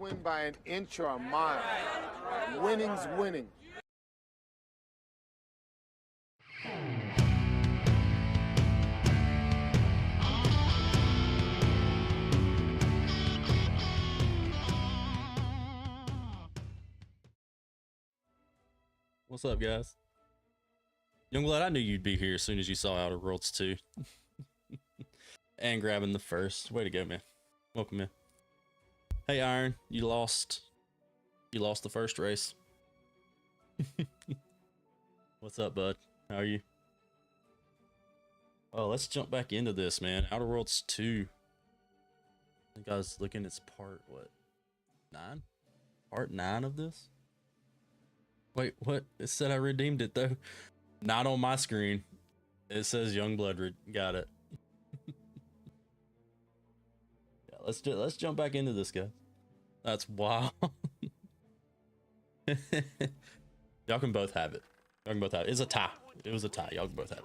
win by an inch or a mile. Winning's winning. What's up, guys? Youngblood, I knew you'd be here as soon as you saw Outer Worlds 2. And grabbing the first. Way to go, man. Welcome in. Hey, Iron, you lost. You lost the first race. What's up, bud? How are you? Oh, let's jump back into this, man. Outer Worlds 2. I think I was looking, it's part, what? 9? Part 9 of this? Wait, what? It said I redeemed it, though. Not on my screen. It says Youngblood got it. Yeah, let's jump back into this, guy. That's wild. Y'all can both have it. Y'all can both have it. It's a tie. It was a tie. Y'all can both have it.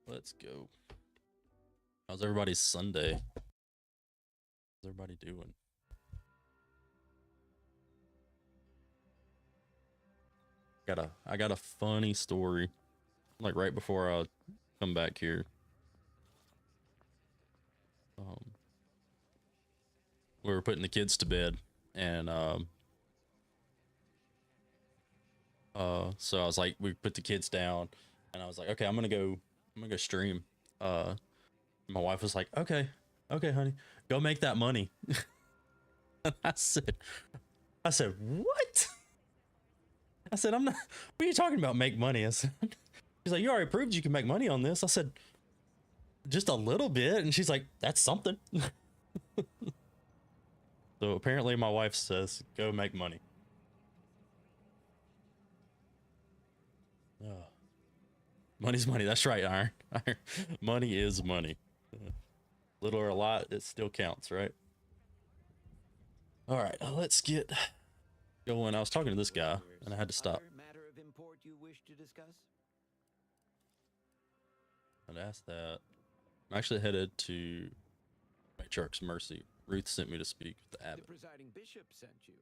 Let's go. How's everybody's Sunday? How's everybody doing? I got a funny story. Like right before I come back here. We were putting the kids to bed, and so I was like, we put the kids down, and I was like, okay, I'm gonna go stream. My wife was like, okay, honey, go make that money. I said, what? I said, I'm not, what are you talking about, make money? I said, she's like, you already proved you can make money on this. I said, just a little bit. And she's like, that's something. So apparently my wife says, go make money. Oh. Money's money. That's right, Iron. Money is money. Little or a lot, it still counts, right? All right, let's get going. I was talking to this guy, and I had to stop. Matter of import you wish to discuss? I'd ask that. I'm actually headed to Matriarch's Mercy. Ruth sent me to speak with the abbot. The presiding bishop sent you.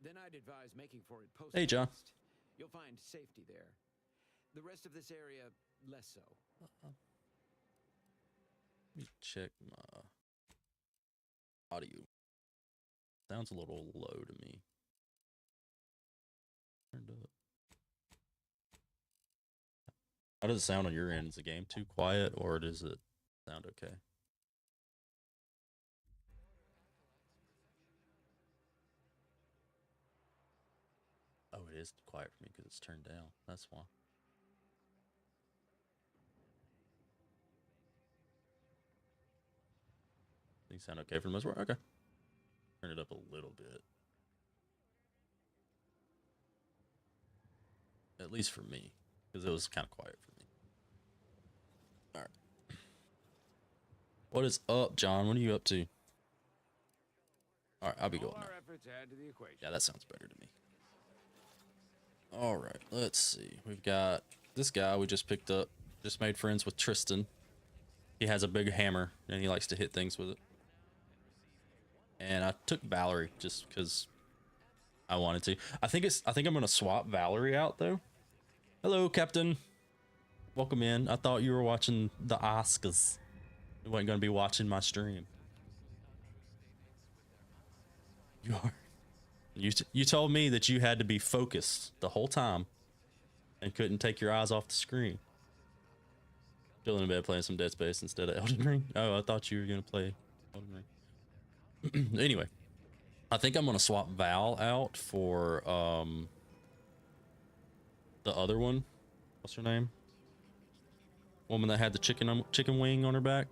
Then I'd advise making for it post. Hey, John. You'll find safety there. The rest of this area, less so. Let me check my audio. Sounds a little low to me. Turned up. How does it sound on your end? Is the game too quiet, or does it sound okay? Oh, it is quiet for me because it's turned down. That's why. Things sound okay for the most part. Okay. Turn it up a little bit. At least for me, because it was kind of quiet for me. All right. What is up, John? What are you up to? All right, I'll be going now. Yeah, that sounds better to me. All right, let's see. We've got this guy we just picked up. Just made friends with Tristan. He has a big hammer, and he likes to hit things with it. And I took Valerie just because I wanted to. I think I'm gonna swap Valerie out though. Hello, Captain. Welcome in. I thought you were watching the Oscars. You weren't gonna be watching my stream. You are. You told me that you had to be focused the whole time and couldn't take your eyes off the screen. Chilling in bed playing some Dead Space instead of Elden Ring. Oh, I thought you were gonna play Elden Ring. Anyway, I think I'm gonna swap Val out for the other one. What's her name? Woman that had the chicken wing on her back.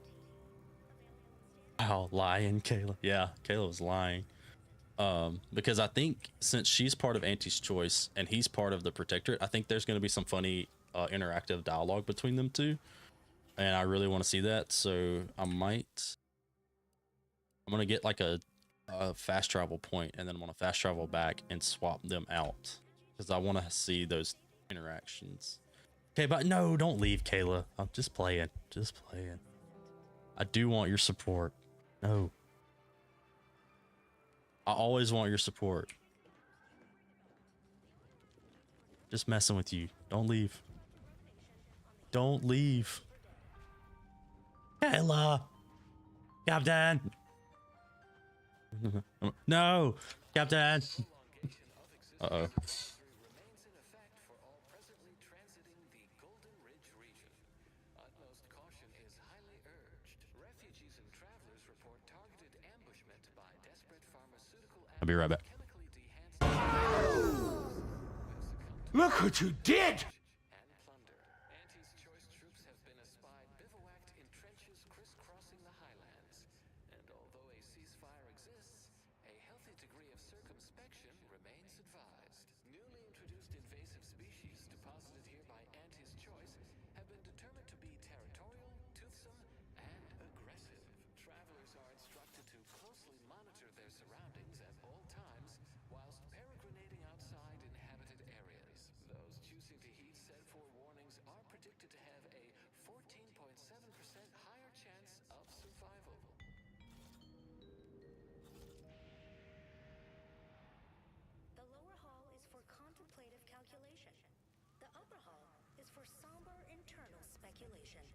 Oh, lying, Kayla. Yeah, Kayla was lying. Because I think since she's part of Auntie's Choice and he's part of the Protectorate, I think there's gonna be some funny interactive dialogue between them two, and I really want to see that. So I'm gonna get like a fast travel point, and then I'm gonna fast travel back and swap them out because I want to see those interactions. Okay, but no, don't leave, Kayla. I'm just playing. Just playing. I do want your support. No. I always want your support. Just messing with you. Don't leave. Don't leave. Kayla! Captain! No! Captain! Uh-oh. I'll be right back. Look what you did!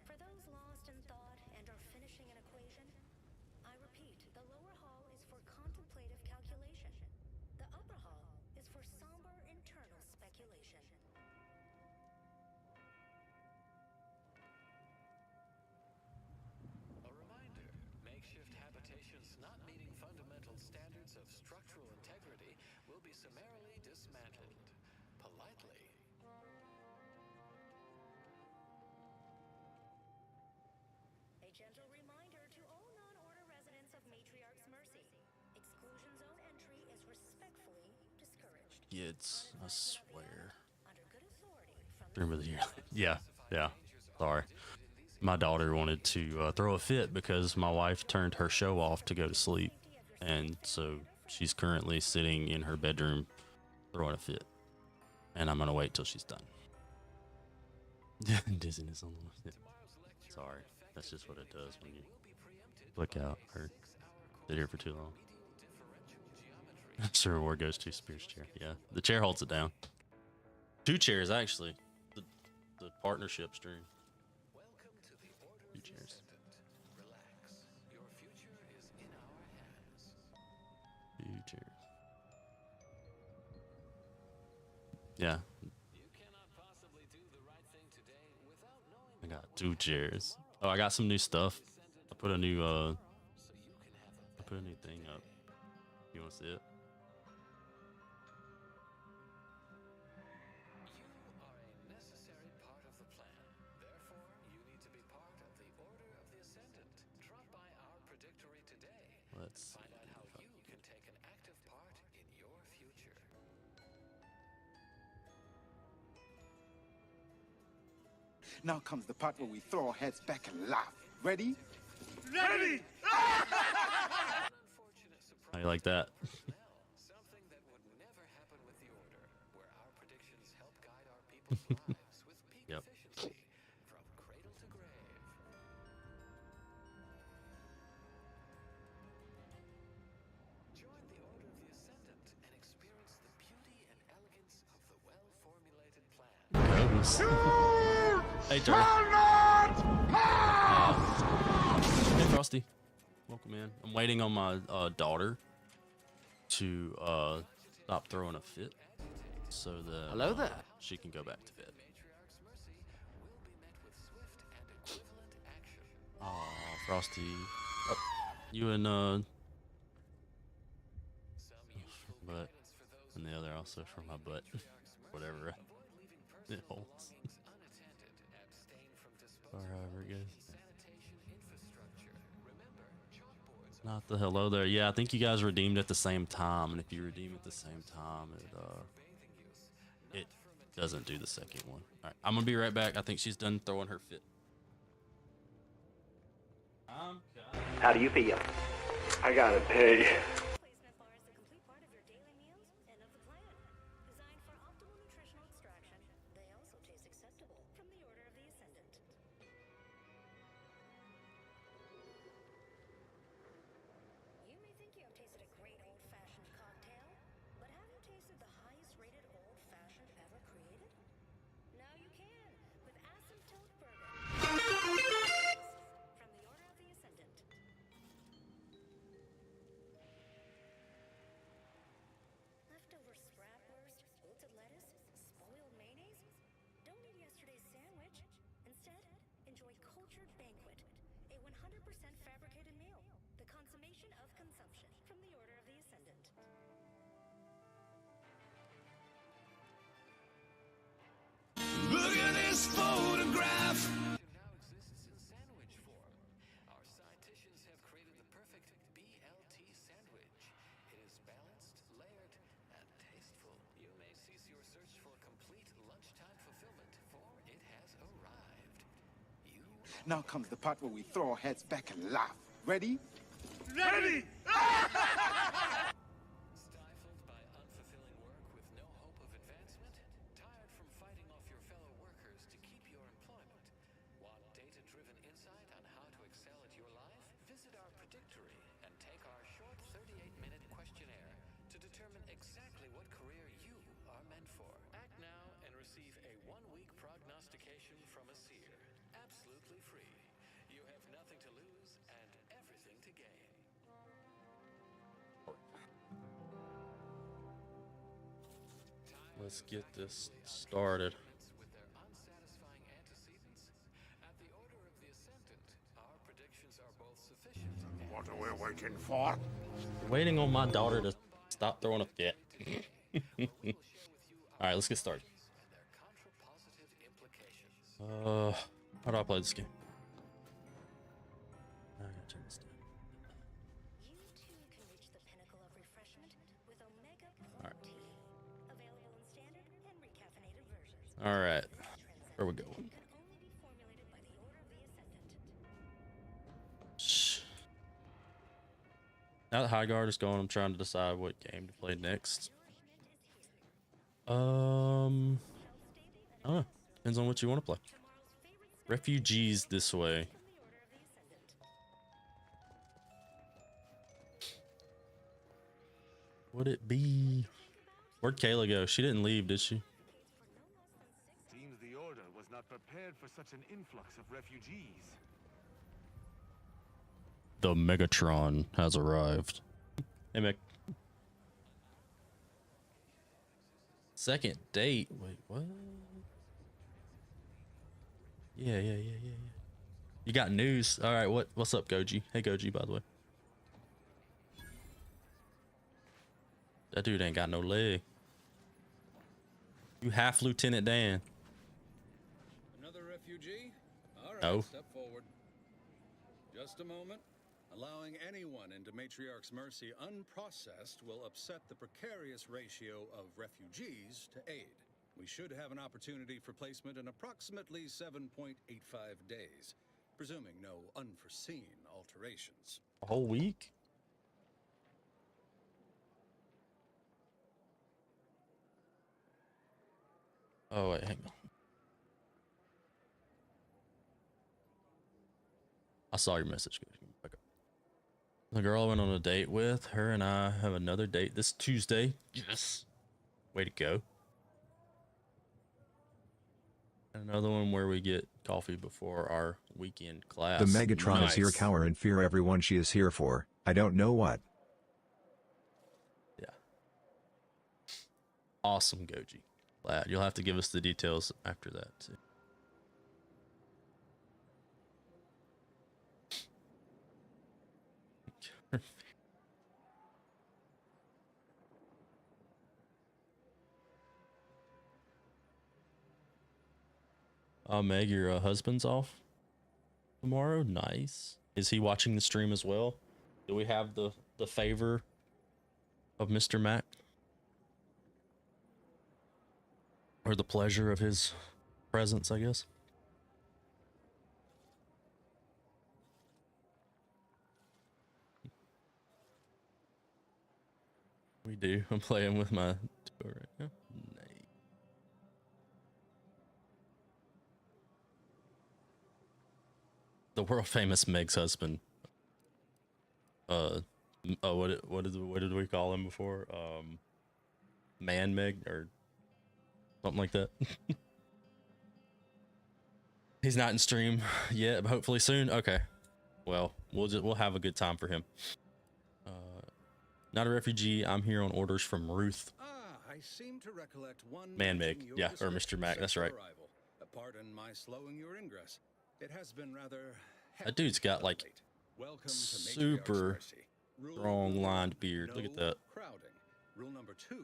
For those lost in thought and are finishing an equation, I repeat, the lower hall is for contemplative calculation. The upper hall is for somber internal speculation. A reminder, makeshift habitations not meeting fundamental standards of structural integrity will be summarily dismantled. Politely. Gentle reminder to all non-order residents of Matriarch's Mercy. Exclusion zone entry is respectfully discouraged. Kids, I swear. Under good authority from Remember the year? Yeah. Sorry. My daughter wanted to throw a fit because my wife turned her show off to go to sleep. And so she's currently sitting in her bedroom throwing a fit. And I'm going to wait till she's done. Dizziness on the yeah. Sorry. That's just what it does when you look out or sit here for too long. Sir Ward goes to Spears' chair. Yeah, the chair holds it down. 2 chairs, actually. The partnership stream. 2 chairs. Relax. Your future is in our hands. 2 chairs. Yeah. You cannot possibly do the right thing today without knowing I got 2 chairs. Oh, I got some new stuff. I put a new thing up. You want to see it? you are a necessary part of the plan. Therefore, you need to be part of the Order of the Ascendant. Drop by our predictory today. Let's Find out how you can take an active part in your future. Now comes the part where we throw our heads back and laugh. Ready? Unfortunate How you like that? something that would never happen with the Order, where our predictions help guide our people's lives with peak Yep. efficiency from cradle to grave. Join the Order of the Ascendant and experience the beauty and elegance of the well-formulated plan. Hey, Turtle. Hey, Frosty. Welcome in. I'm waiting on my daughter to stop throwing a fit so that Hello there. she can go back to bed. Matriarch's Mercy will be met with swift and equivalent action. Aw, Frosty. Oh, you and Some useful butt, guidance for those and the other also for my butt. Whatever avoid leaving it personal holds. belongings unattended. Abstain from disposal Or however it goes. sanitation infrastructure. Remember, chalkboards are Not the hello there. Yeah, I think you guys redeemed at the same time, and if you redeem at the same time, it doesn't do the second one. All right, I'm gonna be right back. I think she's done throwing her fit. How do you feel? I gotta pay. Placement bar is a complete part of your daily meals and of the plan. Designed for optimal nutritional extraction, they also taste acceptable. From the 100% fabricated meal, the consummation of consumption from the Order of the Ascendant. Look at this photograph! Now exists in sandwich form. Our scientists have created the perfect BLT sandwich. It is balanced, layered, and tasteful. You may cease your search for complete lunchtime fulfillment, for it has arrived. Now comes the part where we throw our heads back and laugh. Ready? Stifled by unfulfilling work with no hope of advancement? Tired from fighting off your fellow workers to keep your employment? Want data-driven insight on how to excel at your life? Visit our predictory and take our short 38-minute questionnaire to determine exactly what career you are meant for. Act now and receive a one-week prognostication from a seer. Absolutely free. You have nothing to lose and everything to gain. Let's get this started. With their unsatisfying antecedents, at the Order of the Ascendant, our predictions are both sufficient and What are we waiting for? Waiting on my daughter to stop throwing a fit. All right, let's get started. their contrapositive implications. How do I play this game? I gotta turn this down. You too can reach the pinnacle of refreshment with Omega Alright. Tea. Available in standard and recaffeinated versions. All right, This where we transaction going? can only be formulated by the Order of the Ascendant. Shh. Now that High Guard is going, I'm trying to decide what game to play next. I don't know. Depends on what you want to play. Tomorrow's favorite snack Refugees this way. from the Order of the Ascendant. Would it be? Where'd Kayla go? She didn't leave, did she? Seems the Order was not prepared for such an influx of refugees. The Megatron has arrived. Hey, Meg. Second date? Wait, what? Yeah. You got news? All right, what's up, Goji? Hey, Goji, by the way. That dude ain't got no leg. You half Lieutenant Dan. Another refugee? All right, No. step forward. Just a moment. Allowing anyone into Matriarch's Mercy unprocessed will upset the precarious ratio of refugees to aid. We should have an opportunity for placement in approximately 7.85 days, presuming no unforeseen alterations. A whole week? Oh, wait, hang on. I saw your message. Okay. The girl I went on a date with, her and I have another date this Tuesday. Yes. Way to go. And another one where we get coffee before our weekend class. The Megatron is here, Nice. cower and fear everyone she is here for. I don't know what. Yeah. Awesome, Goji. Glad. You'll have to give us the details after that, too. Meg, your husband's off tomorrow. Nice. Is he watching the stream as well? Do we have the favor of Mr. Mac? Or the pleasure of his presence, I guess. We do. I'm playing with my duo right now. Nice. The world famous Meg's husband. What did we call him before? Man Meg or something like that. He's not in stream yet, but hopefully soon. Okay. Well, we'll have a good time for him. Not a refugee. I'm here on orders from Ruth. I seem to recollect one Man mentioning Meg. your Yeah, or Mr. description Mac. since That's your right. arrival. Pardon my slowing your ingress. It has been rather That dude's got like Welcome to Matriarch's super Mercy. Rule strong number lined one, beard. Look at no that. crowding. Rule number 2,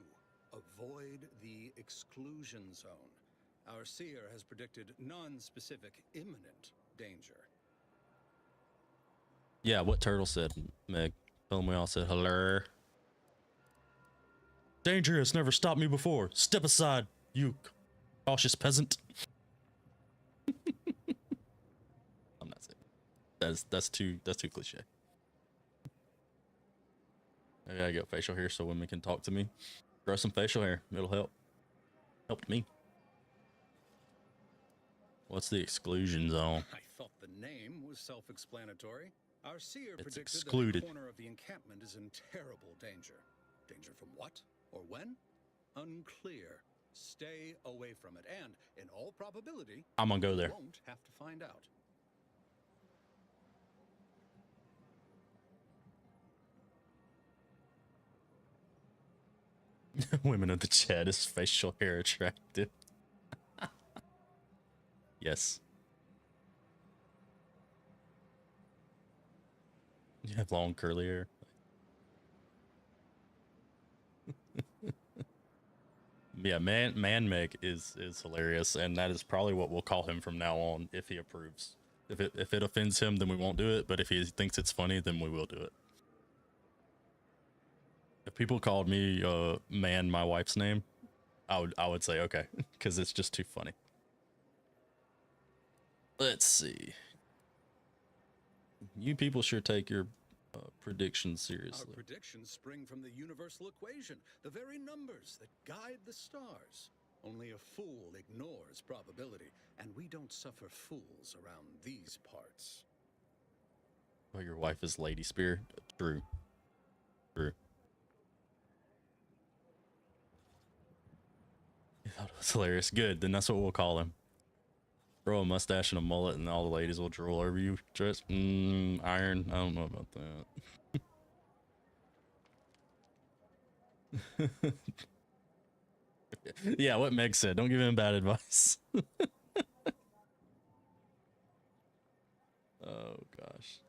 avoid the exclusion zone. Our seer has predicted non-specific imminent danger. Yeah, what Turtle said, Meg. Tell him we all said hello. Danger has never stopped me before. Step aside, you cautious peasant. I'm not saying that's too cliche. I gotta get facial hair so women can talk to me. Grow some facial hair. It'll help. Helped me. What's the exclusion zone? I thought the name was self-explanatory. Our seer It's predicted excluded. that the corner of the encampment is in terrible danger. Danger from what or when? Unclear. Stay away from it, and in all probability, I'm gonna go you there. won't have to find out. Women of the chat, is facial hair attractive? Yes. You have long curly hair. Yeah, man Meg is hilarious, and that is probably what we'll call him from now on if he approves. If it offends him, then we won't do it, but if he thinks it's funny, then we will do it. If people called me man my wife's name, I would say okay, because it's just too funny. Let's see. You people sure take your predictions seriously. Our predictions spring from the universal equation, the very numbers that guide the stars. Only a fool ignores probability, and we don't suffer fools around these parts. Oh, your wife is Lady Spear? True. True. You thought it was hilarious. Good, then that's what we'll call him. Grow a mustache and a mullet and all the ladies will drool over you. Dress iron. I don't know about that. Yeah, what Meg said. Don't give him bad advice. Oh gosh.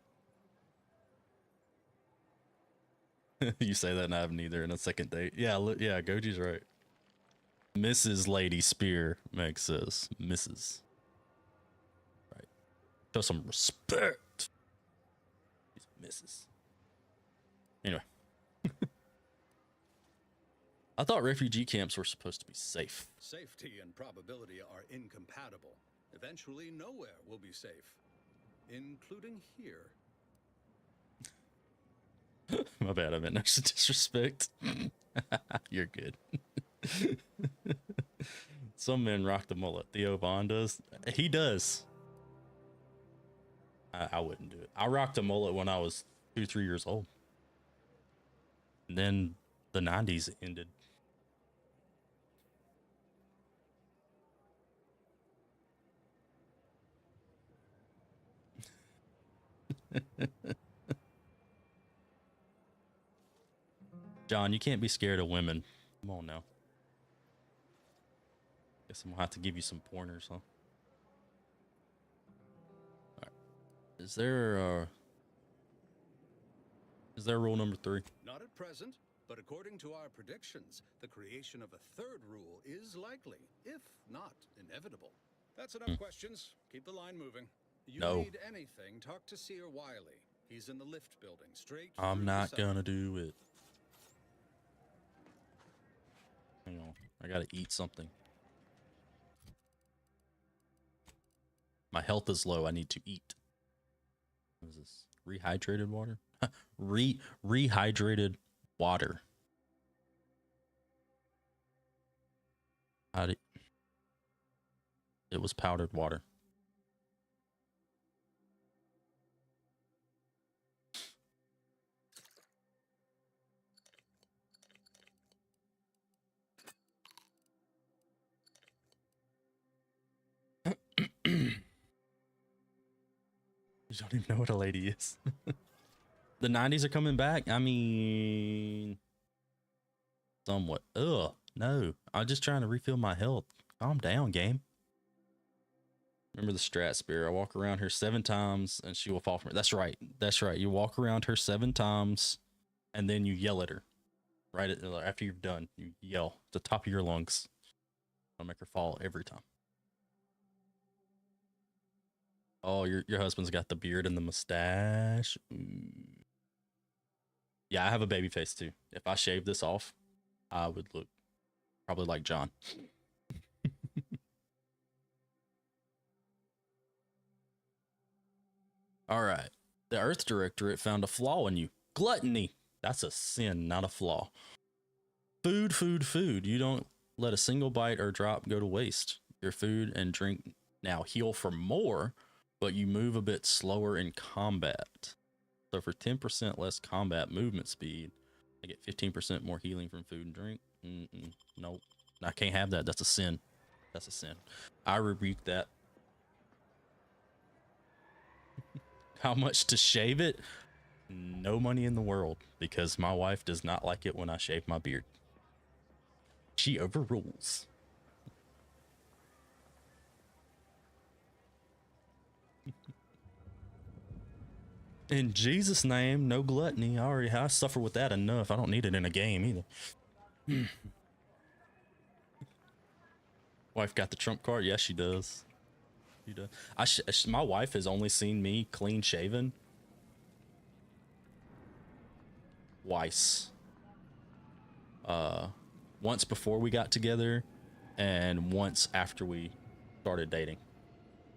You say that and I have neither in a second date. Yeah, yeah, Goji's right. Mrs. Lady Spear, Meg says. Mrs. Right. Show some respect. Mrs. Anyway. I thought refugee camps were supposed to be safe. Safety and probability are incompatible. Eventually, nowhere will be safe, including here. My bad, I meant no disrespect. You're good. Some men rock the mullet. Theo Vaughn does. He does. I wouldn't do it. I rocked a mullet when I was 2-3 years old. And then the 90s ended. John, you can't be scared of women. Come on now. Guess I'm gonna have to give you some pointers, huh? Alright. Is there rule number 3? Not at present, but according to our predictions, the creation of a third rule is likely, if not inevitable. That's enough questions. Keep the line moving. You need anything, talk to Seer Wiley. He's in the lift building, straight I'm through not the gonna do it. Hang on. I gotta eat something. My health is low. I need to eat. What is this? Rehydrated water? Rehydrated water. It was powdered water. You don't even know what a lady is. The 90s are coming back. I mean, somewhat. Ugh, no. I'm just trying to refill my health. Calm down, game. Remember the strat, Spear. I walk around her 7 times and she will fall from it. That's right. That's right. You walk around her 7 times and then you yell at her. Right after you've done, you yell at the top of your lungs. I'll make her fall every time. Oh, your husband's got the beard and the mustache. Ooh. Yeah, I have a baby face too. If I shave this off, I would look probably like John. All right. The Earth Directorate found a flaw in you. Gluttony. That's a sin, not a flaw. Food, food, food. You don't let a single bite or drop go to waste. Your food and drink now heal for more, but you move a bit slower in combat. So for 10% less combat movement speed, I get 15% more healing from food and drink. Nope. I can't have that. That's a sin. That's a sin. I rebuke that. How much to shave it? No money in the world, because my wife does not like it when I shave my beard. She overrules. In Jesus' name, no gluttony. I suffer with that enough. I don't need it in a game either. Wife got the trump card? Yes, she does. She does. My wife has only seen me clean shaven twice. Once before we got together and once after we started dating.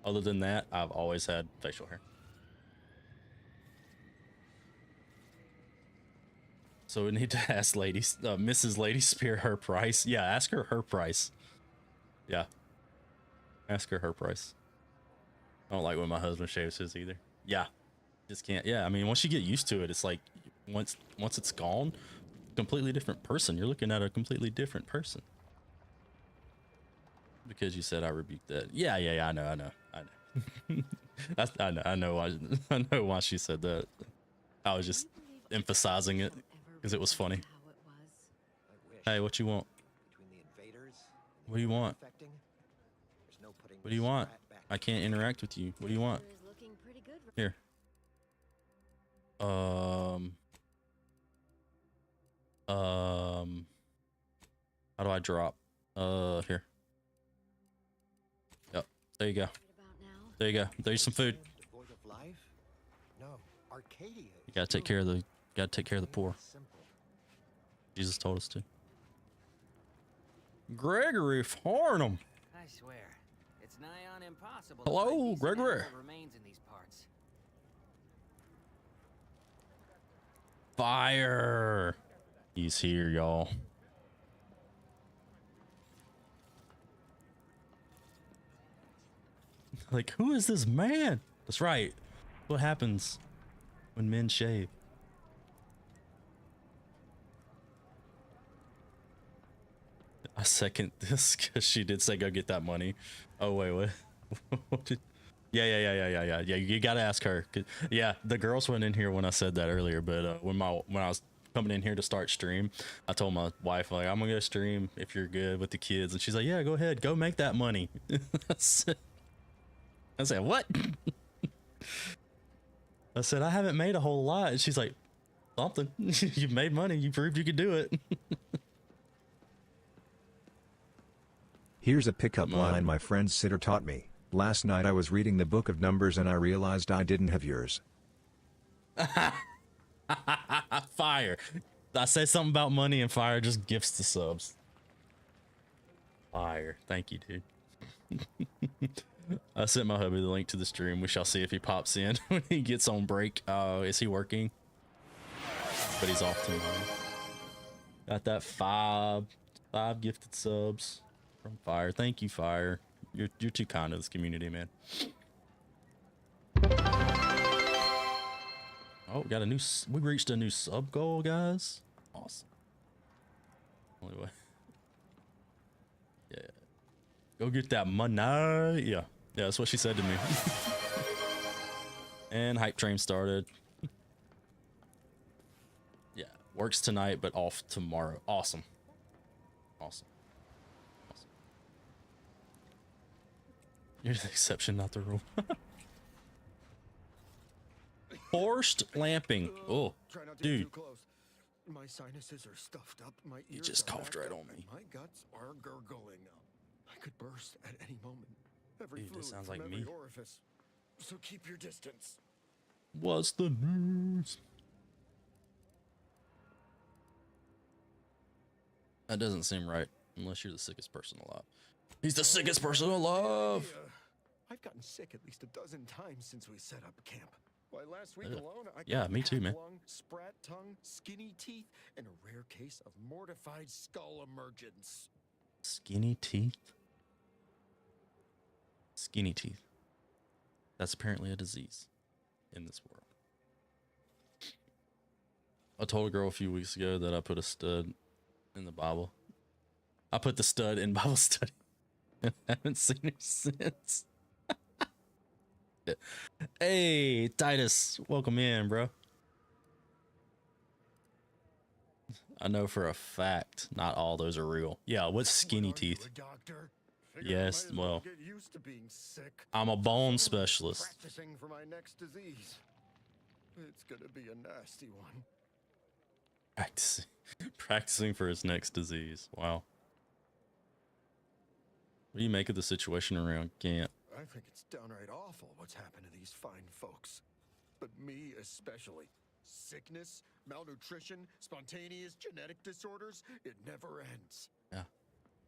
Other than that, I've always had facial hair. So we need to ask Mrs. Lady Spear her price. Yeah, ask her her price. Yeah. Ask her her price. I don't like when my husband shaves his either. Yeah. Just can't. Yeah, I mean, once you get used to it, it's like once it's gone, completely different person. You're looking at a completely different person. Because you said I rebuked that. Yeah, I know. I know why she said that. I was just emphasizing it because it was funny. Hey, what you want? What do you want? What do you want? I can't interact with you. What do you want? Here. How do I drop? Here. Yep. There you go. There you go. There's some food. You gotta take care of the poor. Jesus told us to. Gregory Farnham. I swear, it's nigh on impossible. Hello, Gregory. Remains in these parts. Fire. He's here, y'all. Like, who is this man? That's right. What happens when men shave? I second this because she did say go get that money. Oh wait, what? What did... Yeah. You gotta ask her. Yeah, the girls went in here when I said that earlier. But when I was coming in here to start stream, I told my wife, like, I'm gonna go stream if you're good with the kids, and she's like, yeah, go ahead, go make that money. I said, what? I said, I haven't made a whole lot, and she's like, something. You've made money. You proved you could do it. Here's a pickup line my friend Sitter taught me. Last night I was reading the book of Numbers and I realized I didn't have yours. Fire. I say something about money and Fire just gifts the subs. Fire. Thank you, dude. I sent my hubby the link to the stream. We shall see if he pops in when he gets on break. Is he working? But he's off tomorrow. Got that five gifted subs from Fire. Thank you, Fire. You're too kind to this community, man. Oh, we reached a new sub goal, guys. Awesome. Only way. Yeah. Go get that money. Yeah, that's what she said to me. And hype train started. Yeah, works tonight, but off tomorrow. Awesome. You're the exception, not the rule. Forced lamping. Oh, Try not to get dude. too close. My sinuses are stuffed up. My ears You just are coughed backed right up, on me. and my guts are gurgling. I could burst at any moment. Every Dude, this fluid sounds from like every me. orifice. So keep your distance. What's the news? That doesn't seem right, unless you're the sickest person alive. He's the sickest person alive. I've gotten sick at least a dozen times since we set up camp. Why, last week Ugh. alone, I Yeah, got me too, man. lung, sprat tongue, skinny teeth, and a rare case of mortified skull emergence. Skinny teeth? Skinny teeth. That's apparently a disease in this world. I told a girl a few weeks ago that I put a stud in the Bible. I put the stud in Bible study. I haven't seen her since. Hey, Titus, welcome in, bro. I know for a fact not all those are real. Yeah, what's skinny teeth? Yes, well, Get used to being sick. I'm a bone specialist. Practicing for my next disease. It's gonna be a nasty one. Practicing for his next disease. Wow. What do you make of the situation around camp? I think it's downright awful what's happened to these fine folks. But me especially. Sickness, malnutrition, spontaneous genetic disorders, it never ends. Yeah.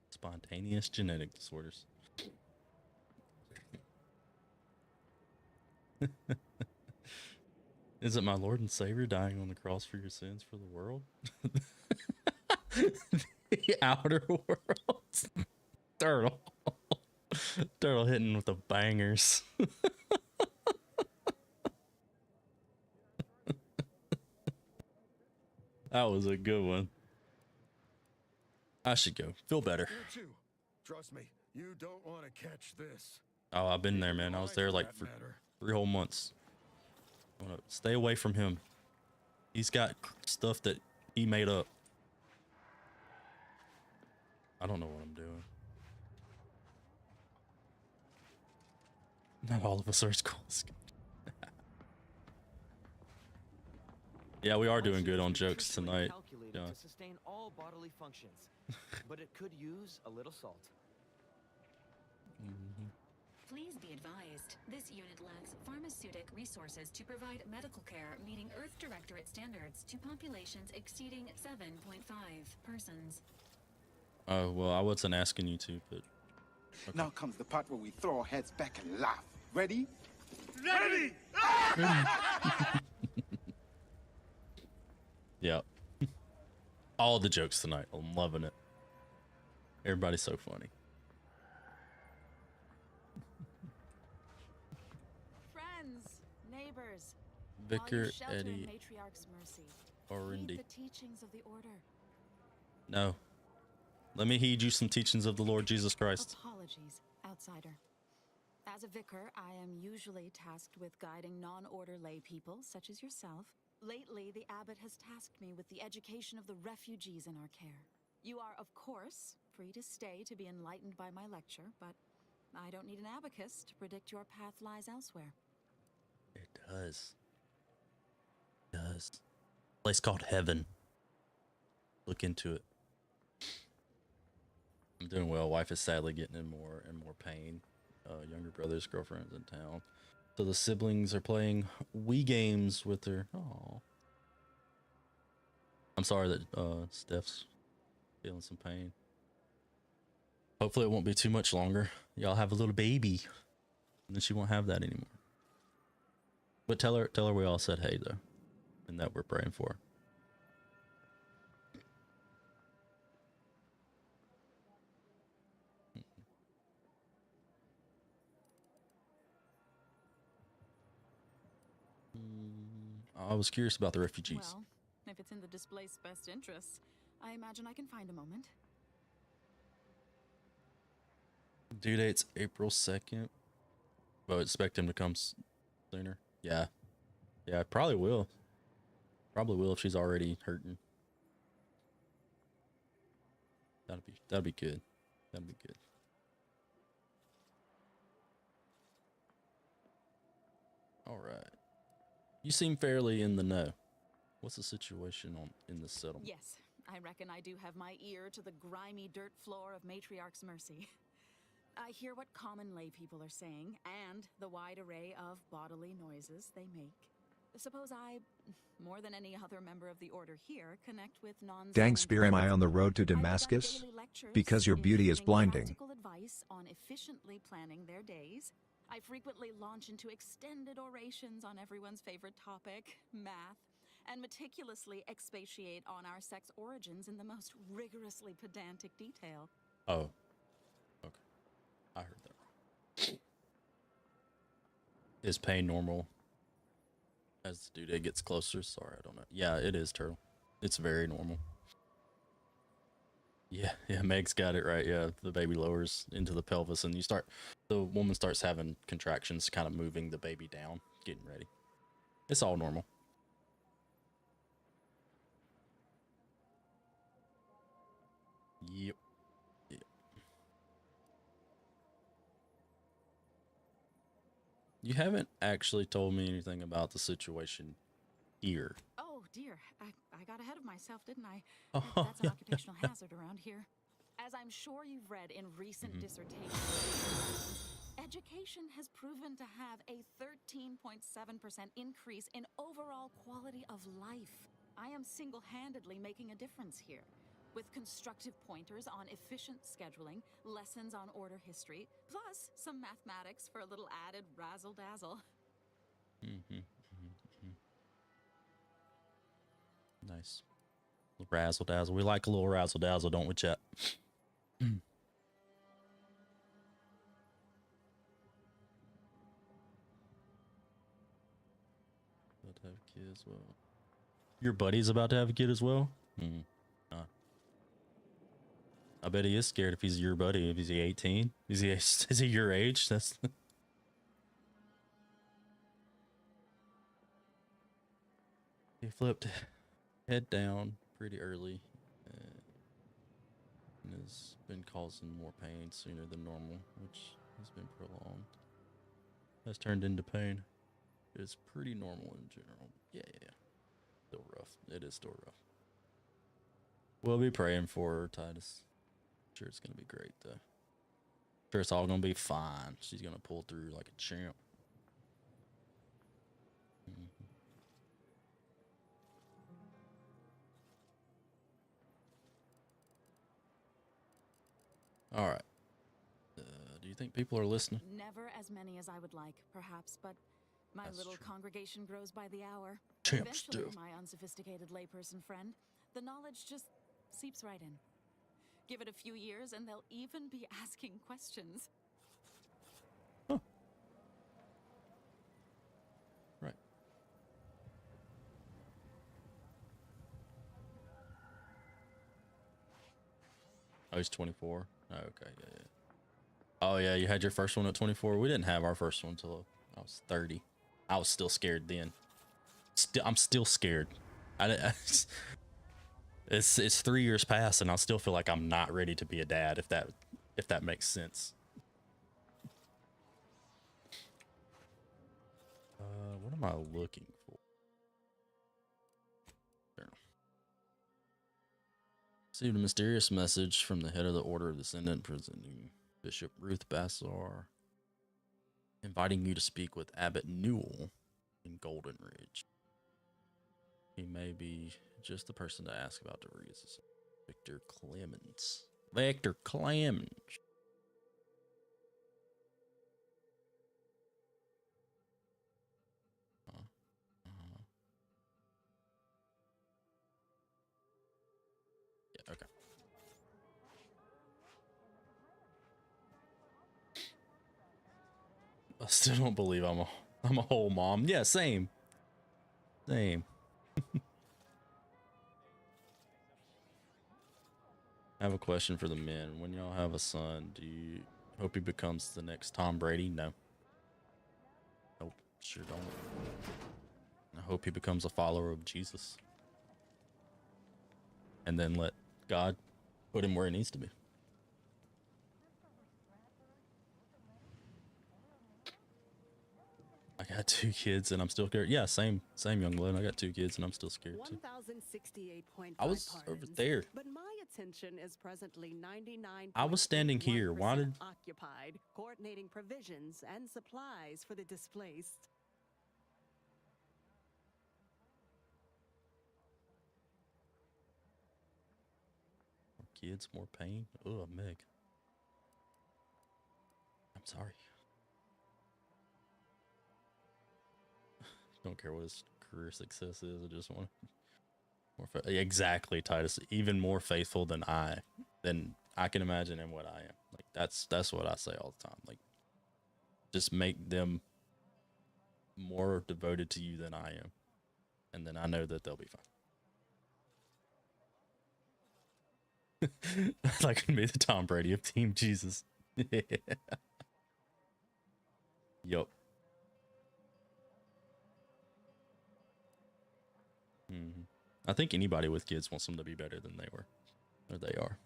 Spontaneous genetic disorders. Is it my Lord and Savior dying on the cross for your sins for the world? The outer world. Turtle. Turtle hitting with the bangers. That was a good one. I should go. Feel better. You too. Trust me, you don't want to catch this. Oh, I've been there, man. I was there like for 3 whole months. I wanna stay away from him. He's got stuff that he made up. I don't know what I'm doing. Not all of us are as cool as Yeah, we are doing good on jokes tonight. Yeah. To sustain all bodily functions, but it could use a little salt. Please be advised, this unit lacks pharmaceutic resources to provide medical care meeting Earth Directorate standards to populations exceeding 7.5 persons. Oh, well, I wasn't asking you to, but... Okay. Now comes the part where we throw our heads back and laugh. Ready? Ready! Yeah. All the jokes tonight. I'm loving it. Everybody's so funny. Friends, neighbors. Vicar shelter in Eddie Matriarch's mercy. Orindy. Heed the teachings of the order. No. Let me heed you some teachings of the Lord Jesus Christ. Apologies, outsider. As a vicar, I am usually tasked with guiding non-order lay people, such as yourself. Lately, the abbot has tasked me with the education of the refugees in our care. You are, of course, free to stay to be enlightened by my lecture, but I don't need an abacus to predict your path lies elsewhere. It does. It does. Place called Heaven. Look into it. I'm doing well. Wife is sadly getting in more and more pain. Younger brother's girlfriend's in town. So the siblings are playing Wii games with her. Oh. I'm sorry that Steph's feeling some pain. Hopefully it won't be too much longer. Y'all have a little baby. And then she won't have that anymore. But tell her we all said hey though. And that we're praying for her. I was curious about the refugees. Well, if it's in the displaced best interests, I imagine I can find a moment. Due date's April 2nd. But I expect him to come sooner. Yeah. Yeah, I probably will. Probably will if she's already hurting. That'd be good. That'd be good. All right. You seem fairly in the know. What's the situation in this settlement? Yes, I reckon I do have my ear to the grimy dirt floor of Matriarch's Mercy. I hear what common lay people are saying, and the wide array of bodily noises they make. Suppose I, more than any other member of the Order here, connect with Dang Spear, am I on the road to Damascus? Because your beauty is blinding. Practical advice on efficiently planning their days. I frequently launch into extended orations on everyone's favorite topic, math, and meticulously expatiate on our sex origins in the most rigorously pedantic detail. Oh. Okay. I heard that. Is pain normal as the due date gets closer? Sorry, I don't know. Yeah, it is, Turtle. It's very normal. Yeah, Meg's got it right. Yeah, the baby lowers into the pelvis and the woman starts having contractions, kind of moving the baby down, getting ready. It's all normal. Yep. You haven't actually told me anything about the situation here. Oh dear, I got ahead of myself, didn't I? That's an occupational hazard around here. As I'm sure you've read in recent dissertations, education has proven to have a 13.7% increase in overall quality of life. I am single-handedly making a difference here. With constructive pointers on efficient scheduling, lessons on order history, plus some mathematics for a little added razzle-dazzle. Nice. Razzle-dazzle. We like a little razzle-dazzle, don't we, chat? About to have a kid as well. Your buddy's about to have a kid as well? I bet he is scared if he's your buddy. Is he 18? Is he your age? That's he flipped head down pretty early and has been causing more pain sooner than normal, which has been prolonged. Has turned into pain. It's pretty normal in general. Yeah. Still rough. It is still rough. We'll be praying for her, Titus. Sure, it's gonna be great though. Sure, it's all gonna be fine. She's gonna pull through like a champ. All right. Do you think people are listening? Never as many as I would like, perhaps, but my That's little true. congregation grows by the hour. Champs Eventually, do. my unsophisticated layperson friend, the knowledge just seeps right in. Give it a few years and they'll even be asking questions. Right. Oh, he's 24. Oh, okay, yeah. Oh yeah, you had your first one at 24. We didn't have our first one until I was 30. I was still scared then. I'm still scared. It's 3 years past, and I still feel like I'm not ready to be a dad. If that makes sense. What am I looking for? There. Received a mysterious message from the head of the Order of Descendant, presenting Bishop Ruth Bassar, inviting you to speak with Abbot Newell in Golden Ridge. He may be just the person to ask about DeVries. Victor Clemens. Victor Clemens. Yeah, okay. I still don't believe I'm a whole mom. Yeah, same. Same. I have a question for the men. When y'all have a son, do you hope he becomes the next Tom Brady? No. Nope, sure don't. I hope he becomes a follower of Jesus. And then let God put him where he needs to be. I got 2 kids and I'm still scared. Yeah, same young blood. I got 2 kids and I'm still scared too. 1068.5 I was over there. But my attention is presently 99. I was standing here. Why did occupied, coordinating provisions and supplies for the displaced. more kids, more pain? Oh, Meg. I'm sorry. Don't care what his career success is. I just want more exactly, Titus. Even more faithful than I can imagine and what I am. Like that's what I say all the time. Like, just make more devoted to you than I am, and then I know that they'll be fine. Like me, the Tom Brady of Team Jesus. Yup. I think anybody with kids wants them to be better than they were, or they are.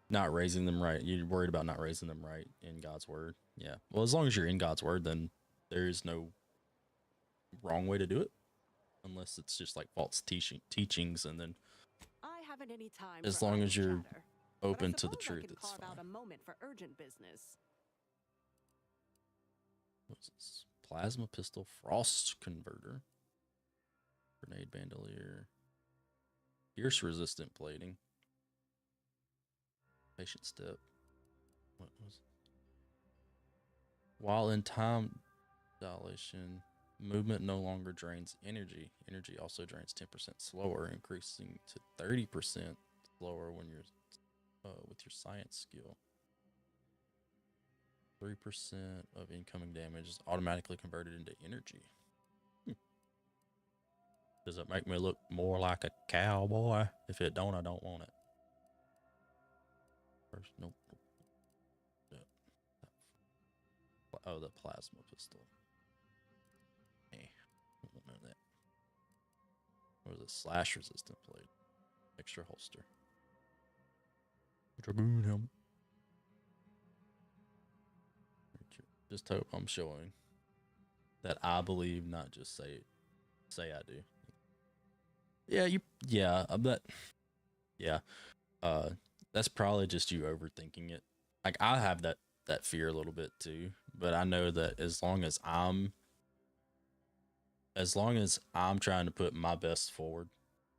Not raising them right. You're worried about not raising them right in God's word. Yeah. Well, as long as you're in God's word, then there is no wrong way to do it, unless it's just like false teachings, and then I haven't any time as for long as idle you're chatter, open but I to the suppose I truth, can it's carve out fine. a moment for urgent business. What's this? Plasma pistol, frost converter, grenade bandolier, pierce resistant plating, patient step. What was it? While in time dilation, movement no longer drains energy. Energy also drains 10% slower, increasing to 30% slower when you're with your science skill. 3% of incoming damage is automatically converted into energy. Does it make me look more like a cowboy? If it don't, I don't want it. First, nope. Oh, the plasma pistol. Don't know that. What is it? Slash resistant plate. Extra holster. Dragoon helmet. Just hope I'm showing that I believe, not just say I do. Yeah, I bet. Yeah. That's probably just you overthinking it. Like, I have that fear a little bit too, but I know that as long as I'm trying to put my best forward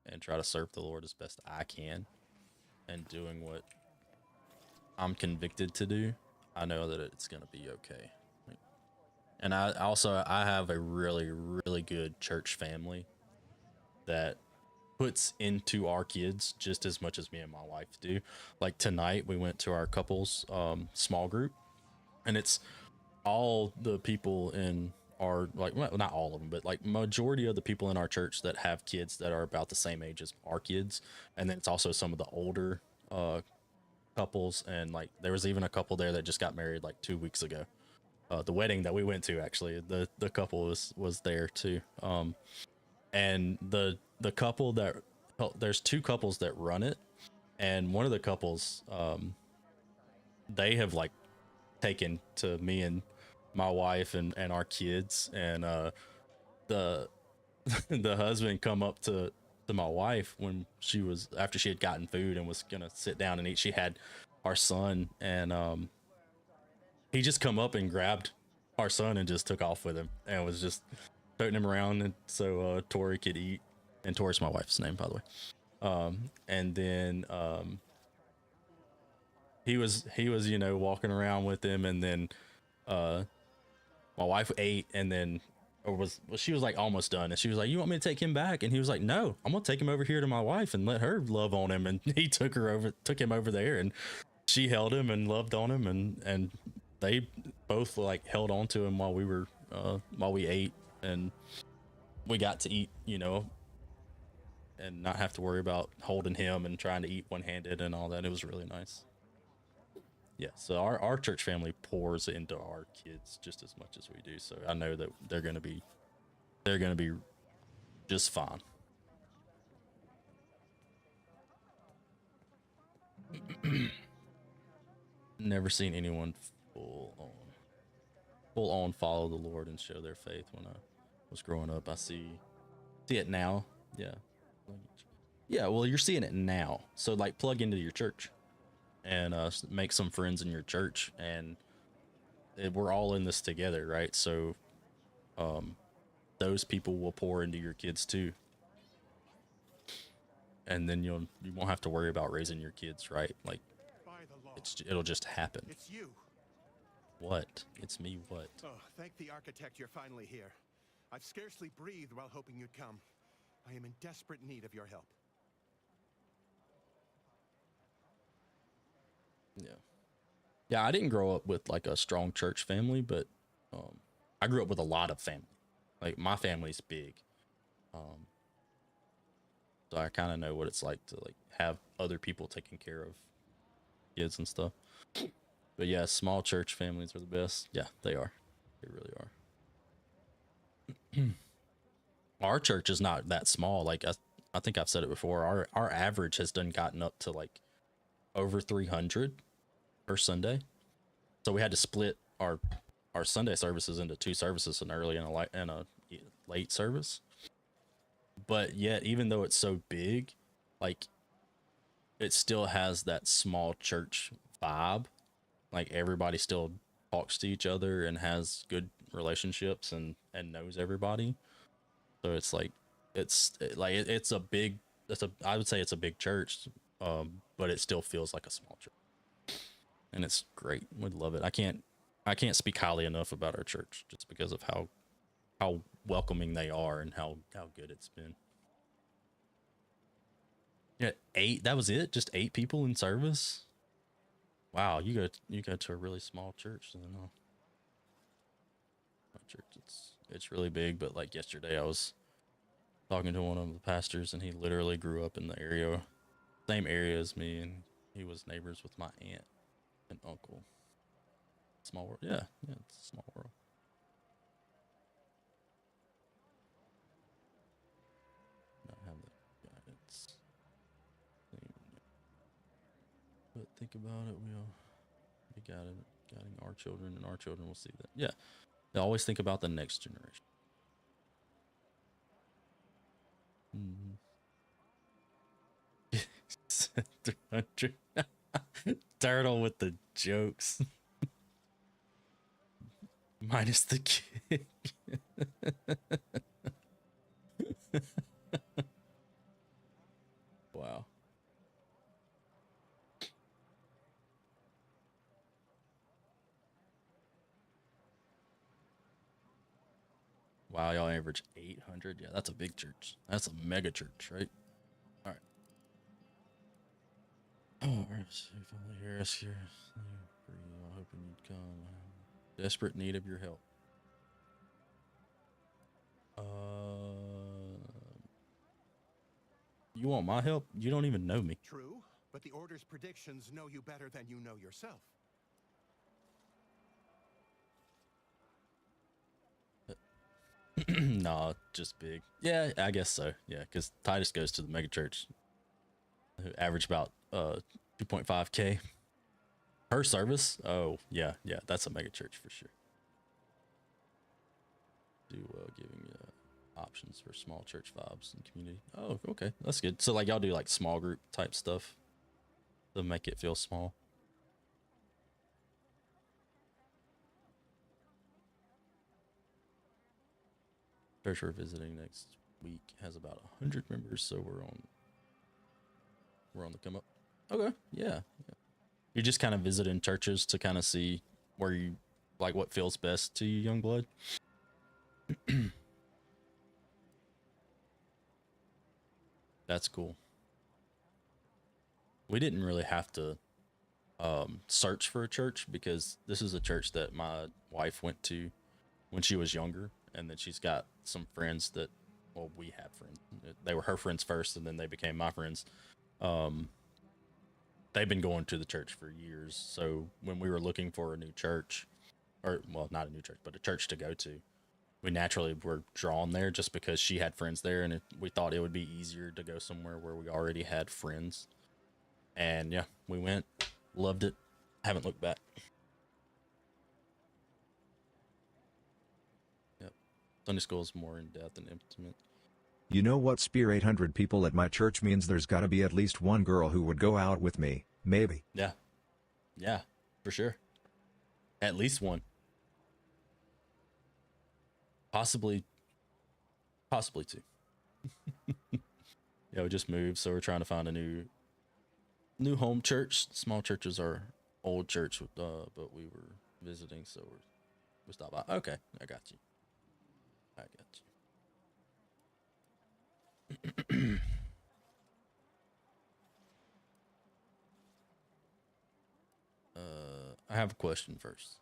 and try to serve the Lord as best I can and doing what I'm convicted to do, I know that it's going to be okay. And I have a really, really good church family that puts into our kids just as much as me and my wife do. Like tonight we went to our couples small group, and it's all the people in our, like, well, not all of them, but like majority of the people in our church that have kids that are about the same age as our kids. And then it's also some of the older couples, and like there was even a couple there that just got married like 2 weeks ago. The wedding that we went to, actually, the couple was there too. And the couple that, there's 2 couples that run it, and one of the couples, they have like taken to me and my wife and our kids, and the husband come up to my wife when after she had gotten food and was gonna sit down and eat. She had our son, and he just come up and grabbed our son and just took off with him and was just toting him around, and so Tori could eat. And Tori's my wife's name, by the way. And then he was walking around with him, and then my wife ate, and then she was like almost done, and she was like, "You want me to take him back?" And he was like, "No, I'm gonna take him over here to my wife and let her love on him." And he took him over there, and she held him and loved on him, and they both like held on to him while we ate, and we got to eat, and not have to worry about holding him and trying to eat one-handed and all that. It was really nice. Yeah, so our church family pours into our kids just as much as we do. So I know that they're gonna be just fine. Never seen anyone full on. full on follow the Lord and show their faith when I was growing up. I see it now. Yeah. Yeah, well, you're seeing it now. So like plug into your church and make some friends in your church, and we're all in this together, right? So those people will pour into your kids too. And then you won't have to worry about raising your kids, right? Like it'll just happen. It's you. What? It's me, what? Oh, thank the architect you're finally here. I've scarcely breathed while hoping you'd come. I am in desperate need of your help. Yeah. Yeah, I didn't grow up with like a strong church family, but I grew up with a lot of family. Like my family's big. So I kind of know what it's like to like have other people taking care of kids and stuff. But yeah, small church families are the best. Yeah, they are. They really are. Our church is not that small. Like I think I've said it before. Our average has gotten up to like over 300 per Sunday. So we had to split our Sunday services into 2 services, an early and a late service. But yet, even though it's so big, like it still has that small church vibe. Like everybody still talks to each other and has good relationships and knows everybody. So it's like I would say it's a big church, but it still feels like a small church, and it's great. We love it. I can't speak highly enough about our church just because of how welcoming they are and how good it's been. Yeah, 8. That was it. Just 8 people in service. Wow, you go to a really small church. Then, my church, it's really big. But like yesterday, I was talking to one of the pastors, and he literally grew up in the same area as me, and he was neighbors with my aunt and uncle. Small world. Yeah, it's a small world. Not have the guidance. But think about it, we got it, guiding our children, and our children will see that. Yeah, they always think about the next generation. Mm-hmm. 300. Turtle with the jokes. Minus the kick. Wow. Wow, y'all average 800. Yeah, that's a big church. That's a mega church, right? All right. Oh, here, here. I'm hoping you'd come. Desperate need of your help. You want my help? You don't even know me. True, but the Order's predictions know you better than you know yourself. Nah, just big. Yeah, I guess so. Yeah, because Titus goes to the mega church, who average about 2.5K per service. Oh yeah, that's a mega church for sure. Giving you options for small church vibes and community. Oh, okay, that's good. So like y'all do like small group type stuff to make it feel small. Church we're visiting next week has about 100 members, so we're on the come up. Okay, yeah. You just kind of visiting churches to kind of see where you like what feels best to you, young blood. That's cool. We didn't really have to search for a church because this is a church that my wife went to when she was younger, and then she's got some friends that, well, we have friends. They were her friends first, and then they became my friends. They've been going to the church for years. So when we were looking for a new church, or well, not a new church, but a church to go to, we naturally were drawn there just because she had friends there, and we thought it would be easier to go somewhere where we already had friends. And yeah, we went, loved it, haven't looked back. Sunday school is more in depth and intimate. You know what, Spear? 800 people at my church means there's gotta be at least one girl who would go out with me, maybe. Yeah. Yeah, for sure. At least one. Possibly two. Yeah, we just moved, so we're trying to find a new home church. Small churches are old church, but we were visiting, so we stopped by. Okay, I got you. I have a question first.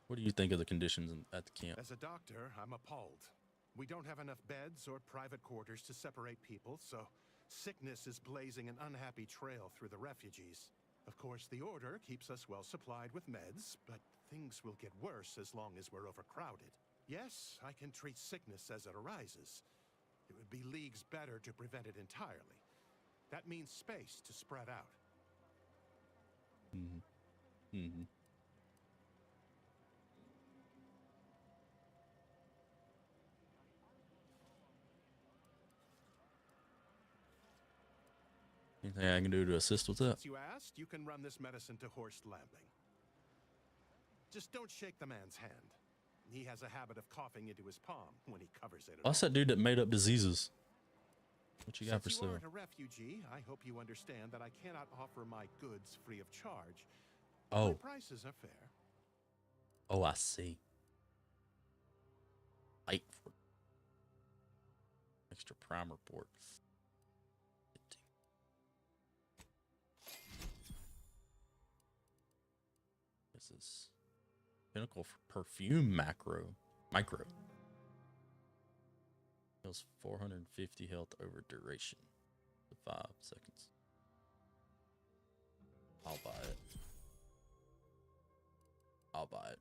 What do you think of the conditions at the camp? As a doctor, I'm appalled. We don't have enough beds or private quarters to separate people, so sickness is blazing an unhappy trail through the refugees. Of course, the Order keeps us well supplied with meds, but things will get worse as long as we're overcrowded. Yes, I can treat sickness as it arises. It would be leagues better to prevent it entirely. That means space to spread out. Anything I can do to assist with that? Since you asked, you can run this medicine to Horst Lambling. Just don't shake the man's hand. He has a habit of coughing into his palm when he covers it. That's that dude that made up diseases. What you got for Since you sale? aren't a refugee, I hope you understand that I cannot offer my goods free of charge. Oh. My prices are fair. Oh, I see. Light for extra primer port. This is Pinnacle for perfume micro. Heals 450 health over duration. 5 seconds. I'll buy it.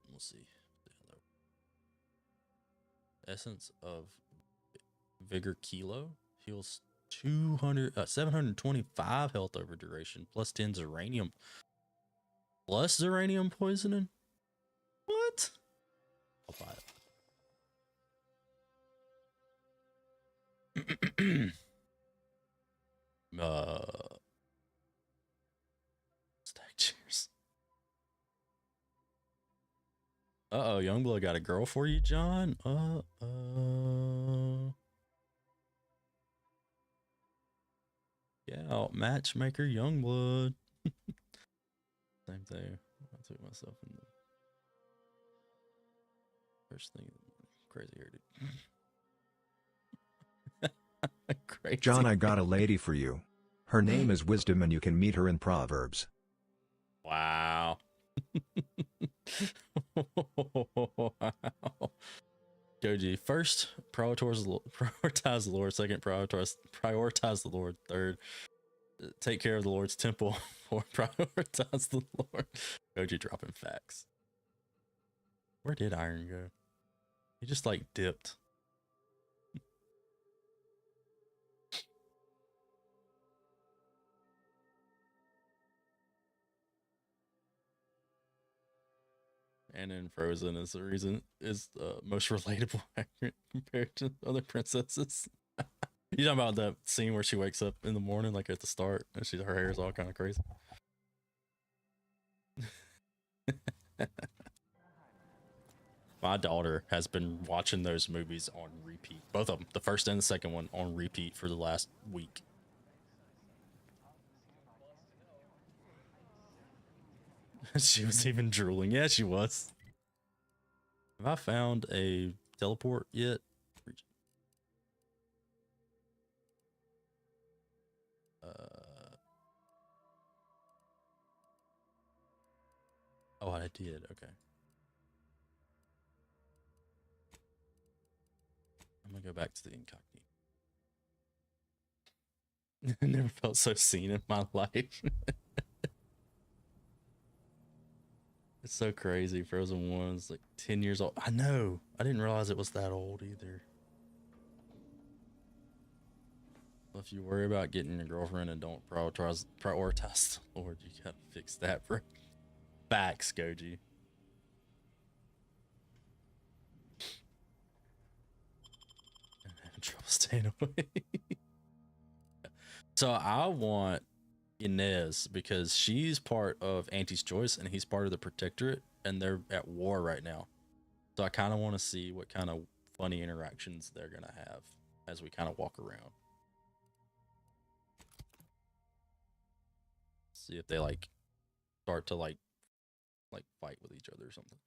We'll see. Essence of Vigor Kilo heals 725 health over duration plus 10 Zeranium. Plus Zeranium poisoning? What? I'll buy it. Stack chairs. Uh-oh, Youngblood got a girl for you, John? Yeah, matchmaker Youngblood. Same thing. I took myself in the first thing. Crazy hair, dude. Crazy. John, I got a lady for you. Her name is Wisdom and you can meet her in Proverbs. Wow. Wow. Goji, first, prioritize the Lord. Second, prioritize the Lord. Third, take care of the Lord's temple. Fourth, prioritize the Lord. Goji dropping facts. Where did Iron go? He just like dipped. And in Frozen is the reason is most relatable accurate compared to other princesses. You talking about that scene where she wakes up in the morning, like at the start, and her hair is all kind of crazy. My daughter has been watching those movies on repeat, both of them, the first and the second one, on repeat for the last week. She was even drooling. Yeah, she was. Have I found a teleport yet? Oh, I did. Okay. I'm gonna go back to the incognito. I never felt so seen in my life. It's so crazy. Frozen 1 is like 10 years old. I know. I didn't realize it was that old either. Well, if you worry about getting a girlfriend and don't prioritize the Lord, you gotta fix that, bro. Facts, Goji. staying away. So I want Inez because she's part of Auntie's Choice and he's part of the Protectorate, and they're at war right now. So I kind of want to see what kind of funny interactions they're gonna have as we kind of walk around. See if they like start to like fight with each other or something.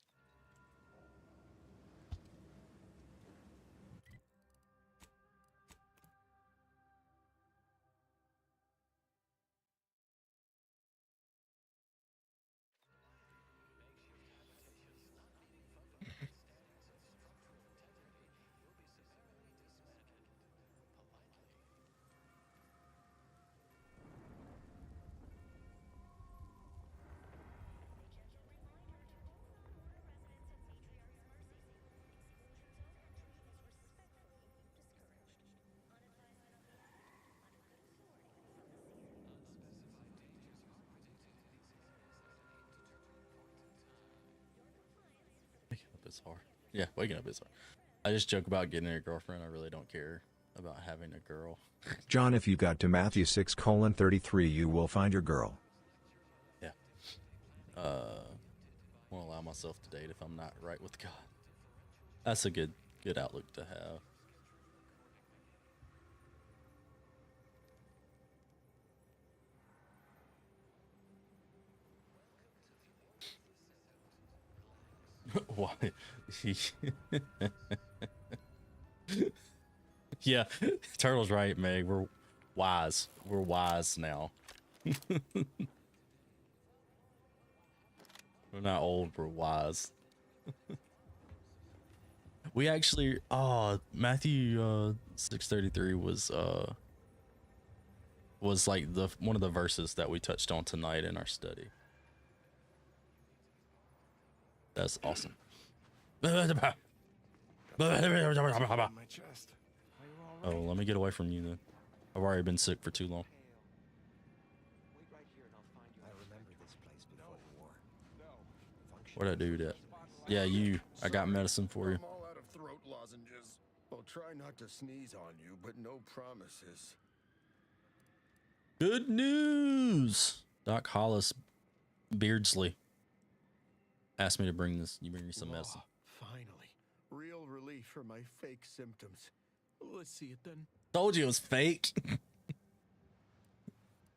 It's hard. Yeah, waking up is hard. I just joke about getting a girlfriend. I really don't care about having a girl. John, if you got to Matthew 6:33, you will find your girl. Yeah. Won't allow myself to date if I'm not right with God. That's a good outlook to have. Why? Yeah, Turtle's right, Meg. We're wise. We're wise now. We're not old, we're wise. We actually, Matthew 6:33 was like one of the verses that we touched on tonight in our study. That's awesome. Oh, let me get away from you then. I've already been sick for too long. Where'd that dude at? Yeah, you. I got medicine for you. I'm all out of throat lozenges. I'll try not to sneeze on you, but no promises. Good news! Doc Hollis Beardsley asked me to bring this. You bring me some medicine. Finally. Real relief for my fake symptoms. Let's see it then. Told you it was fake.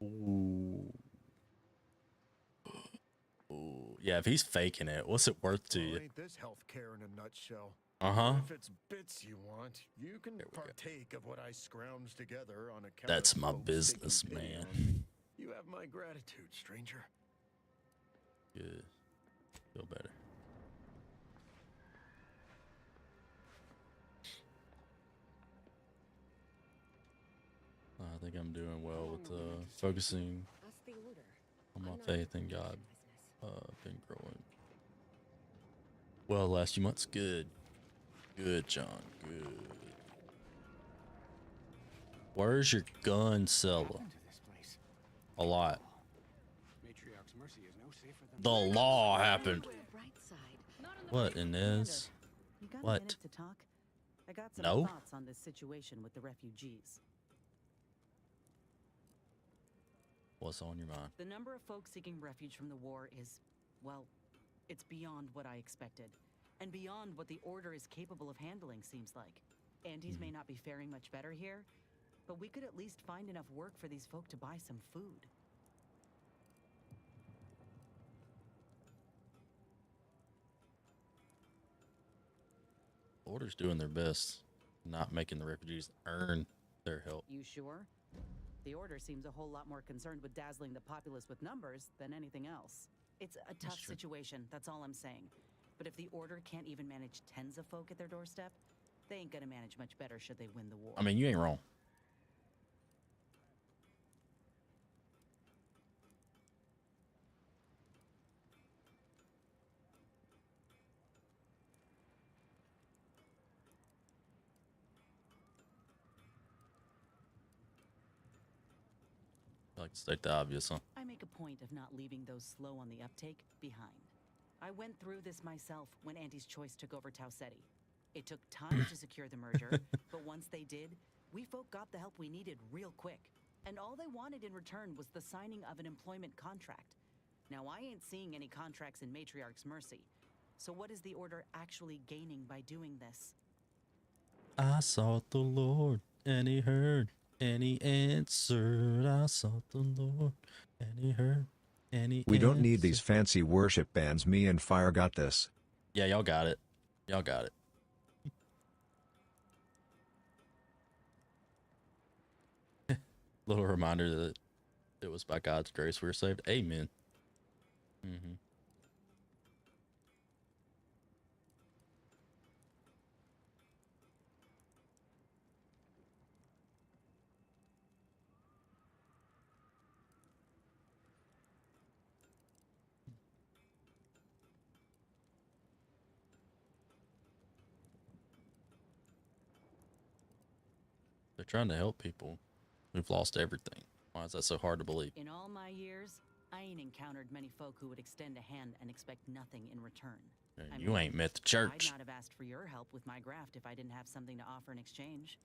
Ooh. Ooh. Yeah, if he's faking it, what's it worth to you? Ain't this healthcare in a nutshell? Uh-huh. If it's bits you want, you can partake of what I scrounge together on account That's of my folks business, taking pity man. on me. You have my gratitude, stranger. Good. Feel better. I think I'm doing well with focusing on my faith in God. Been growing well the last few months. Good. Good, John. Good. Where's your gun cellar? A lot. The law happened. What, Inez? You got a What? minute to talk? I got some No? thoughts on this situation with the refugees. What's on your mind? The number of folks seeking refuge from the war is, well, it's beyond what I expected. And beyond what the Order is capable of handling, seems like. Andes may not be faring much better here, but we could at least find enough work for these folk to buy some food. Order's doing their best, not making the refugees earn their help. You sure? The Order seems a whole lot more concerned with dazzling the populace with numbers than anything else. It's a tough situation, that's all I'm saying. But if the Order can't even manage tens of folk at their doorstep, they ain't gonna manage much better should they win the war. I mean, you ain't wrong. I like to state the obvious, huh? I make a point of not leaving those slow on the uptake behind. I went through this myself when Auntie's Choice took over Tau Ceti. It took time to secure the merger, but once they did, we folk got the help we needed real quick. And all they wanted in return was the signing of an employment contract. Now, I ain't seeing any contracts in Matriarch's Mercy. So what is the Order actually gaining by doing this? I sought the Lord, and he heard, and he answered. I sought the Lord, and he heard, and he We don't need answered. these fancy worship bands. Me and Fire got this. Yeah, y'all got it. Y'all got it. Little reminder that it was by God's grace we were saved. Amen. Mm-hmm. They're trying to help people who've lost everything. Why is that so hard to believe? In all my years, I ain't encountered many folk who would extend a hand and expect nothing in return. And you ain't met the church. I'd not have asked for your help with my graft if I didn't have something to offer in exchange.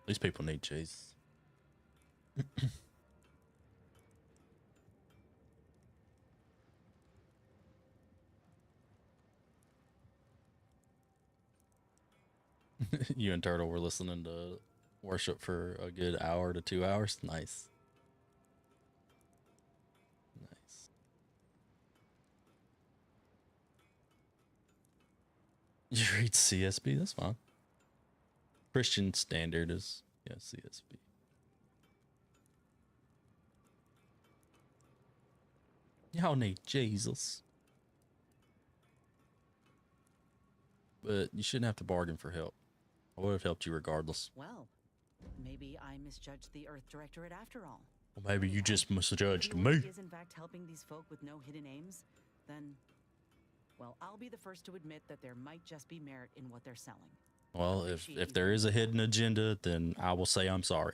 These people need Jesus. You and Turtle were listening to worship for a good hour to 2 hours. Nice. Nice. You read CSB? That's fine. Christian Standard is, yeah, CSB. Y'all need Jesus. But you shouldn't have to bargain for help. I would have helped you regardless. Well, maybe I misjudged the Earth Directorate after all. Well, maybe you just misjudged If the me. Lord is in fact helping these folk with no hidden aims, then, well, I'll be the first to admit that there might just be merit in what they're selling. Well, if there is a hidden agenda, then I will say I'm sorry.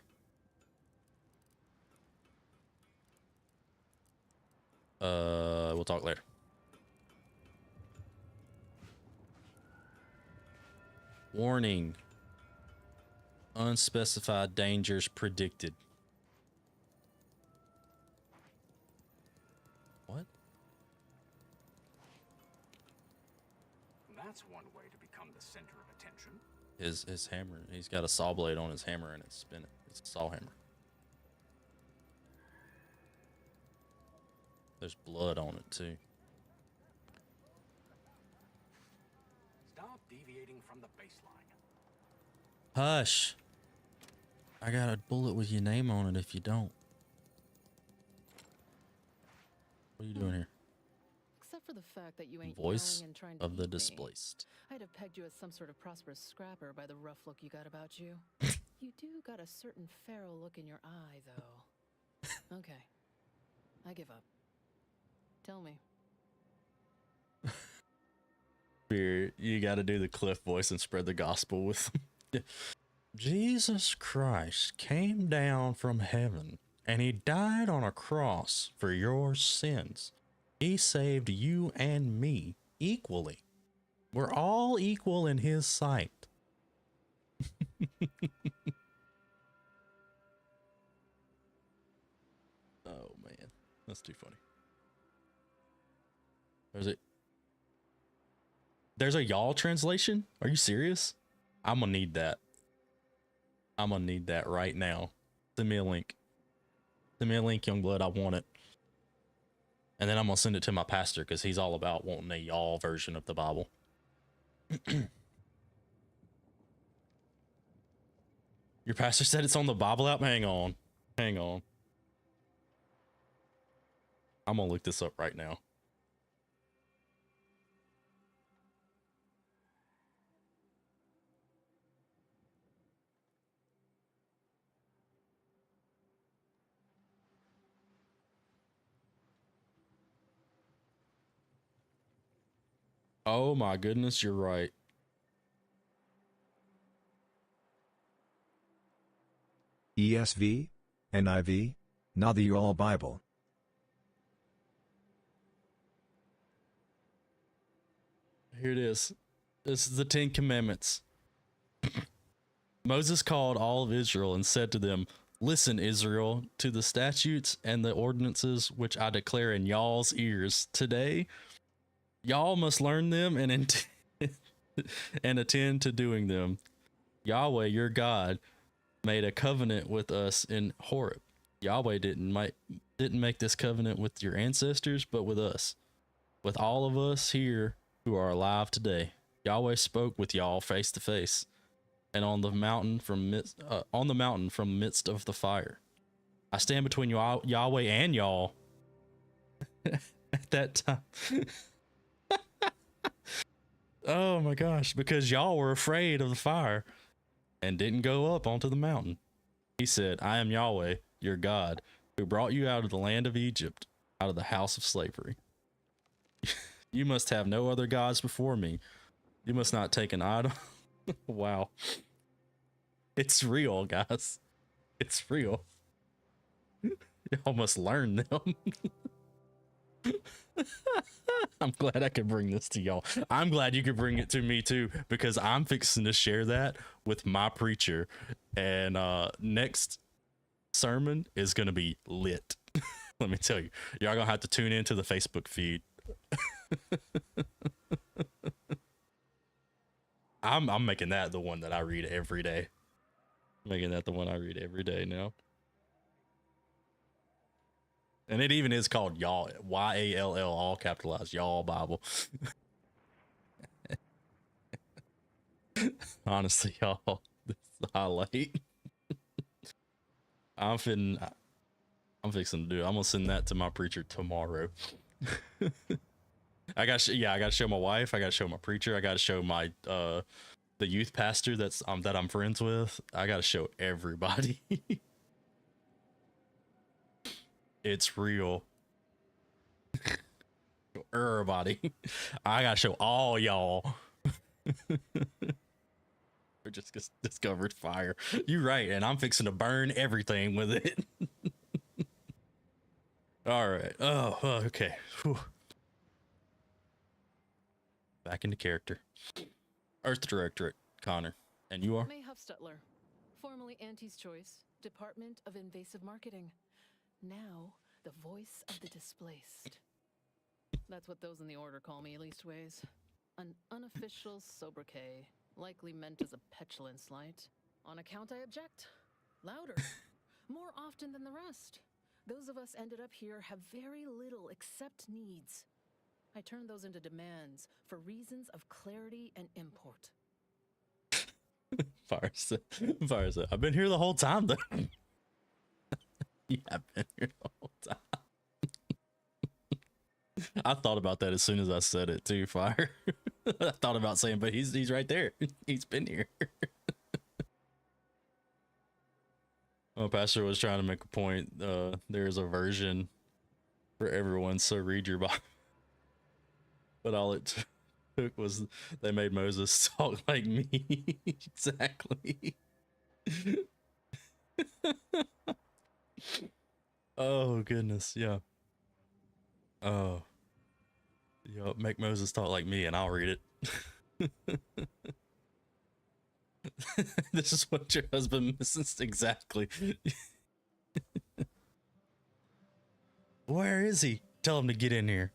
We'll talk later. Warning. Unspecified dangers predicted. What? That's one way to become the center of attention. His hammer. He's got a saw blade on his hammer and it's spinning. It's a saw hammer. There's blood on it too. Stop deviating from the baseline. Hush. I got a bullet with your name on it if you don't. What are you doing here? Except for the fact that you ain't Voice yelling and trying to of the eat me. displaced. I'd have pegged you as some sort of prosperous scrapper by the rough look you got about you. You do got a certain feral look in your eye, though. Okay. I give up. Tell me. You got to do the Cliff voice and spread the gospel with them. Jesus Christ came down from heaven and he died on a cross for your sins. He saved you and me equally. We're all equal in his sight. Oh man, that's too funny. There's a y'all translation? Are you serious? I'm gonna need that. I'm gonna need that right now. Send me a link. Send me a link, Youngblood. I want it. And then I'm gonna send it to my pastor because he's all about wanting a y'all version of the Bible. Your pastor said it's on the Bible app? Hang on. Hang on. I'm gonna look this up right now. Oh my goodness, you're right. ESV? NIV? Not the Y'all Bible. Here it is. This is the 10 Commandments. Moses called all of Israel and said to them, "Listen, Israel, to the statutes and the ordinances which I declare in y'all's ears today. Y'all must learn them and and attend to doing them. Yahweh, your God, made a covenant with us in Horeb. Yahweh didn't make this covenant with your ancestors, but with us, with all of us here who are alive today. Yahweh spoke with y'all face to face, and on the mountain from midst of the fire. I stand between Yahweh and y'all." At that time. Oh my gosh, because y'all were afraid of the fire and didn't go up onto the mountain. He said, "I am Yahweh, your God, who brought you out of the land of Egypt, out of the house of slavery. You must have no other gods before me. You must not take an idol." Wow. It's real, guys. It's real. Y'all must learn them. I'm glad I could bring this to y'all. I'm glad you could bring it to me too, because I'm fixing to share that with my preacher. And next sermon is going to be lit. Let me tell you. Y'all going to have to tune into the Facebook feed. I'm making that the one that I read every day. Making that the one I read every day now. And it even is called Y'all, YALL, all capitalized, Y'all Bible. Honestly, y'all, this is the highlight. I'm fixing to do it. I'm gonna send that to my preacher tomorrow. I gotta show my wife. I gotta show my preacher. I gotta show my the youth pastor that I'm friends with. I gotta show everybody. It's real. Everybody. I gotta show all y'all. We just discovered fire. You're right, and I'm fixing to burn everything with it. All right. Oh, okay. Whew. Back into character. Earth Directorate, Connor. And you are? May Huffstutler, formerly Auntie's Choice, Department of Invasive Marketing. Now, the voice of the displaced. That's what those in the order call me, leastways. An unofficial sobriquet, likely meant as a petulant slight. On account I object. Louder. More often than the rest. Those of us ended up here have very little except needs. I turn those into demands for reasons of clarity and import. Farsa. I've been here the whole time, though. Yeah, I've been here the whole time. I thought about that as soon as I said it too, Fire. I thought about saying, but he's right there. He's been here. Well, Pastor was trying to make a point. There's a version for everyone, so read your Bible. But all it took was they made Moses talk like me. Exactly. Oh goodness, yeah. Oh, yeah. Make Moses talk like me, and I'll read it. This is what your husband misses exactly. Where is he? Tell him to get in here.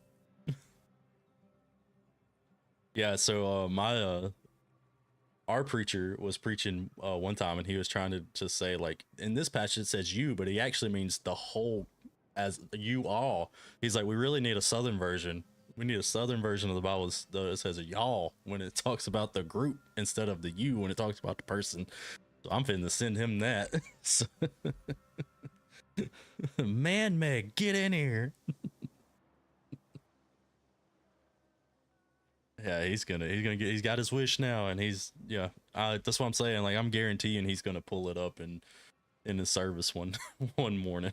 Yeah. So our preacher was preaching one time, and he was trying to say, like, in this passage it says you, but he actually means the whole, as you all. He's like, we really need a southern version. We need a southern version of the Bible that says a y'all when it talks about the group instead of the you when it talks about the person. So I'm finna send him that. So, man, Meg, get in here. Yeah, he's got his wish now, and that's what I'm saying. Like, I'm guaranteeing he's gonna pull it up in the service one morning.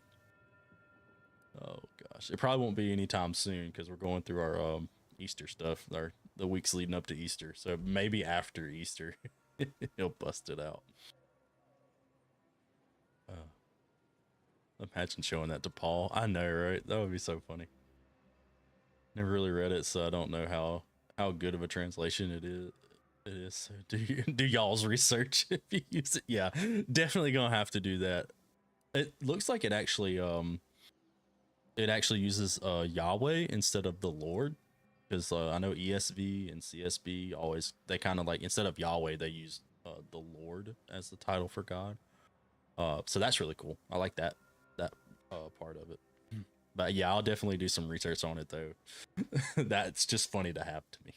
Oh gosh, it probably won't be anytime soon because we're going through our Easter stuff, the weeks leading up to Easter. So maybe after Easter, he'll bust it out. Imagine showing that to Paul. I know, right? That would be so funny. Never really read it, so I don't know how good of a translation it It is. So do y'all's research if you use it. Yeah, definitely gonna have to do that. It looks like it actually uses Yahweh instead of the Lord, because I know ESV and CSB always, they kind of like, instead of Yahweh they use the Lord as the title for God. So that's really cool. I like that part of it. But yeah, I'll definitely do some research on it though. That's just funny to have to me.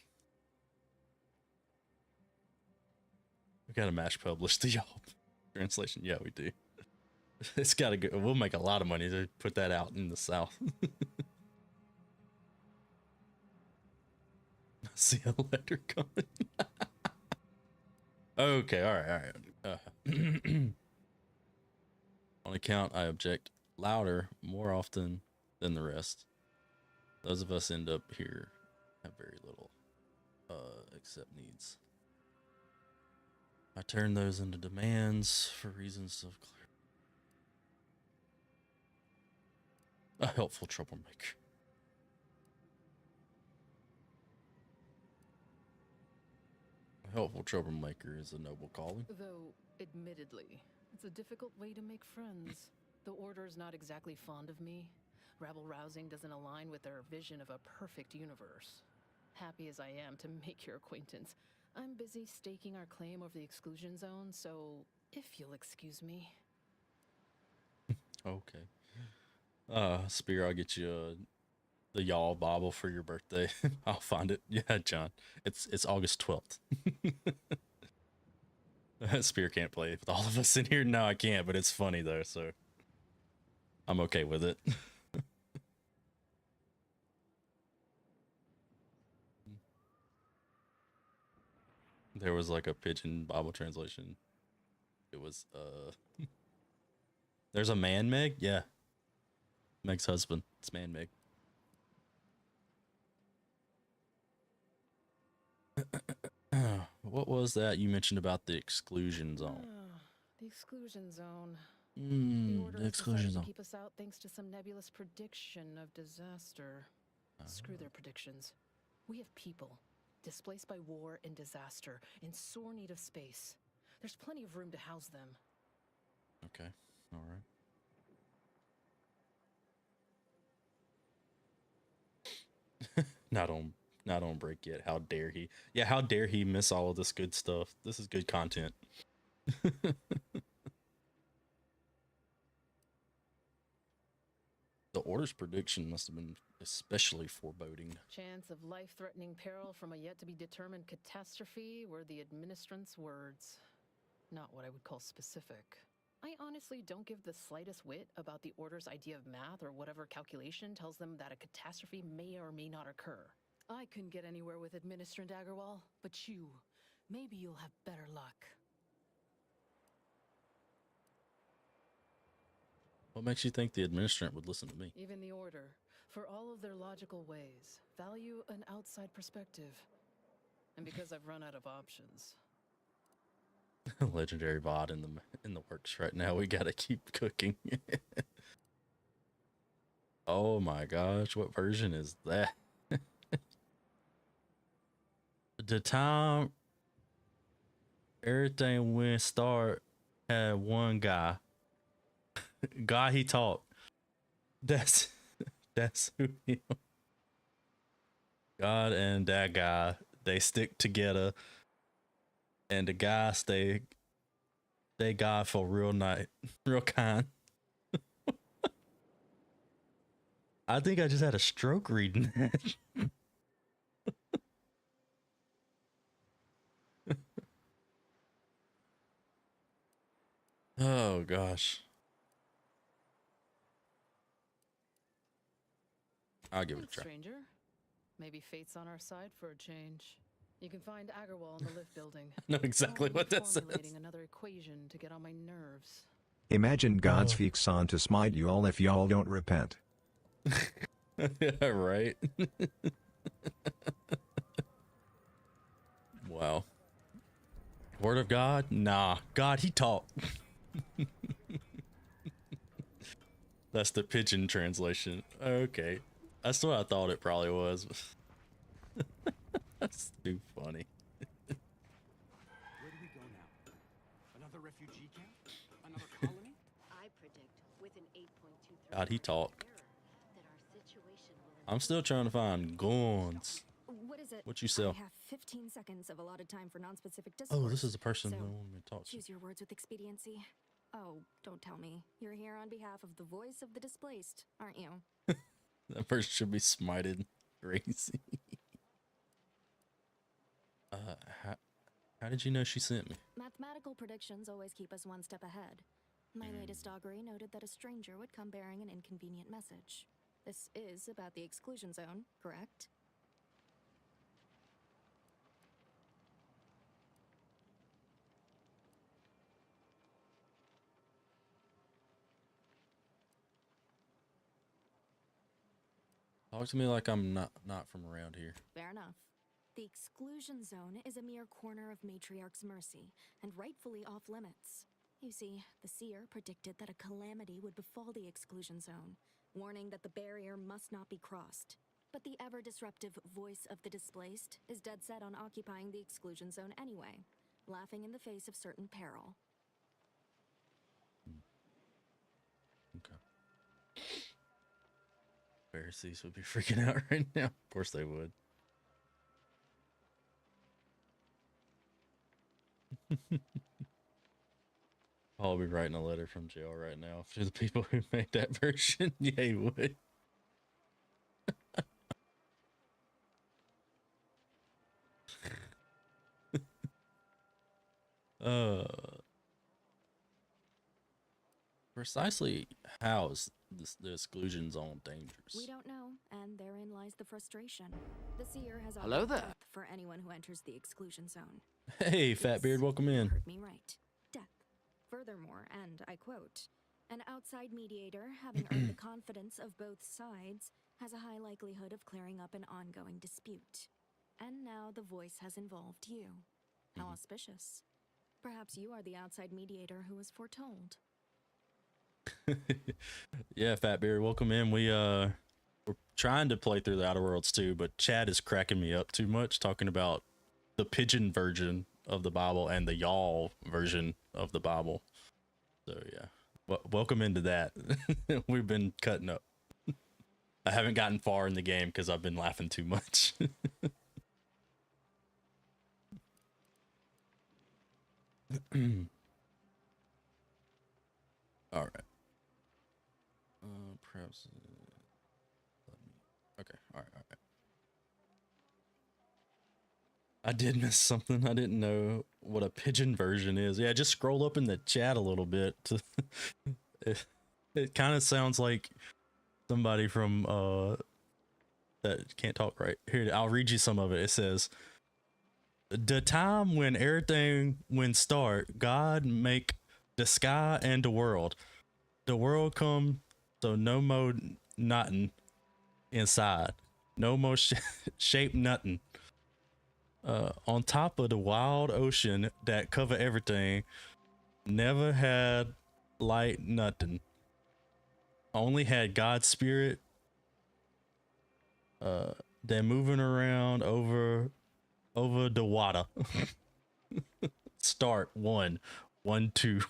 We gotta mash publish the y'all translation. Yeah, we do. It's gotta go. We'll make a lot of money to put that out in the South. I see a letter coming. Okay, all right. On account, I object louder more often than the rest. Those of us end up here have very little, except needs. I turn those into demands for reasons of clarity. A helpful troublemaker. A helpful troublemaker is a noble calling. Though, admittedly, it's a difficult way to make friends. The Order's not exactly fond of me. Rabble-rousing doesn't align with their vision of a perfect universe. Happy as I am to make your acquaintance, I'm busy staking our claim over the exclusion zone, so if you'll excuse me. Okay. Spear, I'll get you the y'all Bible for your birthday. I'll find it. Yeah, John. It's August 12th. Spear can't play with all of us in here. No, I can't, but it's funny though, so I'm okay with it. There was like a pigeon Bible translation. It was there's a man Meg? Yeah. Meg's husband. It's man Meg. What was that you mentioned about the exclusion zone? The exclusion zone. The exclusion zone. To keep us out thanks to some nebulous prediction of disaster. Screw their predictions. We have people displaced by war and disaster, in sore need of space. There's plenty of room to house them. Okay, all right. Not on break yet. How dare he? Yeah, how dare he miss all of this good stuff? This is good content. The Order's prediction must have been especially foreboding. Chance of life-threatening peril from a yet-to-be-determined catastrophe were the administrant's words. Not what I would call specific. I honestly don't give the slightest whit about the Order's idea of math or whatever calculation tells them that a catastrophe may or may not occur. I couldn't get anywhere with Administrant Agarwal, but maybe you'll have better luck. What makes you think the administrant would listen to me? Even the Order, for all of their logical ways, value an outside perspective. And because I've run out of options. Legendary VOD in the works right now. We gotta keep cooking. Oh my gosh, what version is that? The time everything went start had one guy. Guy he taught. That's who he is. God and that guy, they stick together. And the guy stay God for real kind. I think I just had a stroke reading that. Oh gosh. I'll give it a try. Stranger, maybe fate's on our side for a change. You can find Agarwal in the lift building. I know exactly what that says. Formulating another equation to get on my nerves. Imagine God speaks on to smite you all if y'all don't repent. Yeah, right. Wow. Word of God? Nah. God, he taught. That's the pigeon translation. Okay. That's what I thought it probably was. That's too funny. Another refugee camp? Another colony? I predict with an 8.23 God, he talked. error that our situation will I'm still trying to find guns. What is it? What you sell? I have 15 seconds of allotted time for non-specific discourse. Oh, this is the person so who wanted me to talk to. choose your words with expediency. Oh, don't tell me. You're here on behalf of the voice of the displaced, aren't you? That person should be smited. Crazy. How did you know she sent me? Mathematical predictions always keep us one step ahead. My latest augury noted that a stranger would come bearing an inconvenient message. This is about the exclusion zone, correct? Talk to me like I'm not from around here. Fair enough. The exclusion zone is a mere corner of Matriarch's mercy, and rightfully off limits. You see, the seer predicted that a calamity would befall the exclusion zone, warning that the barrier must not be crossed. But the ever-disruptive voice of the displaced is dead set on occupying the exclusion zone anyway, laughing in the face of certain peril. Okay. Pharisees would be freaking out right now. Of course they would. I'll be writing a letter from jail right now to the people who made that version. Yeah, he would. Precisely how is the exclusion zone dangerous? We don't know, and therein lies the frustration. The seer has Hello offered there. death for anyone who enters the exclusion zone. Hey, Fatbeard, welcome in. Heard me right. Death. Furthermore, and I quote, an outside mediator, having earned the confidence of both sides, has a high likelihood of clearing up an ongoing dispute. And now the voice has involved you. How auspicious. Perhaps you are the outside mediator who was foretold. Yeah, Fatbeard, welcome in. We're trying to play through the Outer Worlds too, but Chad is cracking me up too much talking about the pigeon version of the Bible and the y'all version of the Bible. So yeah, welcome into that. We've been cutting up. I haven't gotten far in the game because I've been laughing too much. All right. Perhaps. Okay. All right. I did miss something. I didn't know what a pigeon version is. Yeah, just scroll up in the chat a little bit. It kind of sounds like somebody from that can't talk right. Here, I'll read you some of it. It says, "The time when everything when start, God make the sky and the world. The world come, so no more nothing inside. No more shape nothing. On top of the wild ocean that cover everything, never had light nothing. Only had God's spirit then moving around over the water." Start 1, 1, 2.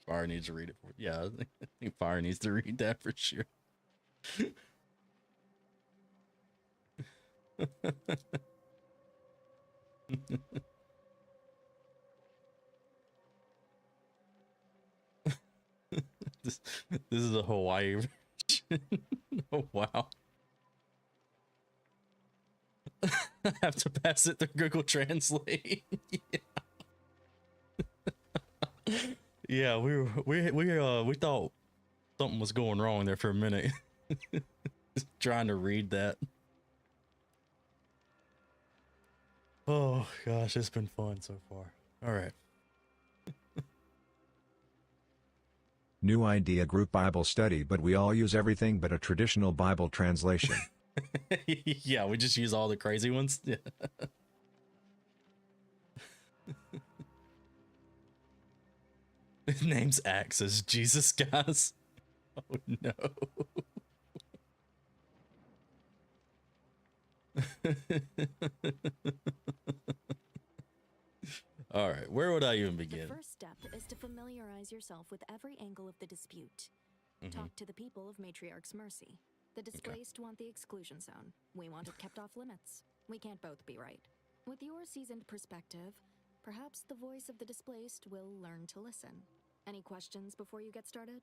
Fire needs to read it for you. Yeah, I think Fire needs to read that for sure. This is a Hawaii version. Oh wow. I have to pass it through Google Translate. Yeah, we thought something was going wrong there for a minute. Just trying to read that. Oh gosh, it's been fun so far. All right. New idea group Bible study, but we all use everything but a traditional Bible translation. Yeah, we just use all the crazy ones. Yeah. His name's Axe as Jesus, guys. Oh no. All right, where would I even The begin? first step is to familiarize yourself with every angle of the dispute. Talk to the people of Matriarch's Mercy. The displaced want the exclusion zone. We want it kept off limits. We can't both be right. With your seasoned perspective, perhaps the voice of the displaced will learn to listen. Any questions before you get started?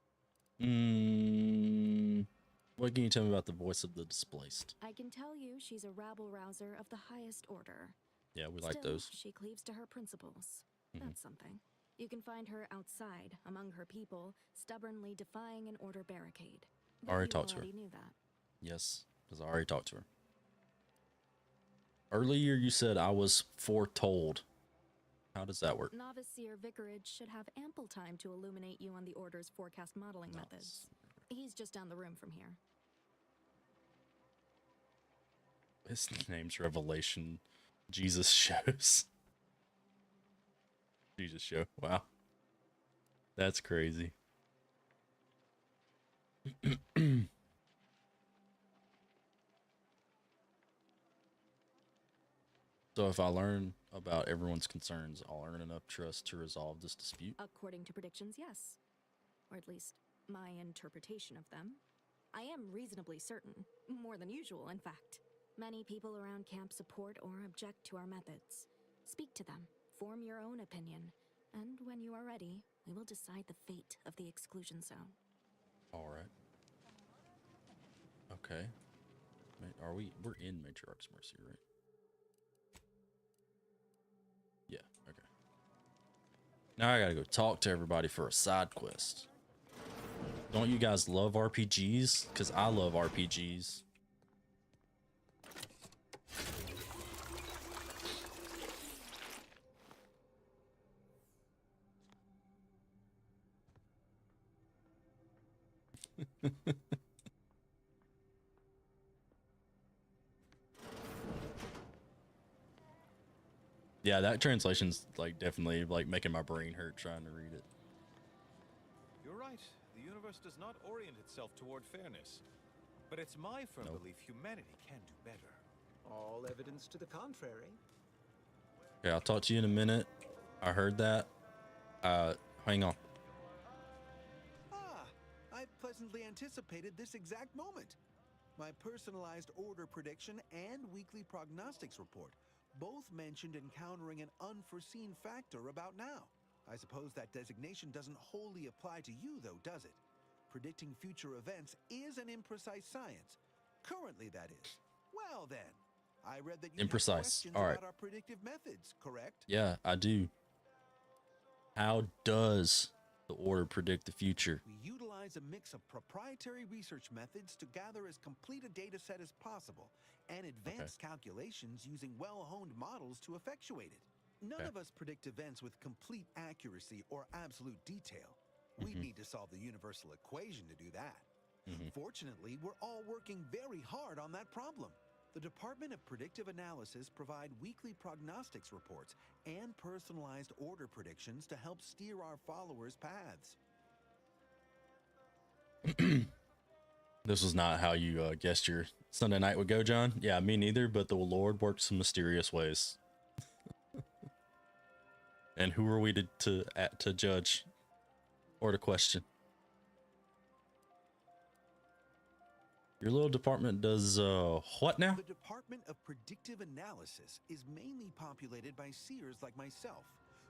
What can you tell me about the voice of the displaced? I can tell you she's a rabble-rouser of the highest order. Yeah, we like Still, those. she cleaves to her principles. That's something. You can find her outside, among her people, stubbornly defying an order barricade. But Already you talked to her. already knew that. Yes, because I already talked to her. Earlier, you said I was foretold. How does that work? Novice Seer Vicarage should have ample time to illuminate you on the Order's forecast modeling methods. He's just down the room from here. His name's Revelation. Jesus shows. Jesus show. Wow. That's crazy. So if I learn about everyone's concerns, I'll earn enough trust to resolve this dispute? According to predictions, yes. Or at least, my interpretation of them. I am reasonably certain, more than usual, in fact. Many people around camp support or object to our methods. Speak to them, form your own opinion, and when you are ready, we will decide the fate of the exclusion zone. Alright. Okay. We're in Matriarch's Mercy, right? Yeah, okay. Now I gotta go talk to everybody for a side quest. Don't you guys love RPGs? Because I love RPGs. Yeah, that translation's like definitely like making my brain hurt trying to read it. You're right. The universe does not orient itself toward fairness. But it's my firm belief humanity can do better. All evidence to the contrary. Okay, I'll talk to you in a minute. I heard that. Hang on. I pleasantly anticipated this exact moment. My personalized order prediction and weekly prognostics report both mentioned encountering an unforeseen factor about now. I suppose that designation doesn't wholly apply to you, though, does it? Predicting future events is an imprecise science. Currently, that is. Well, then, I read that you have Imprecise. questions All right. about our predictive methods, correct? Yeah, I do. How does the order predict the future? We utilize a mix of proprietary research methods to gather as complete a data set as possible and advanced calculations using well-honed models to effectuate it. None of us predict events with complete accuracy or absolute detail. We need to solve the universal equation to do that. Fortunately, we're all working very hard on that problem. The Department of Predictive Analysis provide weekly prognostics reports and personalized order predictions to help steer our followers' paths. This was not how you guessed your Sunday night would go, John. Yeah, me neither, but the Lord works in mysterious ways. And who are we to judge or to question? Your little department does what now? The Department of Predictive Analysis is mainly populated by seers like myself,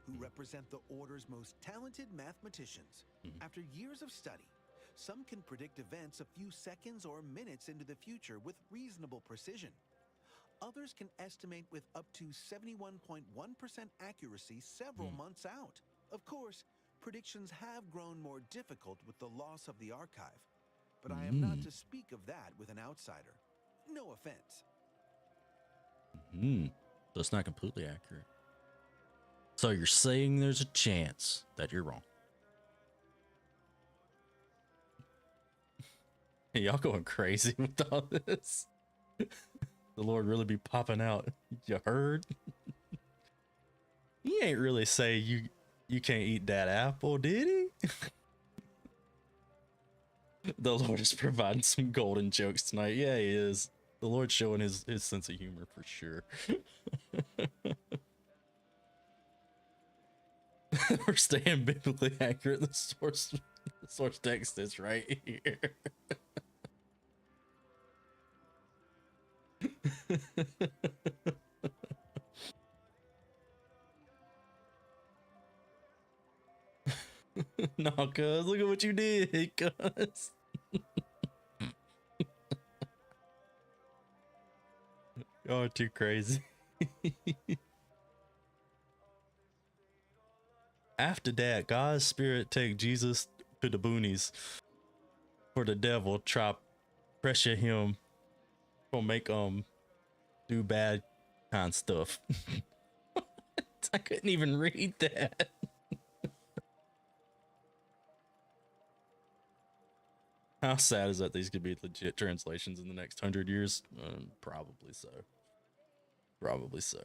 who represent the Order's most talented mathematicians. After years of study, some can predict events a few seconds or minutes into the future with reasonable precision. Others can estimate with up to 71.1% accuracy several months out. Of course, predictions have grown more difficult with the loss of the archive, but I am not to speak of that with an outsider. No offense. So it's not completely accurate. So you're saying there's a chance that you're wrong. Y'all going crazy with all this. The Lord really be popping out. You heard? He ain't really say you can't eat that apple, did he? The Lord is providing some golden jokes tonight. Yeah, he is. The Lord's showing his sense of humor for sure. We're staying biblically accurate. The source text is right here. No, cuz, look at what you did, cuz. Y'all are too crazy. After that, God's spirit take Jesus to the boonies for the devil try pressure him for make do bad kind of stuff. I couldn't even read that. How sad is that these could be legit translations in the next 100 years? Probably so. Probably so.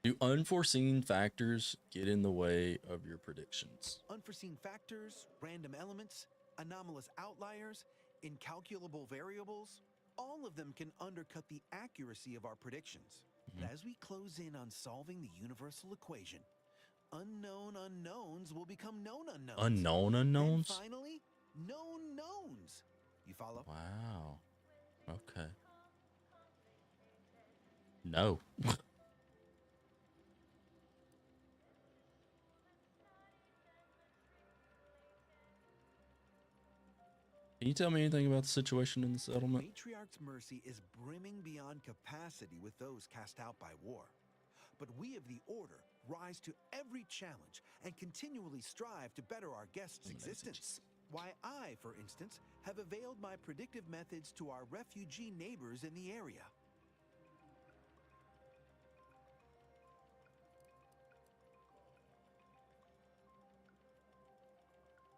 Do unforeseen factors get in the way of your predictions? Unforeseen factors, random elements, anomalous outliers, incalculable variables, all of them can undercut the accuracy of our predictions. But as we close in on solving the universal equation, unknown unknowns will become known unknowns. Unknown unknowns? And finally, known knowns. You follow? Wow. Okay. No. Can you tell me anything about the situation in the settlement? Matriarch's mercy is brimming beyond capacity with those cast out by war. But we of the Order rise to every challenge and continually strive to better our guests' existence. Why I, for instance, have availed my predictive methods to our refugee neighbors in the area.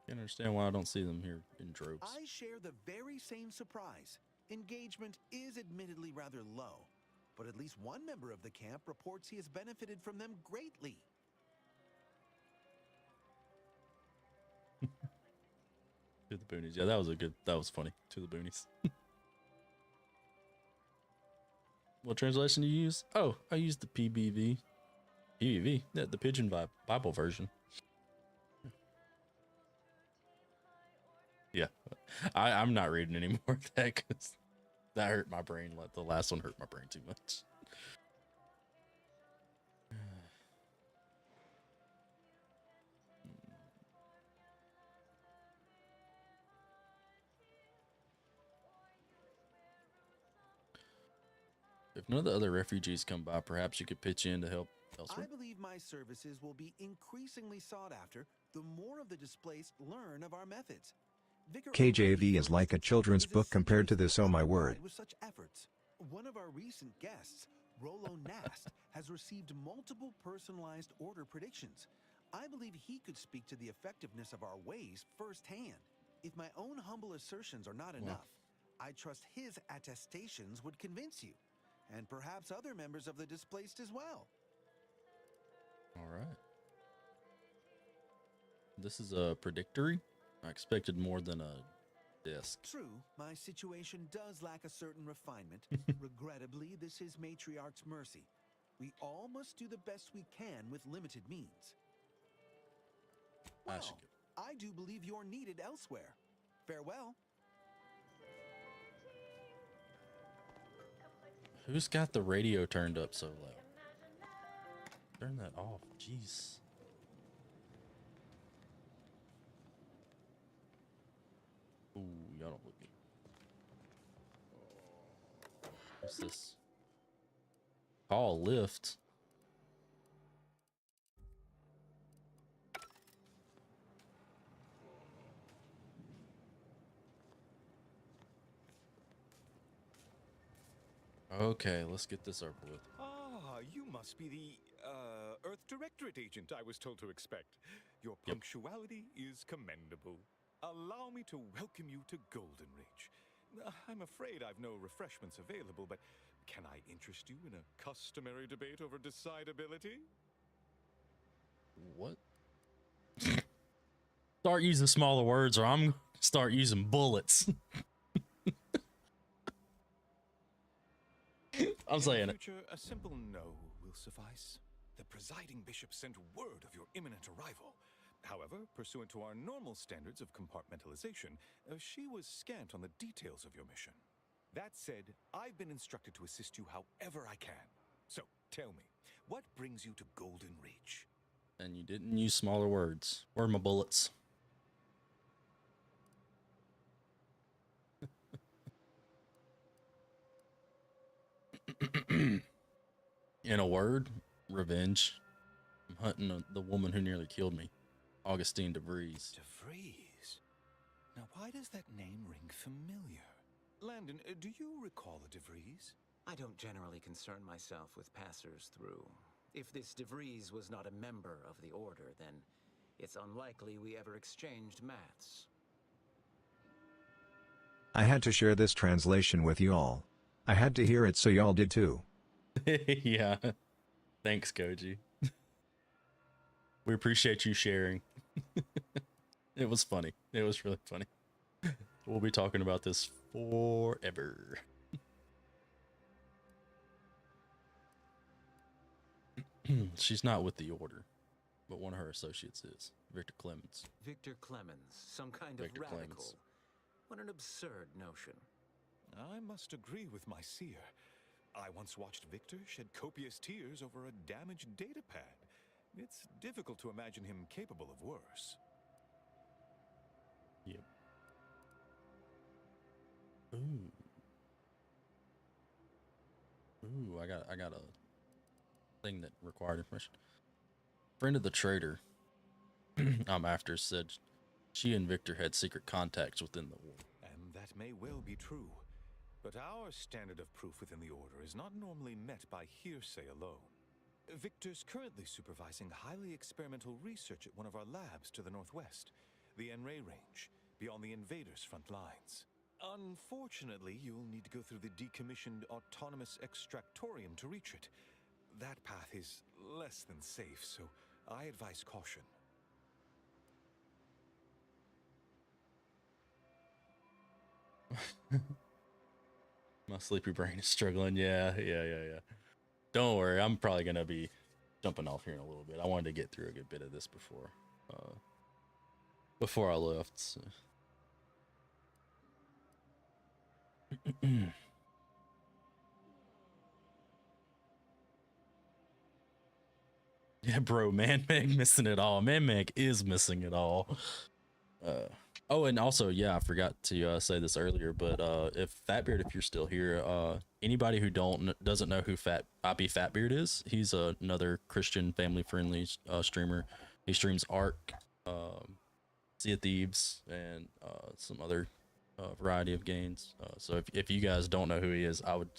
Can't understand why I don't see them here in droves. I share the very same surprise. Engagement is admittedly rather low, but at least one member of the camp reports he has benefited from them greatly. To the boonies. Yeah, that was funny. To the boonies. What translation do you use? Oh, I used the PBV. PBV? Yeah, the Pigeon Bible version. Yeah, I'm not reading any more of that because that hurt my brain. The last one hurt my brain too much. If none of the other refugees come by, perhaps you could pitch in to help elsewhere. I believe my services will be increasingly sought after the more of the displaced learn of our methods. KJV is like a children's book compared to this, oh my word. With such efforts, one of our recent guests, Rolo Nast, has received multiple personalized order predictions. I believe he could speak to the effectiveness of our ways firsthand. If my own humble assertions are not enough, I trust his attestations would convince you, and perhaps other members of the displaced as well. All right. This is a predictory. I expected more than a disc. True, my situation does lack a certain refinement. Regrettably, this is Matriarch's mercy. We all must do the best we can with limited means. Well, I do believe you're needed elsewhere. Farewell. Who's got the radio turned up so loud? Turn that off. Jeez. Ooh, y'all don't look good. What's this? Call lift. Okay, let's get this over with. Ah, you must be the, Earth Directorate agent I was told to expect. Your punctuality is commendable. Allow me to welcome you to Golden Ridge. I'm afraid I've no refreshments available, but can I interest you in a customary debate over decidability? What? Start using smaller words or I'm gonna start using bullets. I'm saying it. Future, a simple no will suffice. The presiding bishop sent word of your imminent arrival. However, pursuant to our normal standards of compartmentalization, she was scant on the details of your mission. That said, I've been instructed to assist you however I can. So, tell me, what brings you to Golden Reach? And you didn't use smaller words. Where are my bullets? In a word, revenge. I'm hunting the woman who nearly killed me, Augustine DeVries. DeVries? Now, why does that name ring familiar? Landon, do you recall a DeVries? I don't generally concern myself with passers through. If this DeVries was not a member of the Order, then it's unlikely we ever exchanged mats. I had to share this translation with y'all. I had to hear it so y'all did too. Yeah. Thanks, Koji. We appreciate you sharing. It was funny. It was really funny. We'll be talking about this forever. She's not with the Order, but one of her associates is. Victor Clemens. Victor Clemens, some kind Victor of radical. Clemens. What an absurd notion. I must agree with my seer. I once watched Victor shed copious tears over a damaged data pad. It's difficult to imagine him capable of worse. Yep. Ooh. Ooh, I got a thing that required information. Friend of the trader I'm after said she and Victor had secret contacts within the Order. And that may well be true. But our standard of proof within the Order is not normally met by hearsay alone. Victor's currently supervising highly experimental research at one of our labs to the northwest, the Enray Range, beyond the invaders' front lines. Unfortunately, you'll need to go through the decommissioned autonomous extractorium to reach it. That path is less than safe, so I advise caution. My sleepy brain is struggling. Yeah. Don't worry, I'm probably gonna be jumping off here in a little bit. I wanted to get through a good bit of this before I left. So. Yeah, bro, Man-Meg missing it all. Man-Meg is missing it all. Oh, and also, yeah, I forgot to say this earlier, but if Fatbeard, if you're still here, anybody who doesn't know who IB Fatbeard is, he's another Christian family-friendly streamer. He streams Ark, Sea of Thieves, and some other variety of games. So if you guys don't know who he is, I would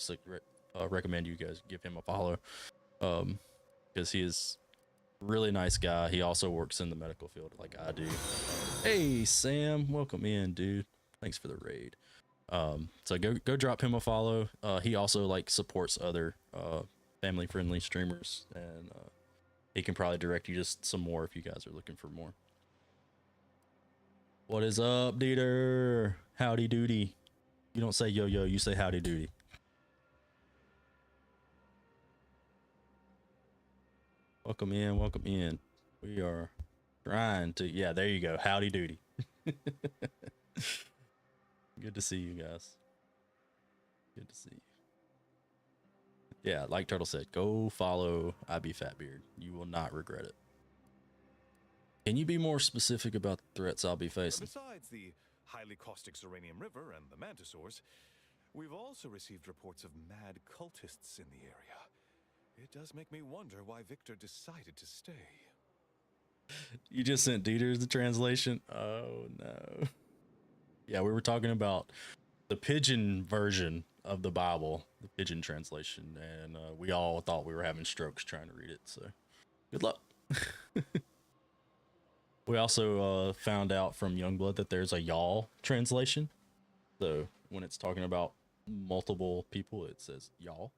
recommend you guys give him a follow, because he is really nice guy. He also works in the medical field like I do. Hey Sam, welcome in, dude. Thanks for the raid. So go drop him a follow. He also like supports other family friendly streamers, and he can probably direct you just some more if you guys are looking for more. What is up, Dieter? Howdy doody. You don't say yo, you say howdy doody. Welcome in. We are trying to, yeah, there you go. Howdy doody. Good to see you guys. Good to see you. Yeah, like Turtle said, go follow IB Fatbeard. You will not regret it. Can you be more specific about the threats I'll be facing? Besides the highly caustic Serenium River and the Mantisaurs, we've also received reports of mad cultists in the area. It does make me wonder why Victor decided to stay. You just sent Dieter the translation? Oh, no. Yeah, we were talking about the Pidgin version of the Bible, the Pidgin translation, and we all thought we were having strokes trying to read it, so good luck. We also found out from Youngblood that there's a y'all translation. So when it's talking about multiple people, it says y'all.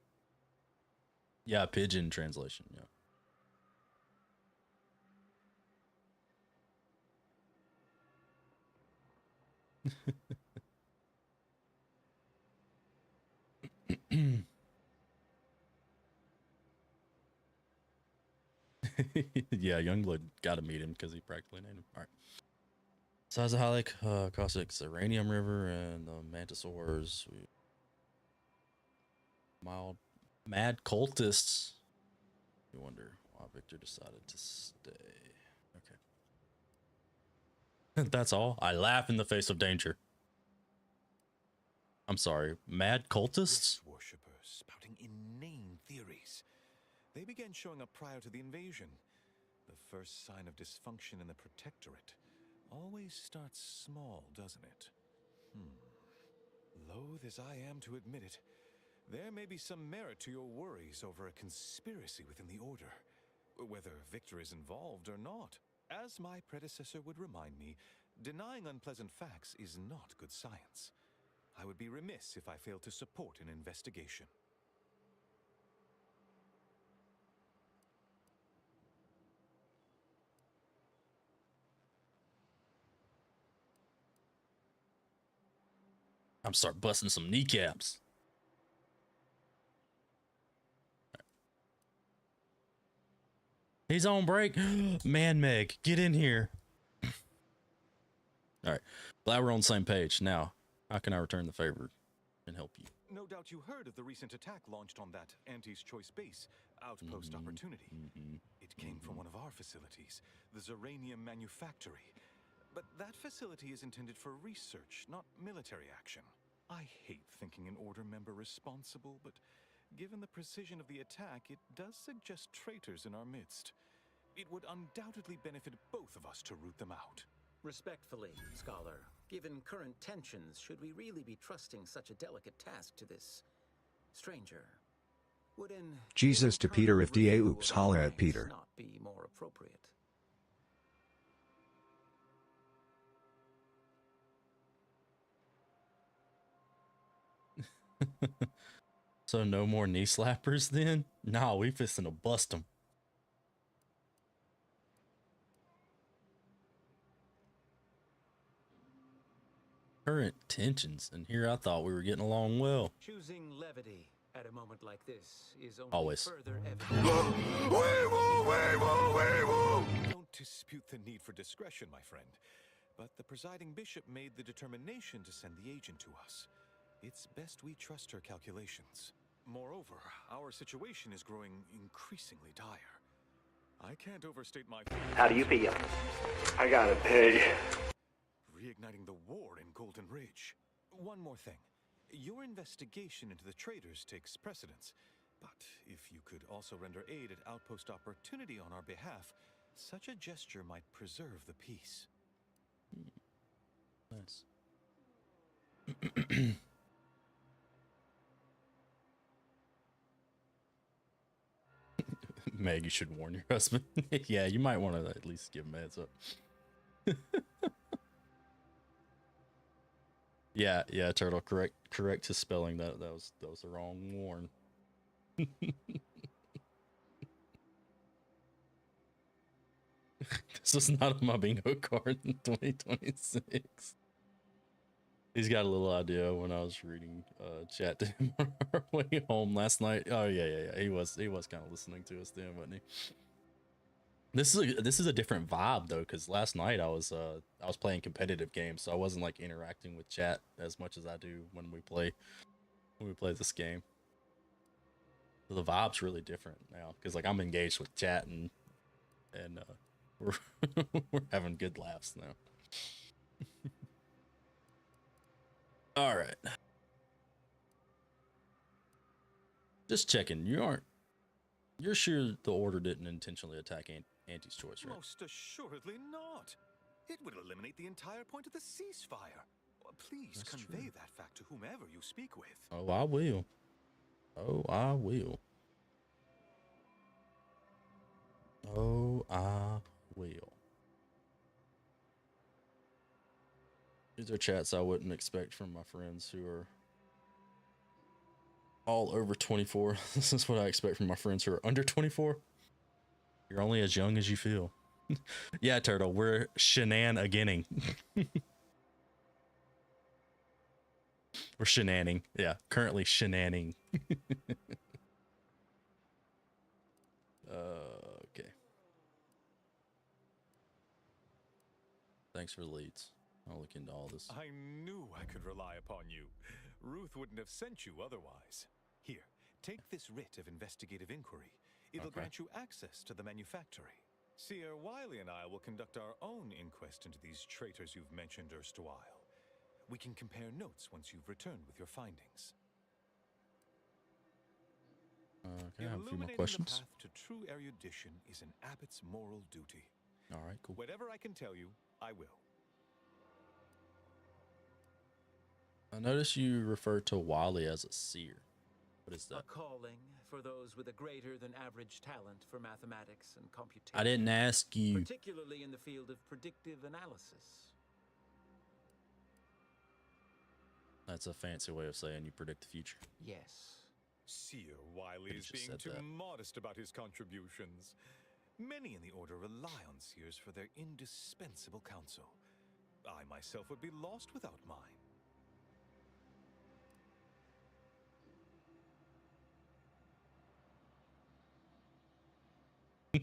Yeah, Pidgin translation, yeah. Yeah, Youngblood got to meet him because he practically named him. All right. Sazahalik, Caustic, Serenium River, and the Mantisaurs. Mad cultists. You wonder why Victor decided to stay. Okay. That's all. I laugh in the face of danger. I'm sorry. Mad cultists? Worshippers spouting inane theories. They began showing up prior to the invasion. The first sign of dysfunction in the Protectorate always starts small, doesn't it? Loath as I am to admit it, there may be some merit to your worries over a conspiracy within the Order, whether Victor is involved or not. As my predecessor would remind me, denying unpleasant facts is not good science. I would be remiss if I failed to support an investigation. I'm start busting some kneecaps. He's on break. Man, Meg, get in here. All right. Glad we're on the same page. Now, how can I return the favor and help you? No doubt you heard of the recent attack launched on that Auntie's Choice base, Outpost Opportunity. It came from one of our facilities, the Zeranium Manufactory. But that facility is intended for research, not military action. I hate thinking an Order member responsible, but given the precision of the attack, it does suggest traitors in our midst. It would undoubtedly benefit both of us to root them out. Respectfully, Scholar, given current tensions, should we really be trusting such a delicate task to this stranger? Would an Jesus to Peter if DA oops holla at Peter. not be more appropriate? So no more knee slappers then? Nah, we fisting to bust them. Current tensions, and here I thought we were getting along well. Choosing levity at a moment like this is only Always. further evidence. Don't dispute the need for discretion, my friend. But the presiding bishop made the determination to send the agent to us. It's best we trust her calculations. Moreover, our situation is growing increasingly dire. I can't overstate my feelings. How do you feel? I got a pig. Reigniting the war in Golden Ridge. One more thing. Your investigation into the traitors takes precedence. But if you could also render aid at Outpost Opportunity on our behalf, such a gesture might preserve the peace. Nice. Meg, you should warn your husband. Yeah, you might want to at least give him a heads up. Yeah, Turtle, correct his spelling. That was the wrong warn. This was not on my bingo card in 2026. He's got a little idea when I was reading chat to him on our way home last night. Oh yeah. He was kind of listening to us then, wasn't he? This is a different vibe though, because last night I was playing competitive games, so I wasn't like interacting with chat as much as I do when we play this game. So the vibe's really different now because like I'm engaged with chat and we're we're having good laughs now. All right. Just checking. You're sure the Order didn't intentionally attack Auntie's Choice, right? Most assuredly not. It would eliminate the entire point of the ceasefire. Please That's convey true. that fact to whomever you speak with. Oh, I will. Oh, I will. Oh, I will. These are chats I wouldn't expect from my friends who are all over 24. This is what I expect from my friends who are under 24. You're only as young as you feel. Yeah, Turtle, we're shenanigans. We're shenanning. Yeah, currently shenanning. Okay. Thanks for the leads. I'll look into all this. I knew I could rely upon you. Ruth wouldn't have sent you otherwise. Here, take this writ of investigative inquiry. It'll grant you access to the manufactory. Seer Wiley and I will conduct our own inquest into these traitors you've mentioned erstwhile. We can compare notes once you've returned with your findings. Okay, I have a few more Illuminating questions. the path to true erudition is an abbot's moral duty. All right, cool. Whatever I can tell you, I will. I notice you refer to Wiley as a seer. What is A that? calling for those with a greater than average talent for mathematics and computation. I didn't ask you. Particularly in the field of predictive analysis. That's a fancy way of saying you predict the future. Yes. Seer Wiley Could've is just being said too that. modest about his contributions. Many in the Order rely on seers for their indispensable counsel. I myself would be lost without mine.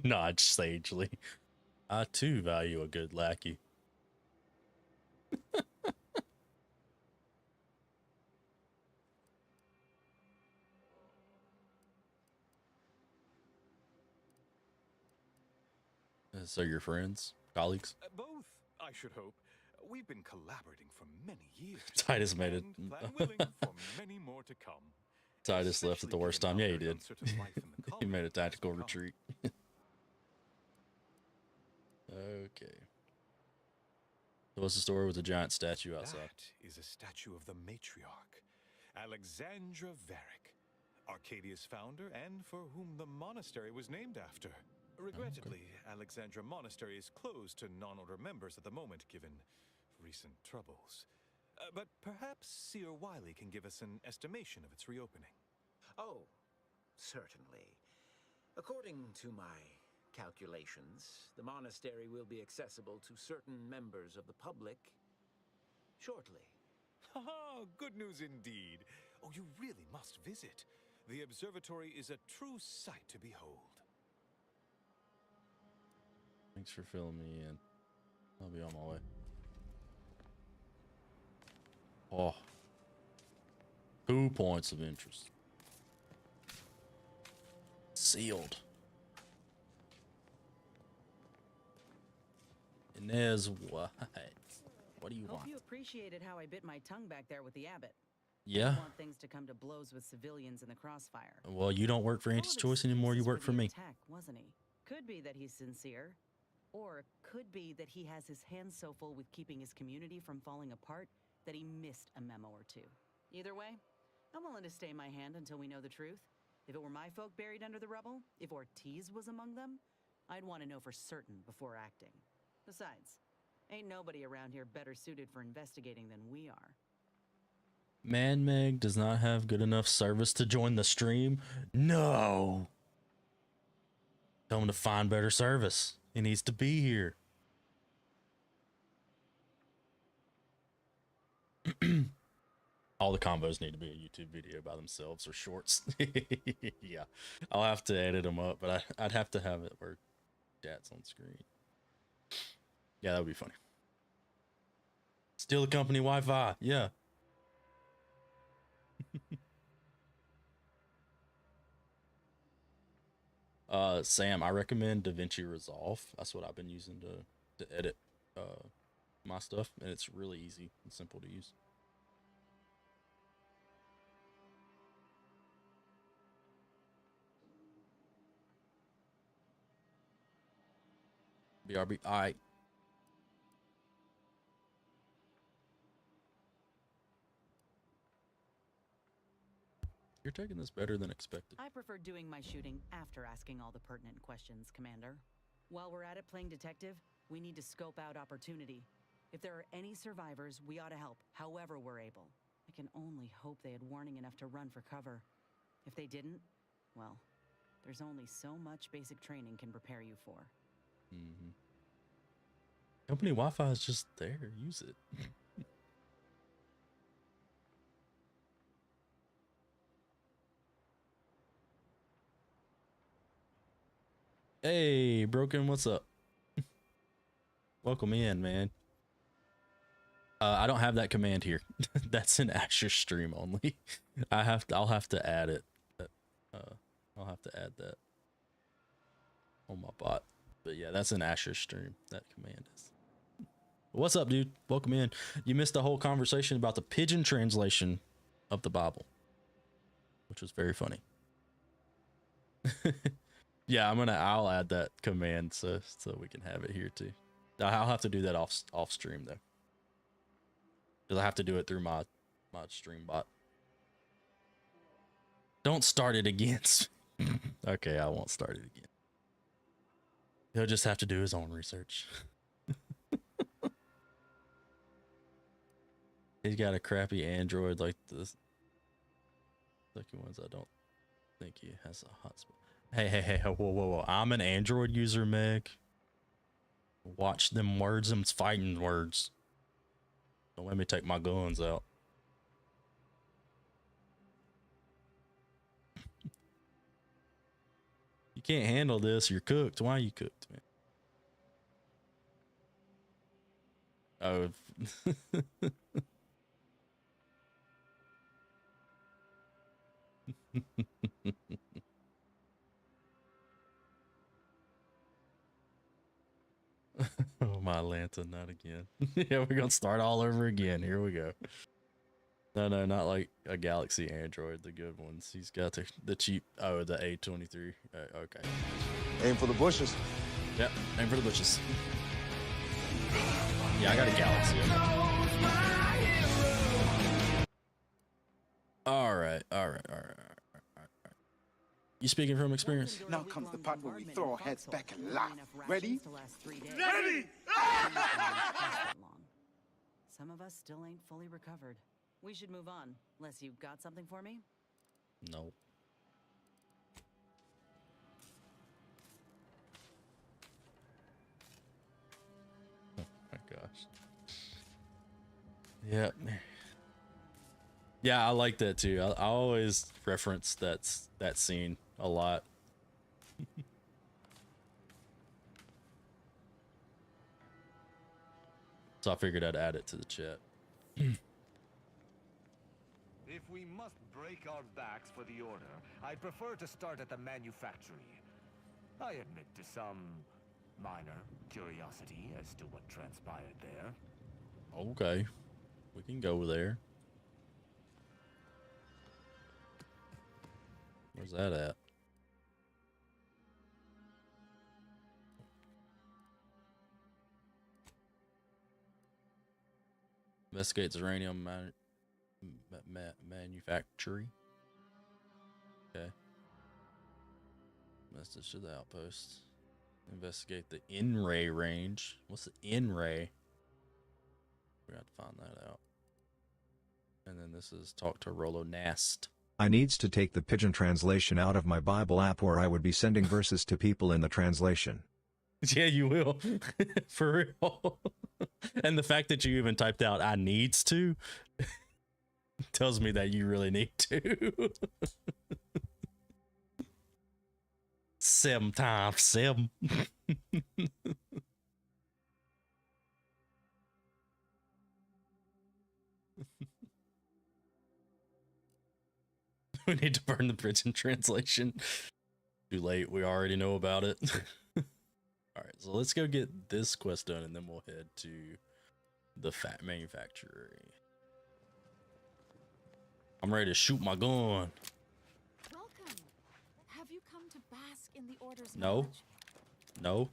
Nod sagely. I too value a good lackey. So your friends, colleagues? Both, I should hope. We've been collaborating for many years. Titus made it. and plan willing for many more to come. Titus left at the worst time. Yeah, he did. He made a tactical retreat. Okay. So what's the story with the giant statue outside? That is a statue of the matriarch, Alexandra Varick, Arcadia's founder and for whom the monastery was named after. Regrettably, Alexandra Monastery is closed to non-order members at the moment, given recent troubles. But perhaps Seer Wiley can give us an estimation of its reopening. Oh, certainly. According to my calculations, the monastery will be accessible to certain members of the public shortly. Haha, good news indeed. Oh, you really must visit. The observatory is a true sight to behold. Thanks for filling me in. I'll be on my way. Oh. 2 points of interest. Sealed. Inez, what? What do you Hope want? you appreciated how I bit my tongue back there with the abbot. Yeah. I want things to come to blows with civilians in the crossfire. Well, you don't work for Anti-Choice anymore. You work for me. Attack, wasn't he? Could be that he's sincere, or could be that he has his hands so full with keeping his community from falling apart that he missed a memo or two. Either way, I'm willing to stay my hand until we know the truth. If it were my folk buried under the rubble, if Ortiz was among them, I'd want to know for certain before acting. Besides, ain't nobody around here better suited for investigating than we are. Man Meg does not have good enough service to join the stream? No. Tell him to find better service. He needs to be here. All the combos need to be a YouTube video by themselves or shorts. Yeah, I'll have to edit them up, but I'd have to have it where Dad's on screen. Yeah, that would be funny. Steal the company Wi-Fi. Yeah. Sam, I recommend DaVinci Resolve. That's what I've been using to edit my stuff, and it's really easy and simple to use. BRB. All right. You're taking this better than expected. I prefer doing my shooting after asking all the pertinent questions, Commander. While we're at it playing detective, we need to scope out opportunity. If there are any survivors, we ought to help, however we're able. I can only hope they had warning enough to run for cover. If they didn't, well, there's only so much basic training can prepare you for. Mm-hmm. Company Wi-Fi is just there. Use it. Hey, Broken, what's up? Welcome in, man. I don't have that command here. That's an Asher stream only. I'll have to add it. I'll have to add that on my bot. But yeah, that's an Asher stream. That command is. What's up, dude? Welcome in. You missed the whole conversation about the pigeon translation of the Bible, which was very funny. Yeah, I'll add that command so we can have it here too. I'll have to do that off stream though, because I have to do it through my stream bot. Don't start it again. Okay, I won't start it again. He'll just have to do his own research. He's got a crappy Android like the second ones. I don't think he has a hotspot. Hey, whoa. I'm an Android user, Meg. Watch them words, them's fighting words. Don't let me take my guns out. You can't handle this, you're cooked. Why are you cooked, man? Oh. Oh, my Atlanta, not again. Yeah, we're gonna start all over again. Here we go. No, not like a Galaxy Android, the good ones. He's got the cheap, the A23. Okay. Aim for the bushes. Yep, aim for the bushes. Yeah, I got a Galaxy. All right. You speaking from experience? Now comes the part where we throw our heads back and laugh. Ready? Ready! Some of us still ain't fully recovered. We should move on, unless you got something for me? No. Oh my gosh. Yeah. Yeah, I like that too. I always reference that scene a lot. So I figured I'd add it to the chat. If we must break our backs for the Order, I'd prefer to start at the manufactory. I admit to some minor curiosity as to what transpired there. Okay. We can go there. Where's that at? Investigates uranium manufacturing. Okay. Message to the outpost. Investigate the In-Ray range. What's the In-Ray? We have to find that out. And then this is talk to Rolo Nast. I needs to take the pigeon translation out of my Bible app where I would be sending verses to people in the translation. Yeah, you will. For real. And the fact that you even typed out I needs to tells me that you really need to. 7 times 7. We need to burn the pigeon translation. Too late. We already know about it. All right, so let's go get this quest done, and then we'll head to the manufacturer. I'm ready to shoot my gun. Welcome. Have you come to bask in the Order's knowledge? No.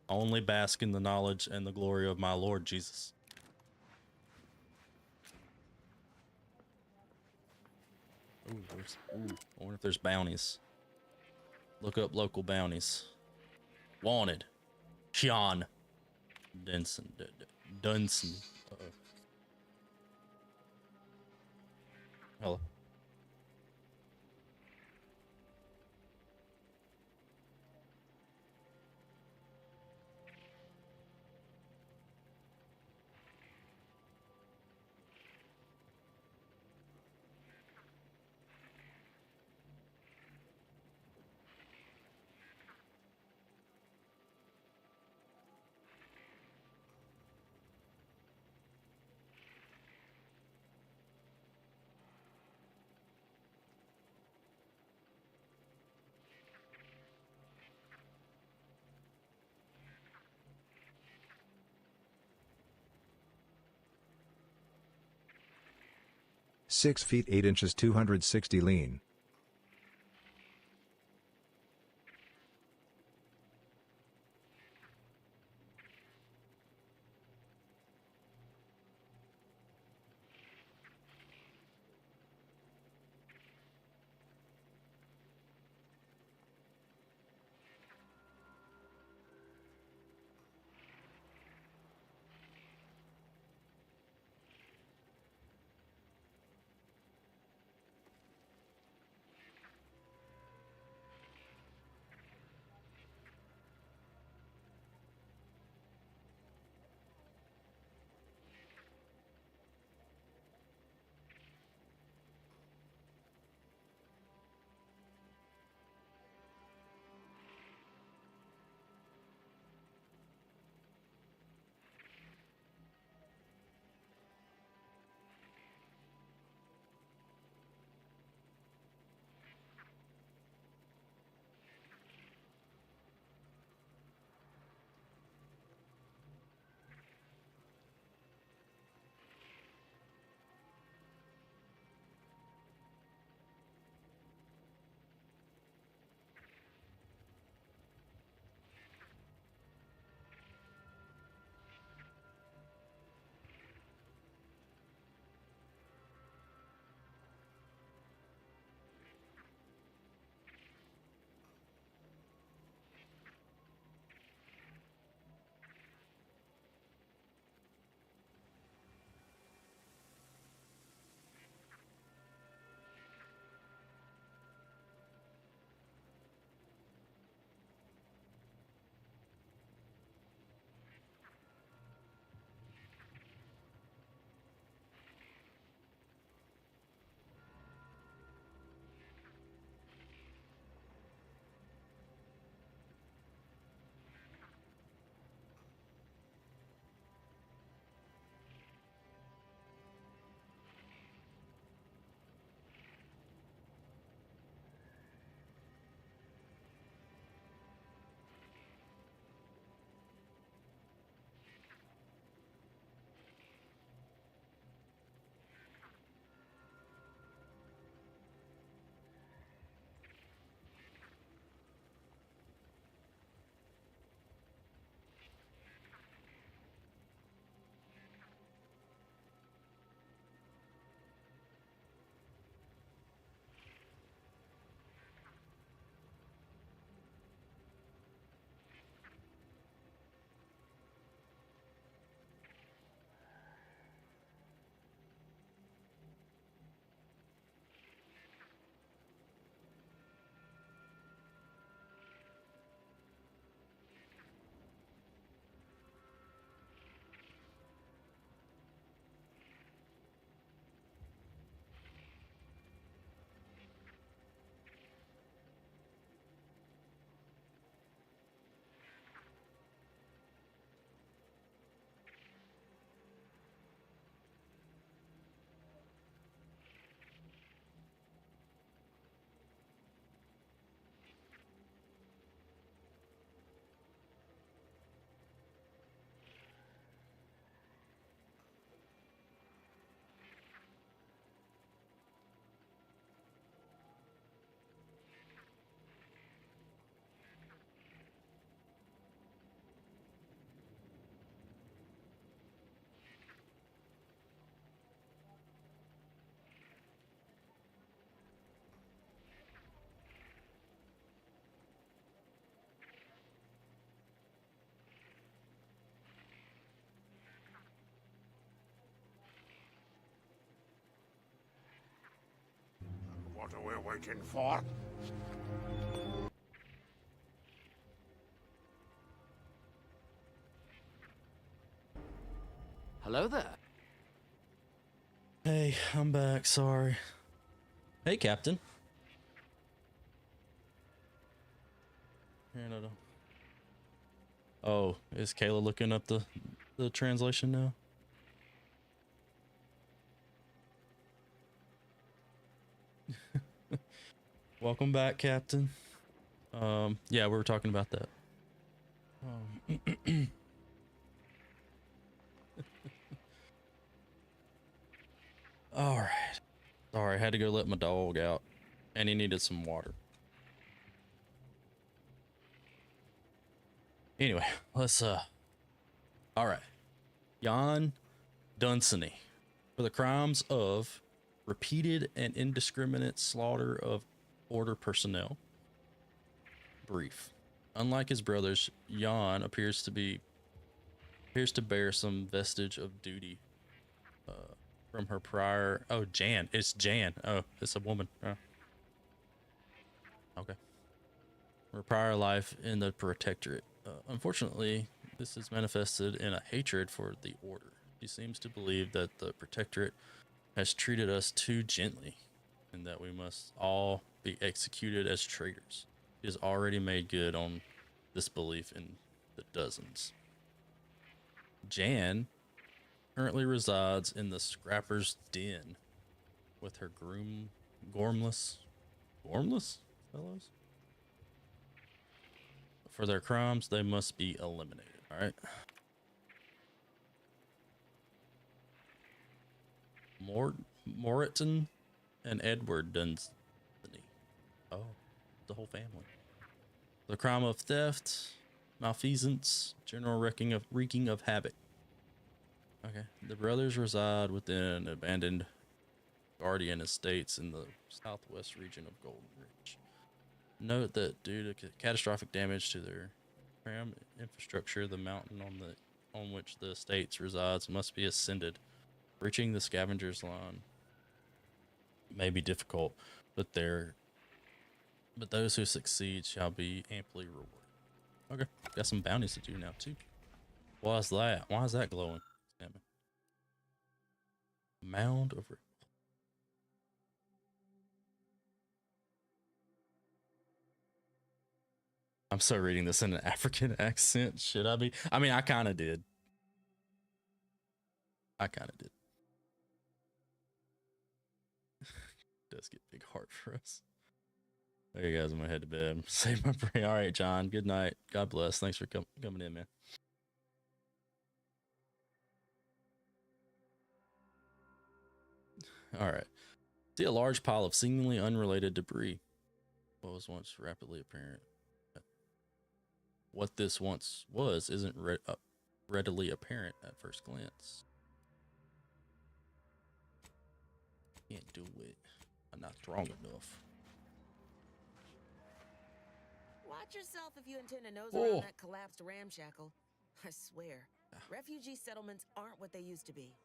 Only bask in the knowledge and the glory of my Lord Jesus. Ooh, I wonder if there's bounties. Look up local bounties. Wanted. Sean Dunson. Uh-oh. Hello. 6 feet 8 inches 260 lean. What are we waiting for? Hello there. Hey, I'm back. Sorry. Hey, Captain. Here, no. Oh, is Kayla looking up the translation now? Welcome back, Captain. Yeah, we were talking about that. All right. Sorry, I had to go let my dog out, and he needed some water. Anyway, let's all right. Jan Dunsany, for the crimes of repeated and indiscriminate slaughter of order personnel. Brief. Unlike his brothers, Jan appears to bear some vestige of duty from her prior. Oh, Jan. It's Jan. Oh, it's a woman. Oh. Okay. Her prior life in the Protectorate. Unfortunately, this is manifested in a hatred for the Order. She seems to believe that the Protectorate has treated us too gently, and that we must all be executed as traitors. She has already made good on this belief in the dozens. Jan currently resides in the Scrapper's Den with her groom, Gormless fellows. For their crimes, they must be eliminated. All right. Moreton and Edward Dunsany. Oh, the whole family. The crime of theft, malfeasance, general wreaking of havoc. Okay. The brothers reside within abandoned Guardian estates in the southwest region of Golden Ridge. Note that due to catastrophic damage to their tram infrastructure, the mountain on which the estates resides must be ascended. Reaching the Scavenger's Line may be difficult, but those who succeed shall be amply rewarded. Okay, got some bounties to do now too. Why is that? Why is that glowing? Damn it. Mound of. I'm so reading this in an African accent. Should I be? I mean, I kind of did. Does get big heart for us. Okay, guys, I'm gonna head to bed. Save my brain. All right, John. Good night. God bless. Thanks for coming in, man. All right. See a large pile of seemingly unrelated debris. What was once rapidly apparent. What this once was isn't readily apparent at first glance. Can't do it. I'm not strong enough. Watch yourself if you intend to nose around that collapsed ramshackle. I swear, refugee settlements aren't what they used to be.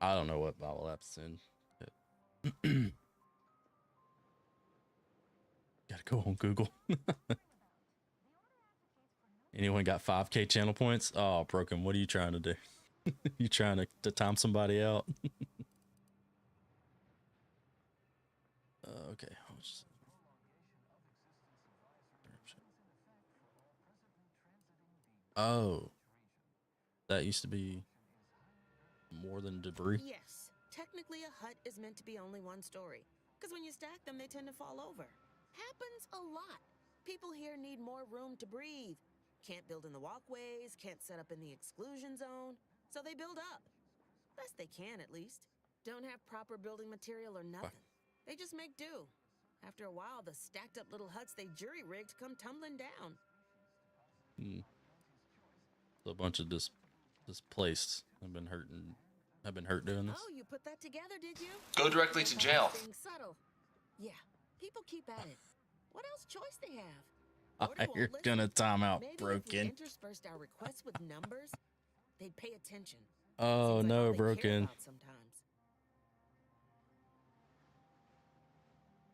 I don't know what Bible app's in. Gotta go on Google. Anyone got 5K channel points? Oh, Broken, what are you trying to do? You trying to time somebody out? Okay. Oh. That used to be more than debris? Yes. Technically, a hut is meant to be only one story. Because when you stack them, they tend to fall over. Happens a lot. People here need more room to breathe. Can't build in the walkways, can't set up in the exclusion zone. So they build up. Best they can, at least. Don't have proper building material or nothing. They just make do. After a while, the stacked up little huts they jury-rigged come tumbling down. So a bunch of displaced have been hurt doing this. Oh, you put that together, did you? Go directly to jail. Being subtle. Yeah, people keep at it. What else choice they have? You're gonna time out, Maybe Broken. If we interspersed our requests with numbers, they'd pay attention. Oh Seems like no, all they care Broken. about sometimes.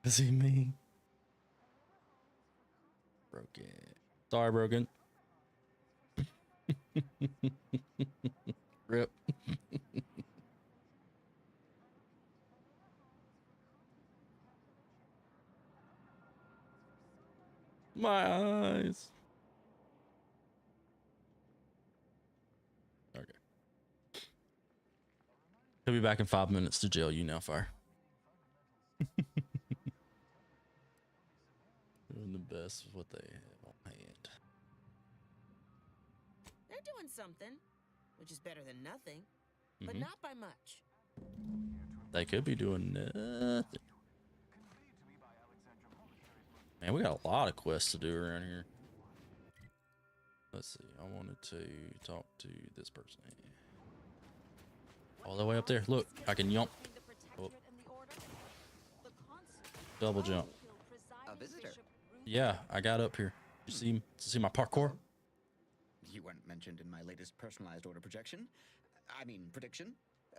Is he me? Broken. Sorry, Broken. Rip. My eyes. Okay. He'll be back in 5 minutes to jail you now, Fire. Doing the best with what they have on hand. They're doing something, which is better than nothing. but not by much. They could be doing nothing. Man, we got a lot of quests to do around here. Let's see. I wanted to talk to this person. All the way up there. Look, I can jump. Oh. Double jump. A visitor. Yeah, I got up here. You see my parkour? You weren't mentioned in my latest personalized order projection. I mean, prediction.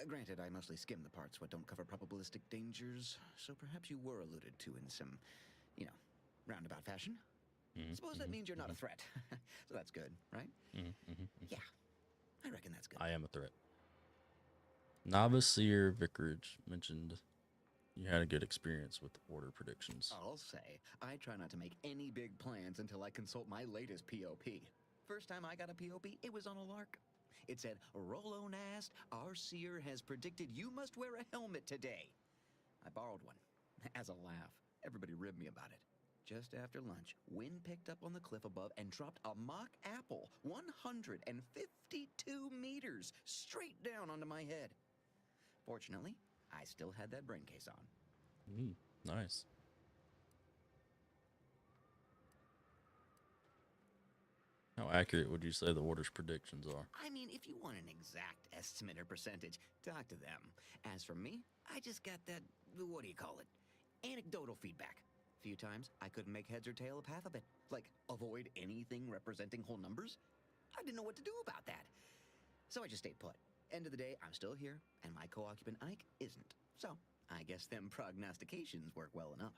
Granted, I mostly skim the parts what don't cover probabilistic dangers, so perhaps you were alluded to in some, you know, roundabout fashion. Suppose that means you're not a threat. So that's good, right? Yeah, I reckon that's good. I am a threat. Novice Seer Vicarage mentioned you had a good experience with order predictions. I'll say, I try not to make any big plans until I consult my latest POP. First time I got a POP, it was on a lark. It said, Rolo Nast, our seer has predicted you must wear a helmet today. I borrowed one, as a laugh. Everybody ribbed me about it. Just after lunch, wind picked up on the cliff above and dropped a mock apple 152 meters straight down onto my head. Fortunately, I still had that brain case on. Nice. How accurate would you say the order's predictions are? I mean, if you want an exact estimate or percentage, talk to them. As for me, I just got that, what do you call it, anecdotal feedback. A few times, I couldn't make heads or tail of half of it. Like, avoid anything representing whole numbers. I didn't know what to do about that. So I just stayed put. End of the day, I'm still here, and my co-occupant Ike isn't. So, I guess them prognostications work well enough.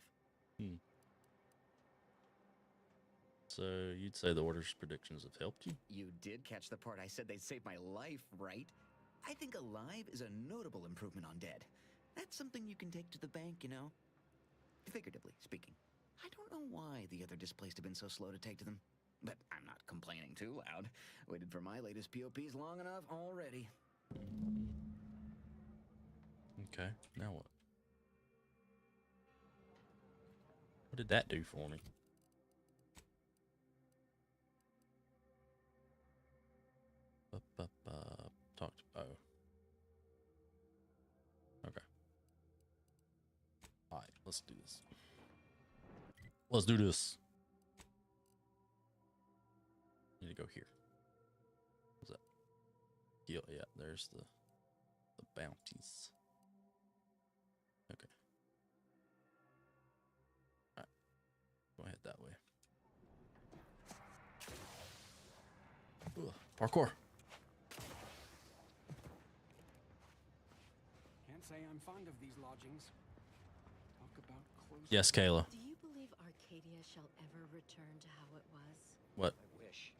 So, you'd say the order's predictions have helped you? You did catch the part I said they'd save my life, right? I think alive is a notable improvement on dead. That's something you can take to the bank, you know? Figuratively speaking. I don't know why the other displaced have been so slow to take to them. But I'm not complaining too loud. Waited for my latest POPs long enough already. Okay, now what? What did that do for me? Talk to, oh. Okay. Alright, let's do this. Let's do this. Need to go here. What's that? Yeah, there's the bounties. Okay. Alright. Go ahead that way. Ugh, parkour. Can't say I'm fond of these lodgings. Talk about close. Yes, Kayla. Do you believe Arcadia shall ever return to how it was? What? I wish.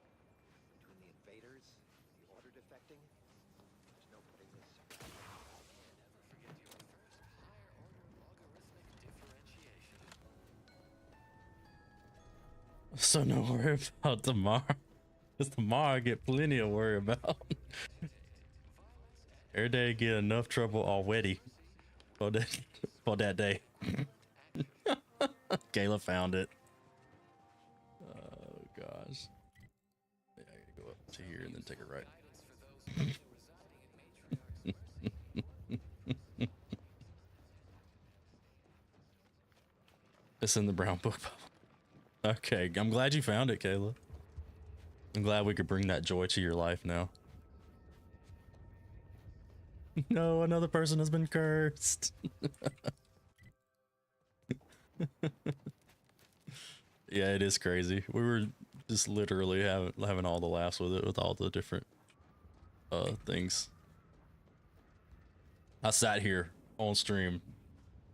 Between the invaders, the order defecting, there's no putting this. Never forget your first higher order logarithmic differentiation. So no worry about tomorrow. Because tomorrow I get plenty of worry about. Every day I get enough trouble already for that day. Kayla found it. Oh gosh. Yeah, I gotta go up to here and then take a right. It's in the brown book bubble. Okay, I'm glad you found it, Kayla. I'm glad we could bring that joy to your life now. No, another person has been cursed. Yeah, it is crazy. We were just literally having all the laughs with it, with all the different things. I sat here on stream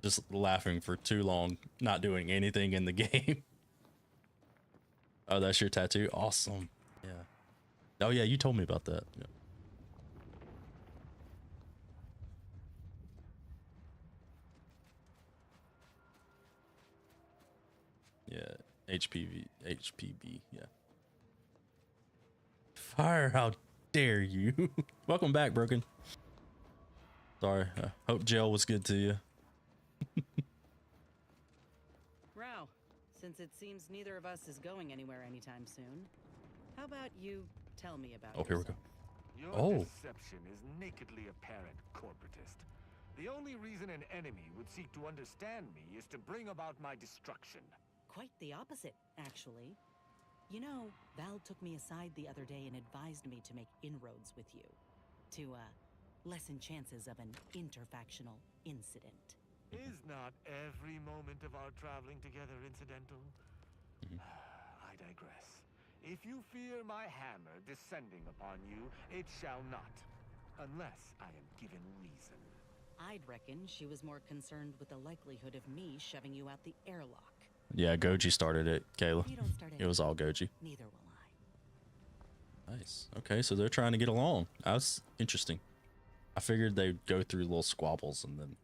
just laughing for too long, not doing anything in the game. Oh, that's your tattoo? Awesome. Yeah. Oh yeah, you told me about that. Yeah. Yeah, HPV, yeah. Fire, how dare you? Welcome back, Broken. Sorry, hope jail was good to you. Rao, since it seems neither of us is going anywhere anytime soon, how about you tell me about Oh, here we go. Your deception is nakedly apparent, corporatist. The only reason an enemy would seek to understand me is to bring about my destruction. Quite the opposite, actually. You know, Val took me aside the other day and advised me to make inroads with you. To, lessen chances of an interfactional incident. Is not every moment of our traveling together incidental? I digress. If you fear my hammer descending upon you, it shall not. Unless I am given reason. I'd reckon she was more concerned with the likelihood of me shoving you out the airlock. Yeah, Goji started it, Kayla. You don't start It was all Goji. Neither will I. Nice. Okay, so they're trying to get along. That's interesting. I figured they'd go through little squabbles and then,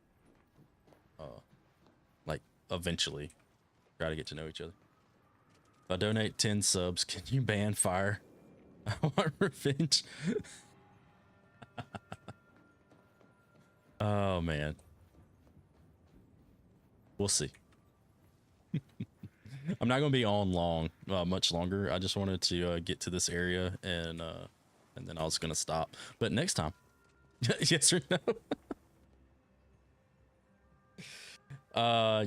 like, eventually try to get to know each other. If I donate 10 subs, can you ban fire? I want revenge. Oh, man. We'll see. I'm not going to be on long, much longer. I just wanted to get to this area and then I was going to stop. But next time. Yes or no?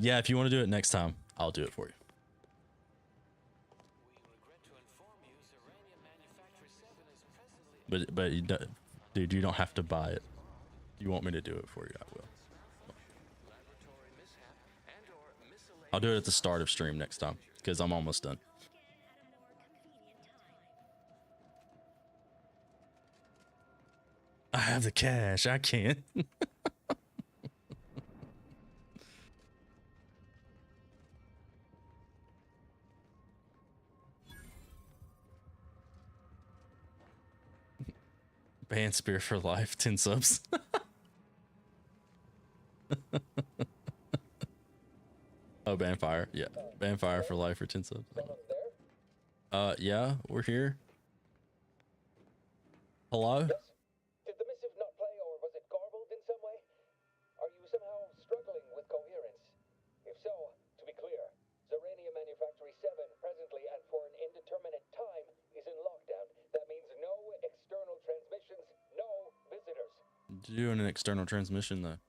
Yeah, if you want to do it next time, I'll do it for you. But dude, you don't have to buy it. If you want me to do it for you, I will. I'll do it at the start of stream next time because I'm almost done. I have the cash. I can't. Ban Spear for life, 10 subs. Oh, ban fire. Yeah. Ban fire for life for 10 subs. Yeah, we're here. Hello? Did the missive not play, or was it garbled in some way? Are you somehow struggling with coherence? If so, to be clear, Zerania Manufactory 7 presently and for an indeterminate time is in lockdown. That means no external transmissions, no visitors. Doing an external transmission though.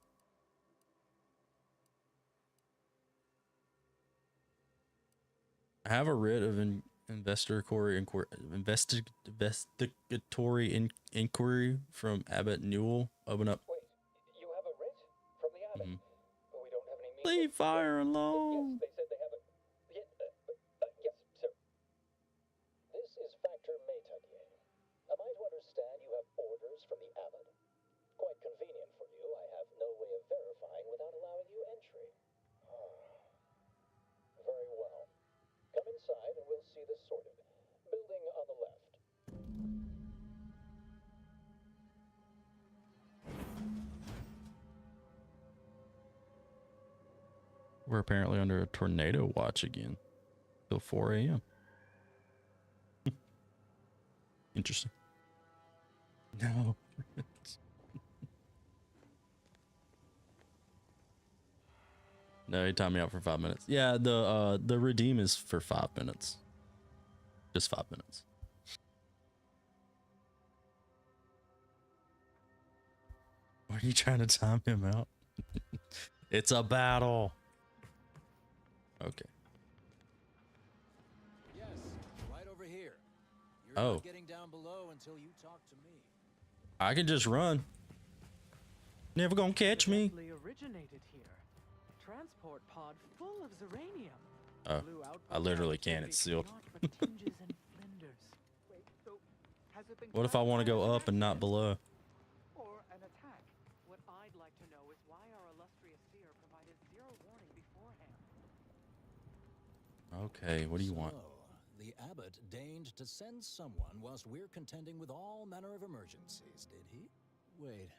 I have a writ of investigatory inquiry from Abbott Newell. Open up. Wait, you have a writ from the Abbot? We don't have any means. Leave fire alone. Yes, they said they have a... yes, sir. This is Factor Maytonier. Am I to understand you have orders from the Abbot? Quite convenient for you. I have no way of verifying without allowing you entry. Very well. Come inside and we'll see this sorted. Building on the left. We're apparently under a tornado watch again. Till 4 a.m. Interesting. No. No, he timed me out for 5 minutes. Yeah, the redeem is for 5 minutes. Just 5 minutes. Why are you trying to time him out? It's a battle. Okay. Yes, right over here. You're Oh. not getting down below until you talk to me. I can just run. Never gonna catch me. Directly originated here. Transport pod full of Zeranium. Oh, I literally can't. It's sealed. But tinges and flinders. Wait, so has it been What if I want to go up and not below? or an attack? What I'd like to know is why our illustrious seer provided zero warning beforehand. Okay, what do you want? So, the abbot deigned to send someone whilst we're contending with all manner of emergencies, did he? Wait,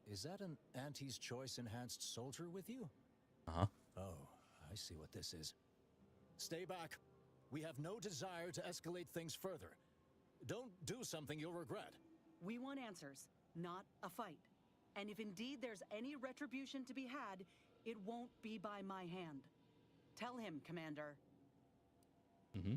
is that an Auntie's Choice enhanced soldier with you? Uh-huh. Oh, I see what this is. Stay back. We have no desire to escalate things further. Don't do something you'll regret. We want answers, not a fight. And if indeed there's any retribution to be had, it won't be by my hand. Tell him, Commander. Mm-hmm.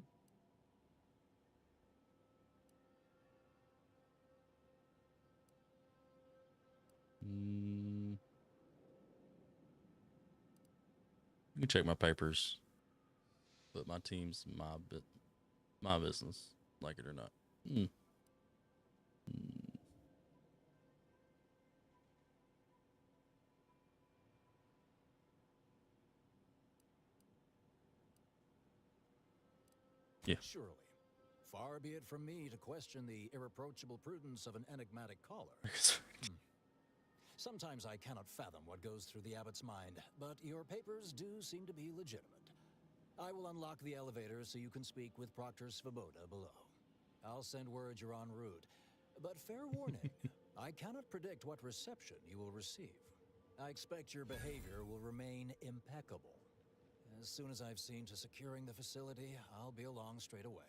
You can check my papers, but my team's my business, like it or not. Yeah. Surely. Far be it from me to question the irreproachable prudence of an enigmatic caller. Sometimes I cannot fathom what goes through the abbot's mind, but your papers do seem to be legitimate. I will unlock the elevator so you can speak with Proctor Svoboda below. I'll send word you're en route, but fair warning, I cannot predict what reception you will receive. I expect your behavior will remain impeccable. As soon as I've seen to securing the facility, I'll be along straight away.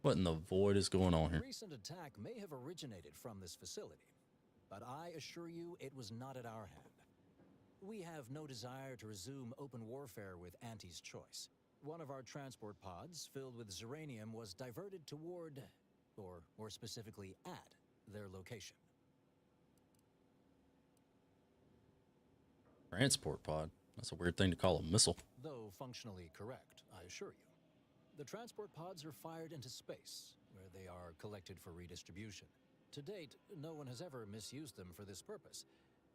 What in the void is going on The here? recent attack may have originated from this facility, but I assure you it was not at our hand. We have no desire to resume open warfare with Auntie's Choice. One of our transport pods filled with Zeranium was diverted toward, or more specifically at, their location. Transport pod. That's a weird thing to call a missile. Though functionally correct, I assure you. The transport pods are fired into space, where they are collected for redistribution. To date, no one has ever misused them for this purpose,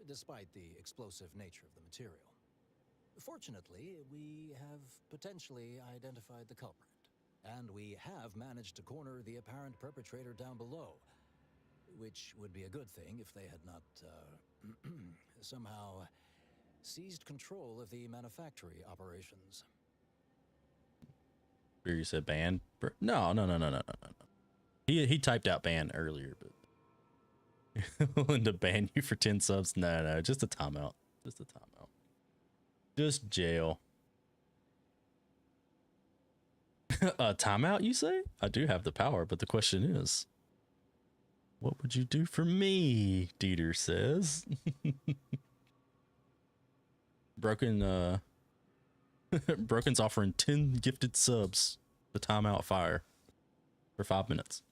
despite the explosive nature of the material. Fortunately, we have potentially identified the culprit, and we have managed to corner the apparent perpetrator down below, which would be a good thing if they had not, somehow seized control of the manufactory operations. You said ban? No. He typed out ban earlier, but willing to ban you for 10 subs? No, just a timeout. Just a timeout. Just jail. A timeout, you say? I do have the power, but the question is, what would you do for me? Dieter says. Broken's offering 10 gifted subs to timeout fire for 5 minutes.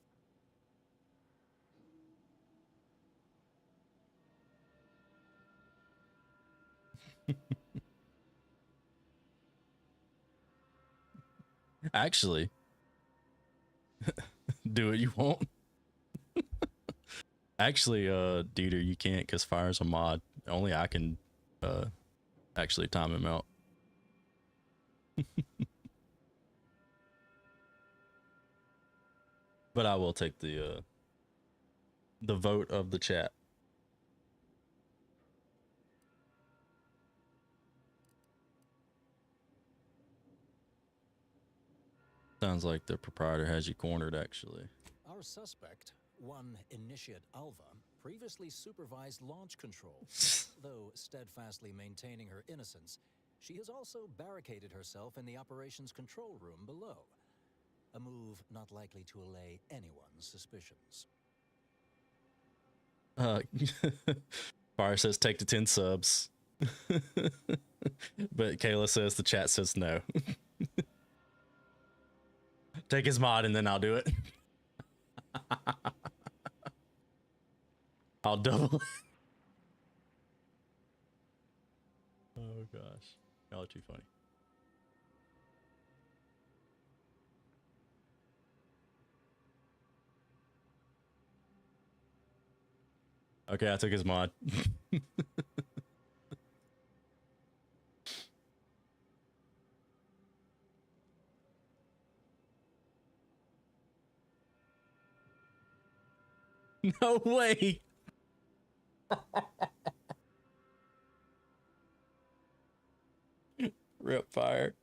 Actually, do it, you won't. Actually, Dieter, you can't because fire's a mod. Only I can actually time him out. But I will take the vote of the chat. Sounds like the proprietor has you cornered, actually. Our suspect, one Initiate Alva, previously supervised launch control. Though steadfastly maintaining her innocence, she has also barricaded herself in the operations control room below. A move not likely to allay anyone's suspicions. Fire says take the 10 subs. But Kayla says the chat says no. Take his mod and then I'll do it. I'll double it. Oh gosh. Y'all are too funny. Okay, I took his mod. No way. Rip fire.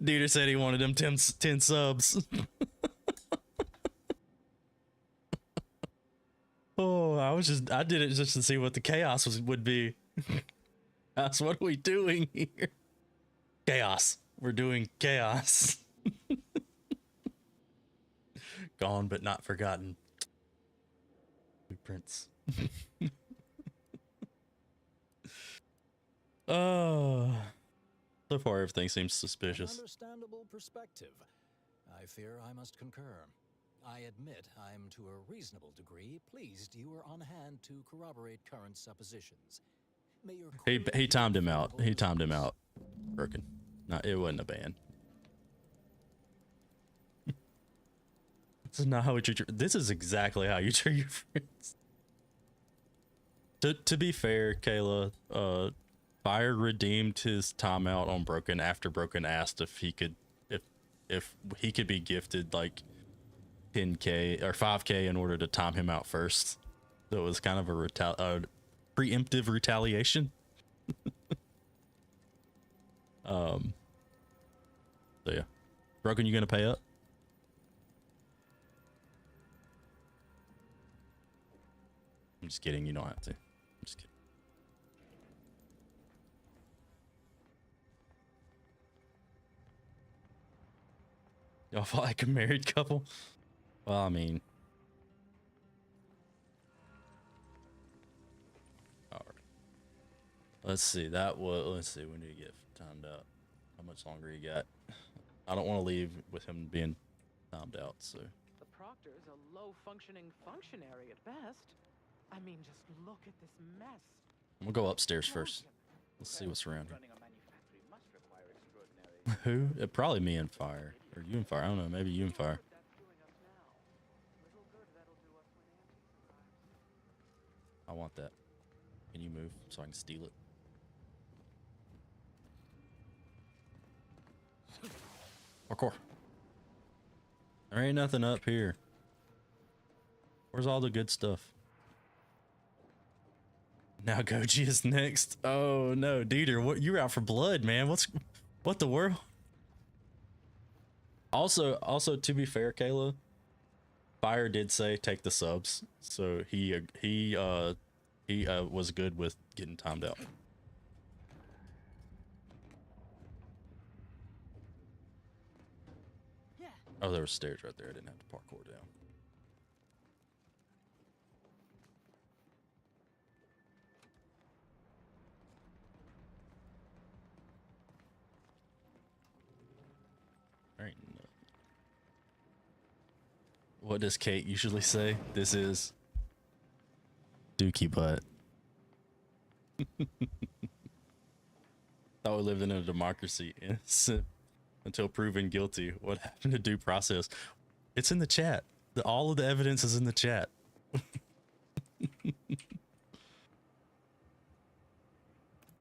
Dieter said he wanted them 10 subs. Oh, I did it just to see what the chaos would be. That's what are we doing here? Chaos. We're doing chaos. Gone but not forgotten. Blueprints. Oh, so far everything seems An suspicious. understandable perspective. I fear I must concur. I admit I'm to a reasonable degree pleased you were on hand to corroborate current suppositions. May your He timed him out. He timed him out. Broken. No, it wasn't a ban. This is not how we treat your. This is exactly how you treat your friends. To be fair, Kayla, Fire redeemed his timeout on Broken after Broken asked if he could be gifted like 10k or 5k in order to time him out first. So it was kind of a preemptive retaliation. So yeah, Broken, you gonna pay up? I'm just kidding. You don't have to. I'm just kidding. Y'all feel like a married couple? Well, I mean, all right. Let's see. Let's see. We need to get timed out. How much longer you got? I don't want to leave with him being timed out. So. The Proctor's a low-functioning functionary at best. I mean, just look at this mess. I'm gonna go upstairs first. Let's see what's around here. Who? Probably me and Fire. Or you and Fire. I don't know. Maybe you and Fire. I want that. Can you move so I can steal it? Parkour. There ain't nothing up here. Where's all the good stuff? Now Goji is next. Oh no, Dieter, what, you're out for blood, man. What the world? Also, to be fair, Kayla, Fire did say take the subs, so he was good with getting timed out. Oh, there were stairs right there. I didn't have to parkour down. All right. What does Kate usually say? This is Dookie butt. Thought we lived in a democracy, innocent until proven guilty. What happened to due process? It's in the chat. All of the evidence is in the chat.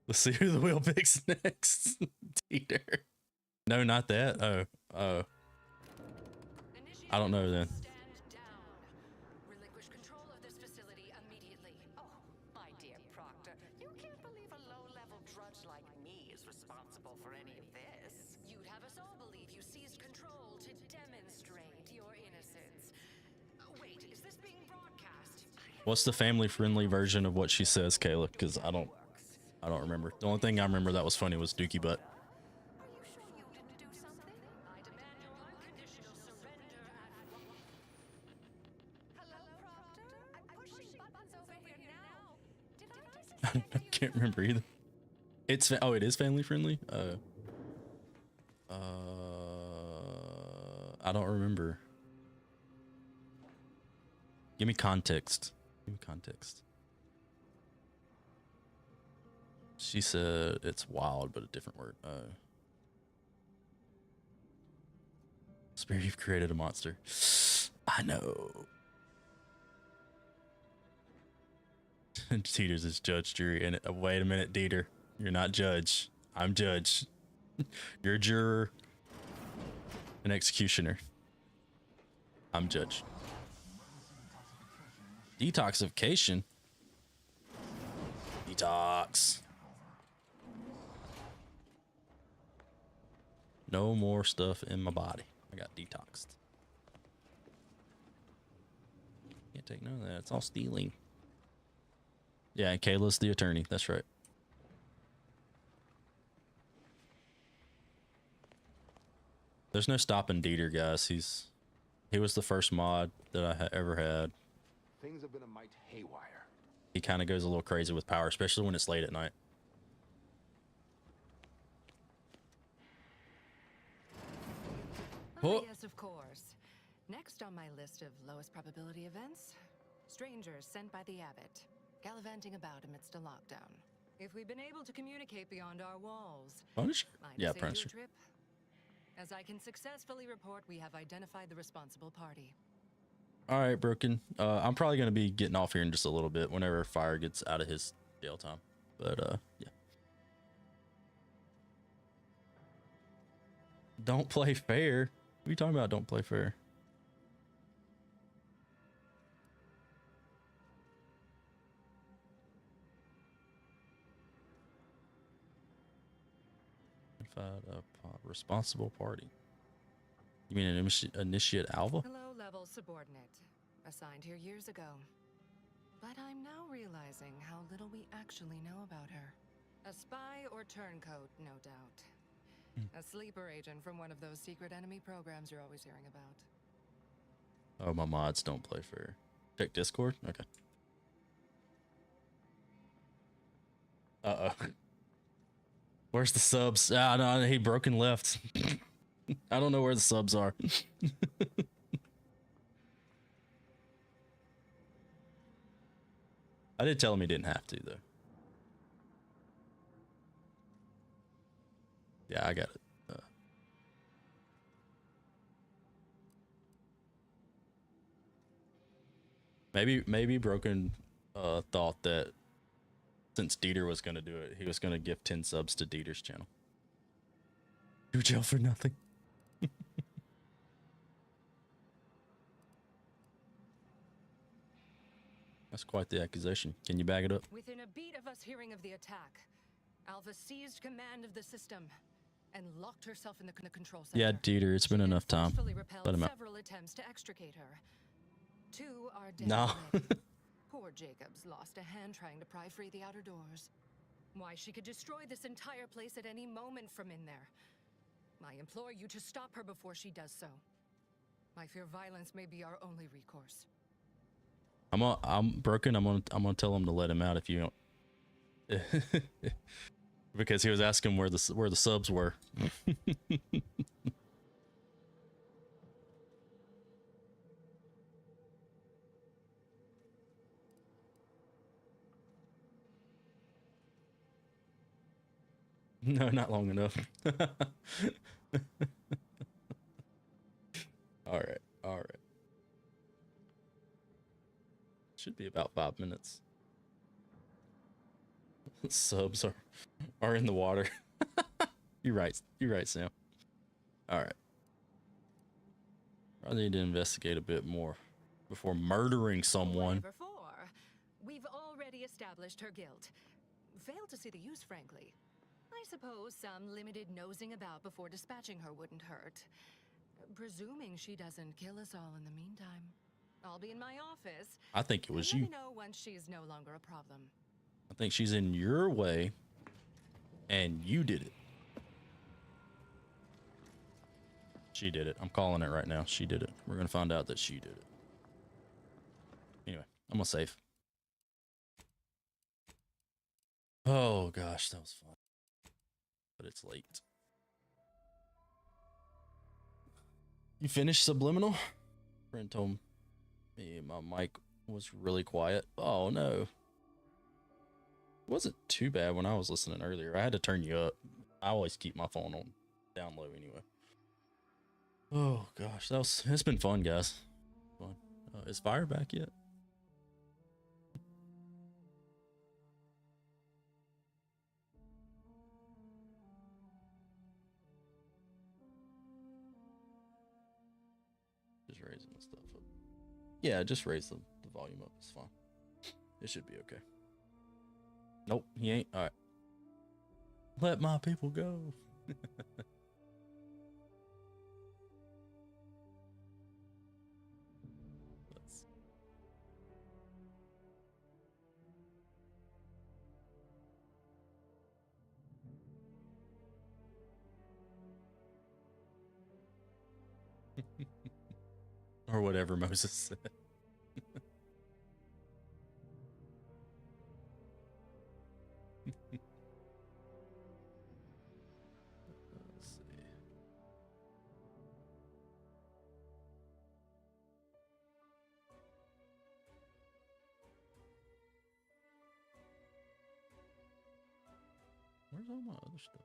Let's see who the wheel picks next. Dieter. No, not that. Oh. I don't know then. Relinquish control of this facility immediately. Oh, my dear Proctor, you can't believe a low-level drudge like me is responsible for any of this. You'd have us all believe you seized control to demonstrate your innocence. Wait, is this being broadcast? What's the family-friendly version of what she says, Kayla? Because I don't remember. The only thing I remember that was funny was Dookie butt. I can't remember either. It is family friendly. I don't remember. Give me context. She said it's wild, but a different word. Spirit, you've created a monster. I know. Dieter's is judge, jury, and wait a minute, Dieter, you're not judge. I'm judge. You're a juror, an executioner. I'm judge. Detoxification. Detox. No more stuff in my body. I got detoxed. Can't take none of that. It's all stealing. Yeah, and Kayla's the attorney. That's right. There's no stopping Dieter, guys. He was the first mod that I ever had. Things have been a mite haywire. He kind of goes a little crazy with power, especially when it's late at night. Oh. Yes, of course. Next on my list of lowest probability events, strangers sent by the abbot, gallivanting about amidst a lockdown. If we've been able to communicate beyond our walls, Punisher? might Yeah, have saved you a Punisher. trip. As I can successfully report, we have identified the responsible party. All right, Broken. I'm probably gonna be getting off here in just a little bit whenever Fire gets out of his jail time. But yeah. Don't play fair. What are you talking about? Don't play fair. Responsible party. You mean an initiate Alva? Low-level subordinate, assigned here years ago. But I'm now realizing how little we actually know about her. A spy or turncoat, no doubt. A sleeper agent from one of those secret enemy programs you're always hearing about. Oh, my mods don't play fair. Check Discord? Okay. Uh-oh. Where's the subs? Ah, no, he broken left. I don't know where the subs are. I did tell him he didn't have to, though. Yeah, I got it. Maybe Broken thought that since Dieter was gonna do it, he was gonna give 10 subs to Dieter's channel. Do jail for nothing. That's quite the accusation. Can you back it up? Within a beat of us hearing of the attack, Alva seized command of the system and locked herself in the control center. Yeah, Dieter, it's been enough time. Let him out. Several attempts to extricate her. 2 are dead. No. Poor Jacobs lost a hand trying to pry free the outer doors. Why, she could destroy this entire place at any moment from in there. I implore you to stop her before she does so. I fear violence may be our only recourse. I'm Broken. I'm gonna tell him to let him out if you don't. Because he was asking where the subs were. No, not long enough. All right. Should be about 5 minutes. Subs are in the water. You're right, Sam. All right. I need to investigate a bit more before murdering someone. Before, we've already established her guilt. Failed to see the use, frankly. I suppose some limited nosing about before dispatching her wouldn't hurt. Presuming she doesn't kill us all in the meantime. I'll be in my office. I think it was you. Let me know once she's no longer a problem. I think she's in your way, and you did it. She did it. I'm calling it right now. She did it. We're gonna find out that she did it. Anyway, I'm gonna save. Oh gosh, that was fun. But it's late. You finished Subliminal? Friend told me my mic was really quiet. Oh no. It wasn't too bad when I was listening earlier. I had to turn you up. I always keep my phone on down low anyway. Oh gosh, it's been fun, guys. Fun. Is Fire back yet? Just raising the stuff up. Yeah, just raise the volume up. It's fine. It should be okay. Nope, he ain't. All right. Let my people go. Or whatever Moses said. Let's see. Where's all my other stuff?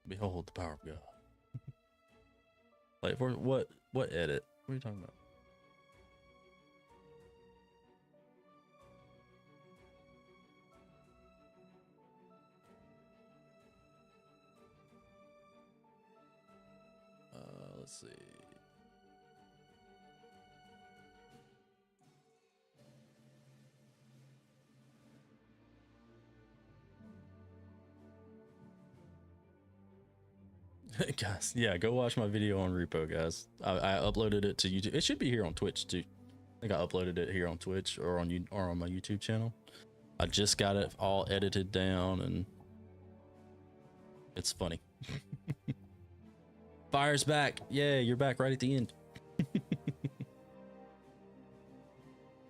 Behold the power of God. Like, what edit? What are you talking about? Let's see. Guys, yeah, go watch my video on Repo, guys. I uploaded it to YouTube. It should be here on Twitch too. I think I uploaded it here on Twitch or on my YouTube channel. I just got it all edited down, and it's funny. Fire's back. Yeah, you're back right at the end.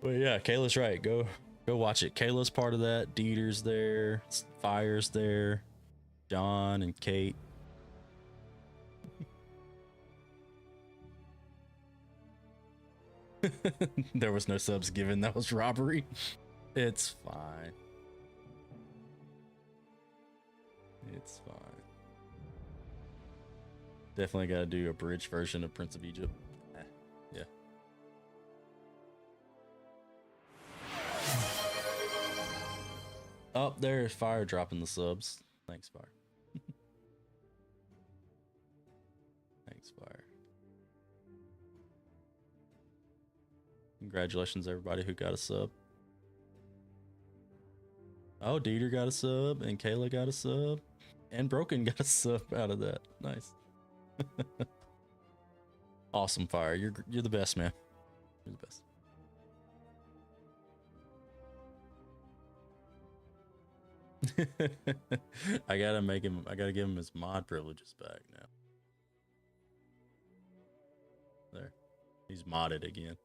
Well, yeah, Kayla's right. Go watch it. Kayla's part of that. Dieter's there. Fire's there. John and Kate. There was no subs given. That was robbery. It's fine. It's fine. Definitely got to do a bridge version of Prince of Egypt. Yeah. Up there's Fire dropping the subs. Thanks, Fire. Thanks, Fire. Congratulations, everybody who got a sub. Oh, Dieter got a sub, and Kayla got a sub, and Broken got a sub out of that. Nice. Awesome, Fire. You're the best, man. You're the best. I gotta give him his mod privileges back now. There. He's modded again.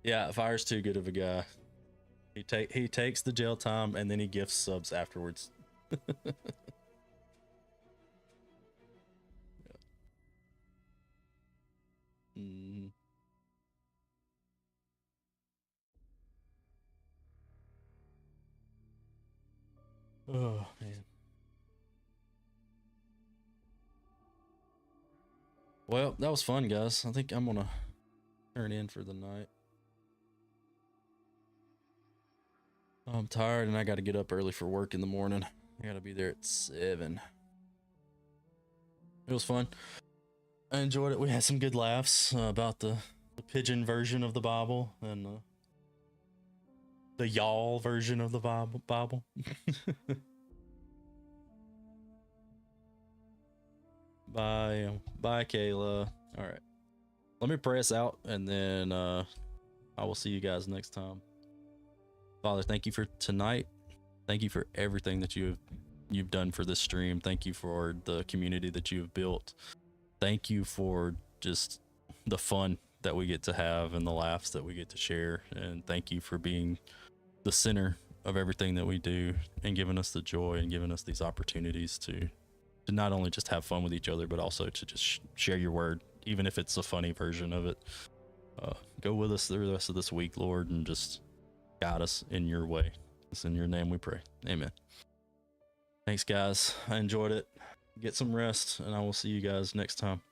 Yeah, Fire's too good of a guy. He takes the jail time and then he gifts subs afterwards. Mm. Oh man. Well, that was fun, guys. I think I'm gonna turn in for the night. I'm tired and I gotta get up early for work in the morning. I gotta be there at 7. It was fun. I enjoyed it. We had some good laughs about the pigeon version of the Bible and the y'all version of the Bible. Bye, Kayla. All right, let me pray us out, and then I will see you guys next time. Father, thank you for tonight. Thank you for everything that you've done for this stream. Thank you for the community that you've built. Thank you for just the fun that we get to have and the laughs that we get to share. And thank you for being the center of everything that we do and giving us the joy and giving us these opportunities to not only just have fun with each other, but also to just share your word, even if it's a funny version of it. Go with us through the rest of this week, Lord, and just guide us in your way. It's in your name we pray. Amen. Thanks, guys. I enjoyed it. Get some rest, and I will see you guys next time.